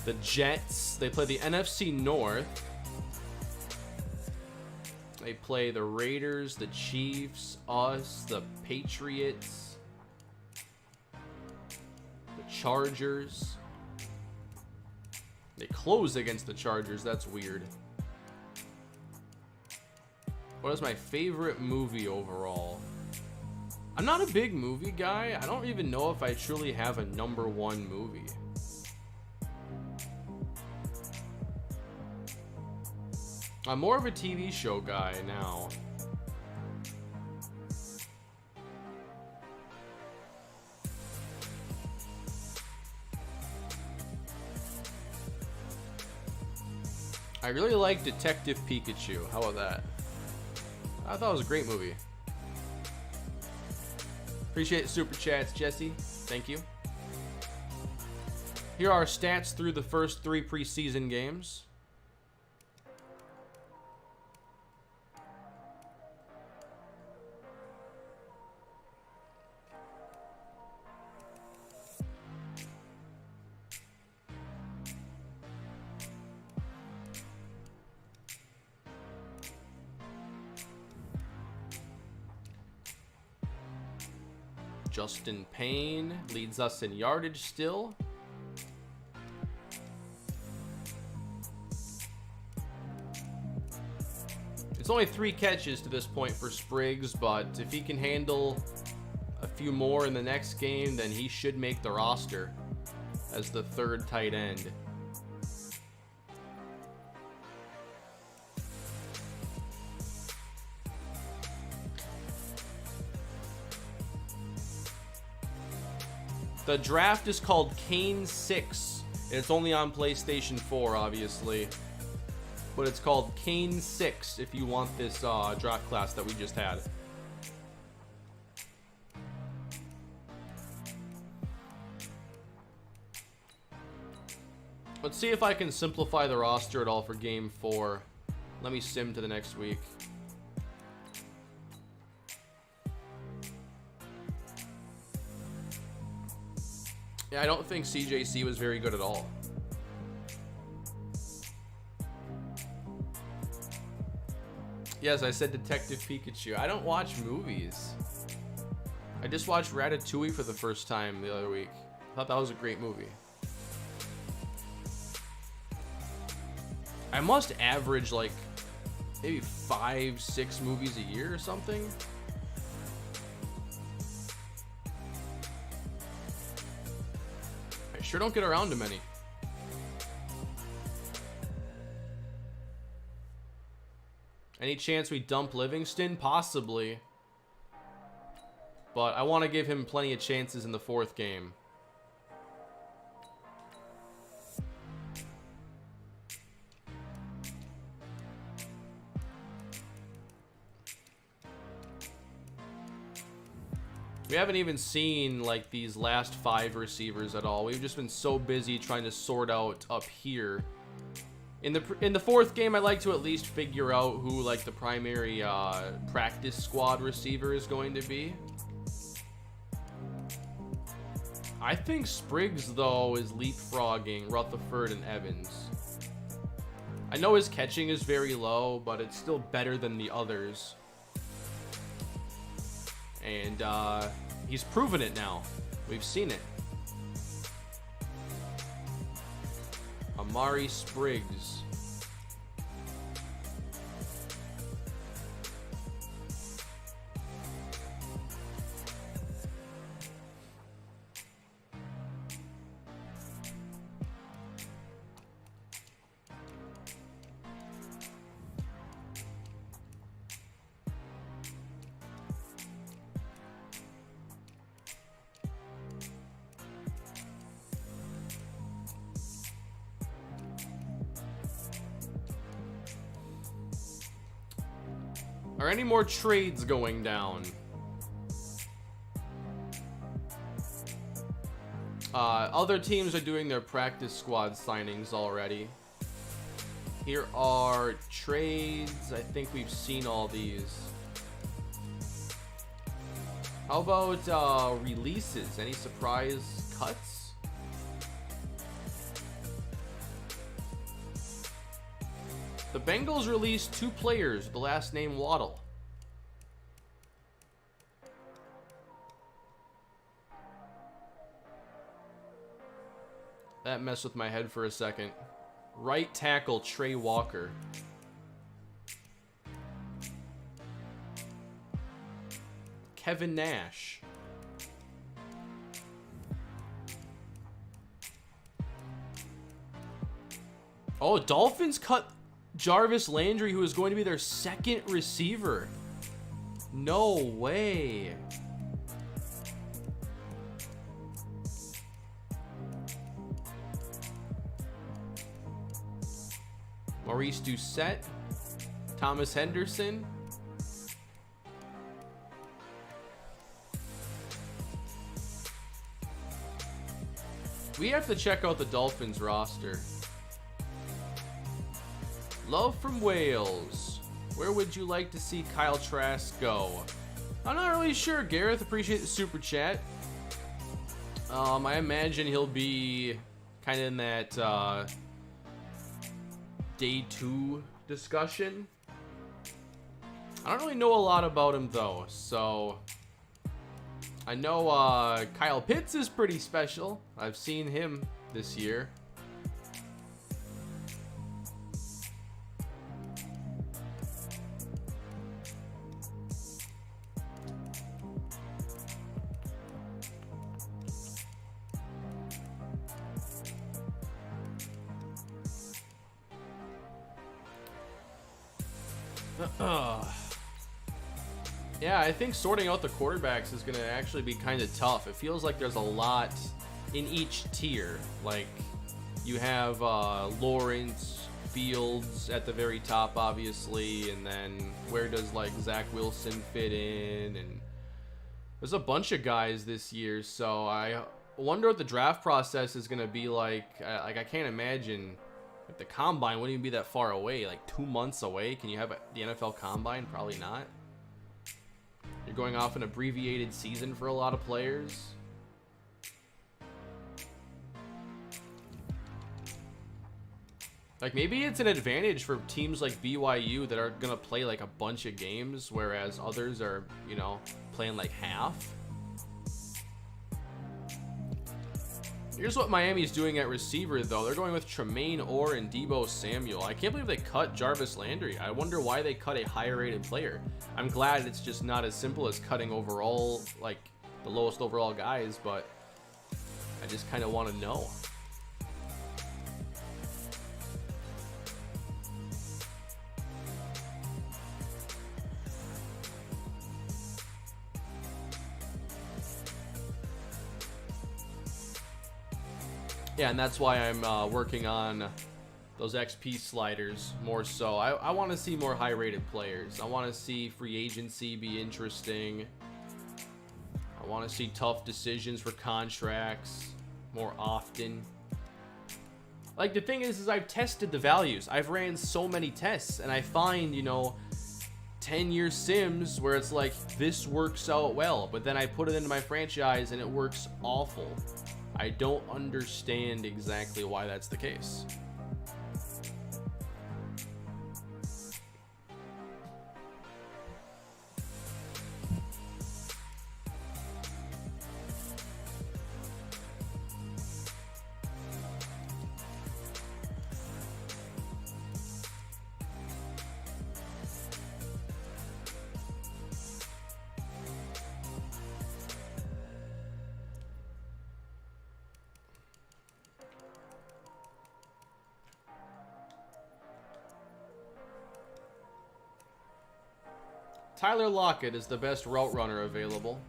The Jets, they play the NFC North. They play the Raiders, the Chiefs, us, the Patriots, the Chargers. They close against the Chargers. That's weird. What is my favorite movie overall? I'm not a big movie guy. I don't even know if I truly have a #1 movie. I'm more of a TV show guy now. I really like Detective Pikachu. How about that? I thought it was a great movie. Appreciate the super chats, Jesse. Thank you. Here are our stats through the first 3 preseason games. Justin Payne leads us in yardage still. It's only 3 catches to this point for Spriggs, but if he can handle a few more in the next game, then he should make the roster as the 3rd tight end. The draft is called Kane 6, and it's only on PlayStation 4, obviously. But it's called Kane 6 if you want this draft class that we just had. Let's see if I can simplify the roster at all for Game 4. Let me sim to the next week. Yeah, I don't think CJC was very good at all. Yes, I said Detective Pikachu. I don't watch movies. I just watched Ratatouille for the first time the other week. I thought that was a great movie. I must average like maybe 5-6 movies a year or something. I sure don't get around to many. Any chance we dump Livingston? Possibly. But I want to give him plenty of chances in the 4th game. We haven't even seen like these last 5 receivers at all. We've just been so busy trying to sort out up here. In the 4th game, I like to at least figure out who like the primary practice squad receiver is going to be. I think Spriggs though is leapfrogging Rutherford and Evans. I know his catching is very low, but it's still better than the others. And he's proven it now. We've seen it. Amari Spriggs. Are any more trades going down? Other teams are doing their practice squad signings already. Here are trades. I think we've seen all these. How about releases? Any surprise cuts? The Bengals released 2 players with the last name Waddle. That messed with my head for a second. Right tackle Trey Walker. Kevin Nash. Oh, Dolphins cut Jarvis Landry, who is going to be their 2nd receiver. No way. Maurice Doucette. Thomas Henderson. We have to check out the Dolphins roster. Love from Wales. Where would you like to see Kyle Trask go? I'm not really sure, Gareth. Appreciate the super chat. I imagine he'll be kind of in that day 2 discussion. I don't really know a lot about him though, so I know Kyle Pitts is pretty special. I've seen him this year. Yeah, I think sorting out the quarterbacks is going to actually be kind of tough. It feels like there's a lot in each tier. Like, you have Lawrence, Fields at the very top, obviously, and then where does, like, Zach Wilson fit in? And there's a bunch of guys this year, so I wonder what the draft process is going to be like. I can't imagine. Like, the Combine wouldn't even be that far away, like 2 months away. Can you have the NFL Combine? Probably not. You're going off an abbreviated season for a lot of players. Like, maybe it's an advantage for teams like BYU that are going to play like a bunch of games, whereas others are, you know, playing like half. Here's what Miami's doing at receiver, though. They're going with Tremaine Orr and Deebo Samuel. I can't believe they cut Jarvis Landry. I wonder why they cut a higher rated player. I'm glad it's just not as simple as cutting overall, like the lowest overall guys, but I just kind of want to know. Yeah, and that's why I'm working on those XP sliders more so. I want to see more high-rated players. I want to see free agency be interesting. I want to see tough decisions for contracts more often. Like, the thing is I've tested the values. I've ran so many tests, and I find, you know, 10-year sims where it's like, this works out well, but then I put it into my franchise and it works awful. I don't understand exactly why that's the case. Tyler Lockett is the best route runner available.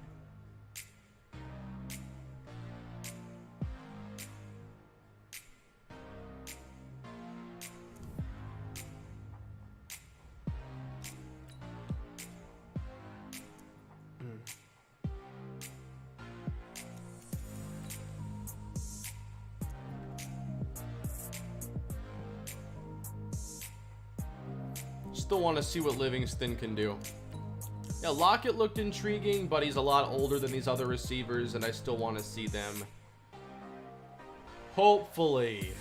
Still want to see what Livingston can do. Yeah, Lockett looked intriguing, but he's a lot older than these other receivers, and I still want to see them. Hopefully,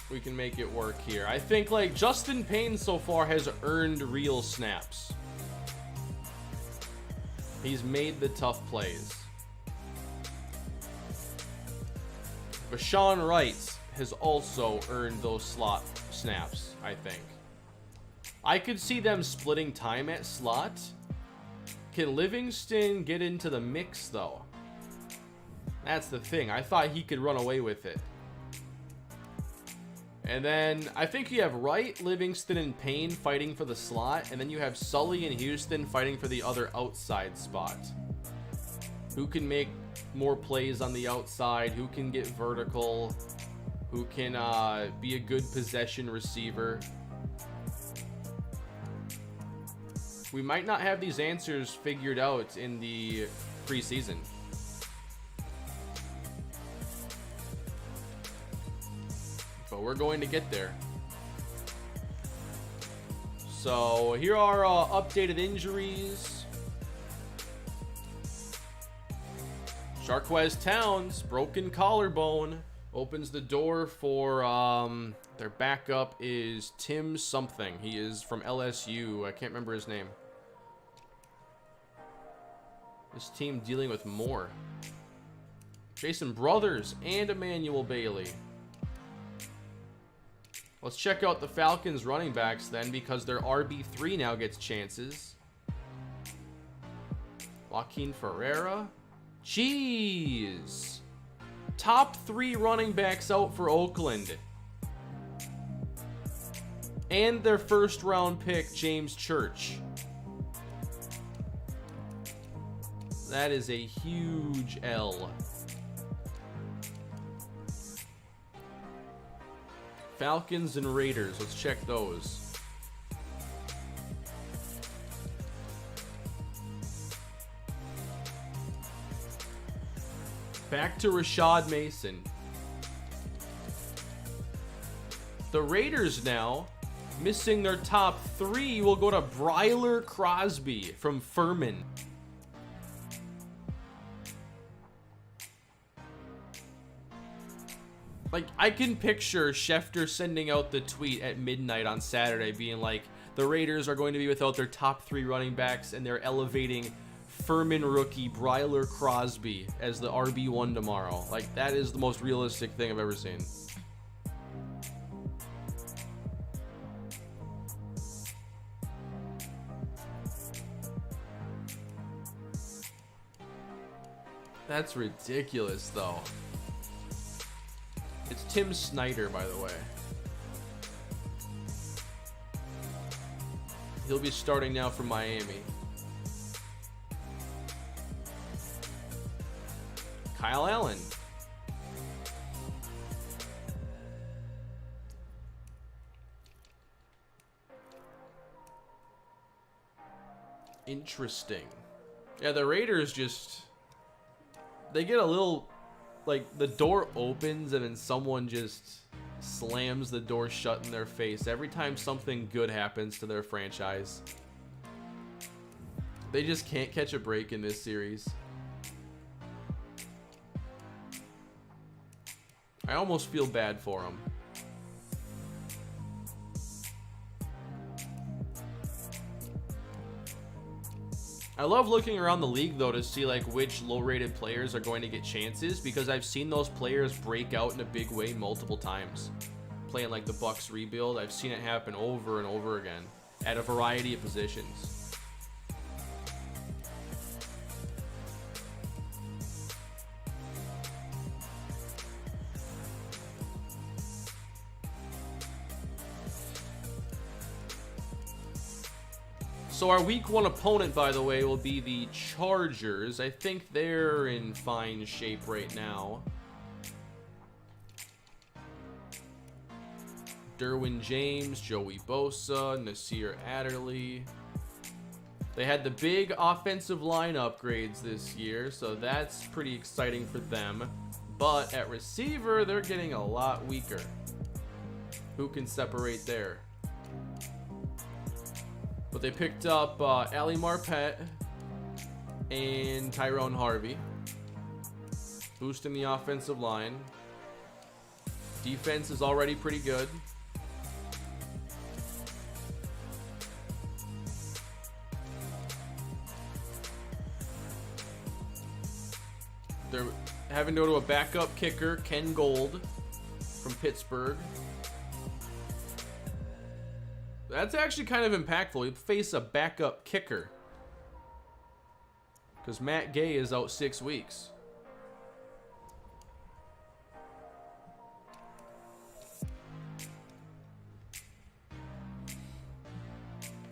we can make it work here. I think, like, Justin Payne so far has earned real snaps. He's made the tough plays. But Sean Wright has also earned those slot snaps, I think. I could see them splitting time at slot. Can Livingston get into the mix, though? That's the thing. I thought he could run away with it. And then I think you have Wright, Livingston, and Payne fighting for the slot. And then you have Sully and Houston fighting for the other outside spot. Who can make more plays on the outside? Who can get vertical? Who can be a good possession receiver? We might not have these answers figured out in the preseason. But we're going to get there. So here are updated injuries. Sharquez Towns, broken collarbone, opens the door for their backup is Tim something. He is from LSU. I can't remember his name. This team dealing with more. Jason Brothers and Emmanuel Bailey. Let's check out the Falcons running backs then, because their RB3 now gets chances. Joaquin Ferreira. Jeez. Top 3 running backs out for Oakland. And their first round pick, James Church. That is a huge L. Falcons and Raiders. Let's check those. Back to Rashad Mason. The Raiders now, missing their top 3, will go to Bryler Crosby from Furman. Like, I can picture Schefter sending out the tweet at midnight on Saturday being like, the Raiders are going to be without their top 3 running backs, and they're elevating Furman rookie Bryler Crosby as the RB1 tomorrow. Like, that is the most realistic thing I've ever seen. That's ridiculous, though. It's Tim Snyder, by the way. He'll be starting now for Miami. Kyle Allen. Interesting. Yeah, the Raiders just... they get a little... like, the door opens and then someone just slams the door shut in their face every time something good happens to their franchise. They just can't catch a break in this series. I almost feel bad for them. I love looking around the league, though, to see like which low-rated players are going to get chances, because I've seen those players break out in a big way multiple times. Playing like the Bucks rebuild, I've seen it happen over and over again at a variety of positions. So our week 1 opponent, by the way, will be the Chargers. I think they're in fine shape right now. Derwin James, Joey Bosa, Nasir Adderley. They had the big offensive line upgrades this year, so that's pretty exciting for them. But at receiver, they're getting a lot weaker. Who can separate there? But they picked up Ali Marpet and Tyrone Harvey, boosting the offensive line. Defense is already pretty good. They're having to go to a backup kicker, Ken Gold from Pittsburgh. That's actually kind of impactful. You face a backup kicker, because Matt Gay is out 6 weeks.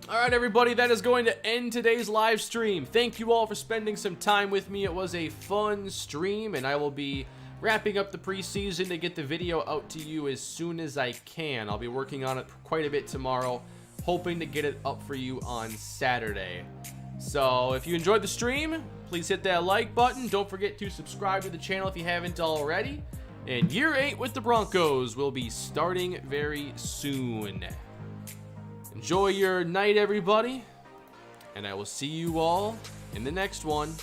All right, everybody, that is going to end today's live stream. Thank you all for spending some time with me. It was a fun stream, and I will be wrapping up the preseason to get the video out to you as soon as I can. I'll be working on it quite a bit tomorrow, hoping to get it up for you on Saturday. So if you enjoyed the stream, please hit that like button. Don't forget to subscribe to the channel if you haven't already. And year 8 with the Broncos will be starting very soon. Enjoy your night, everybody, and I will see you all in the next one.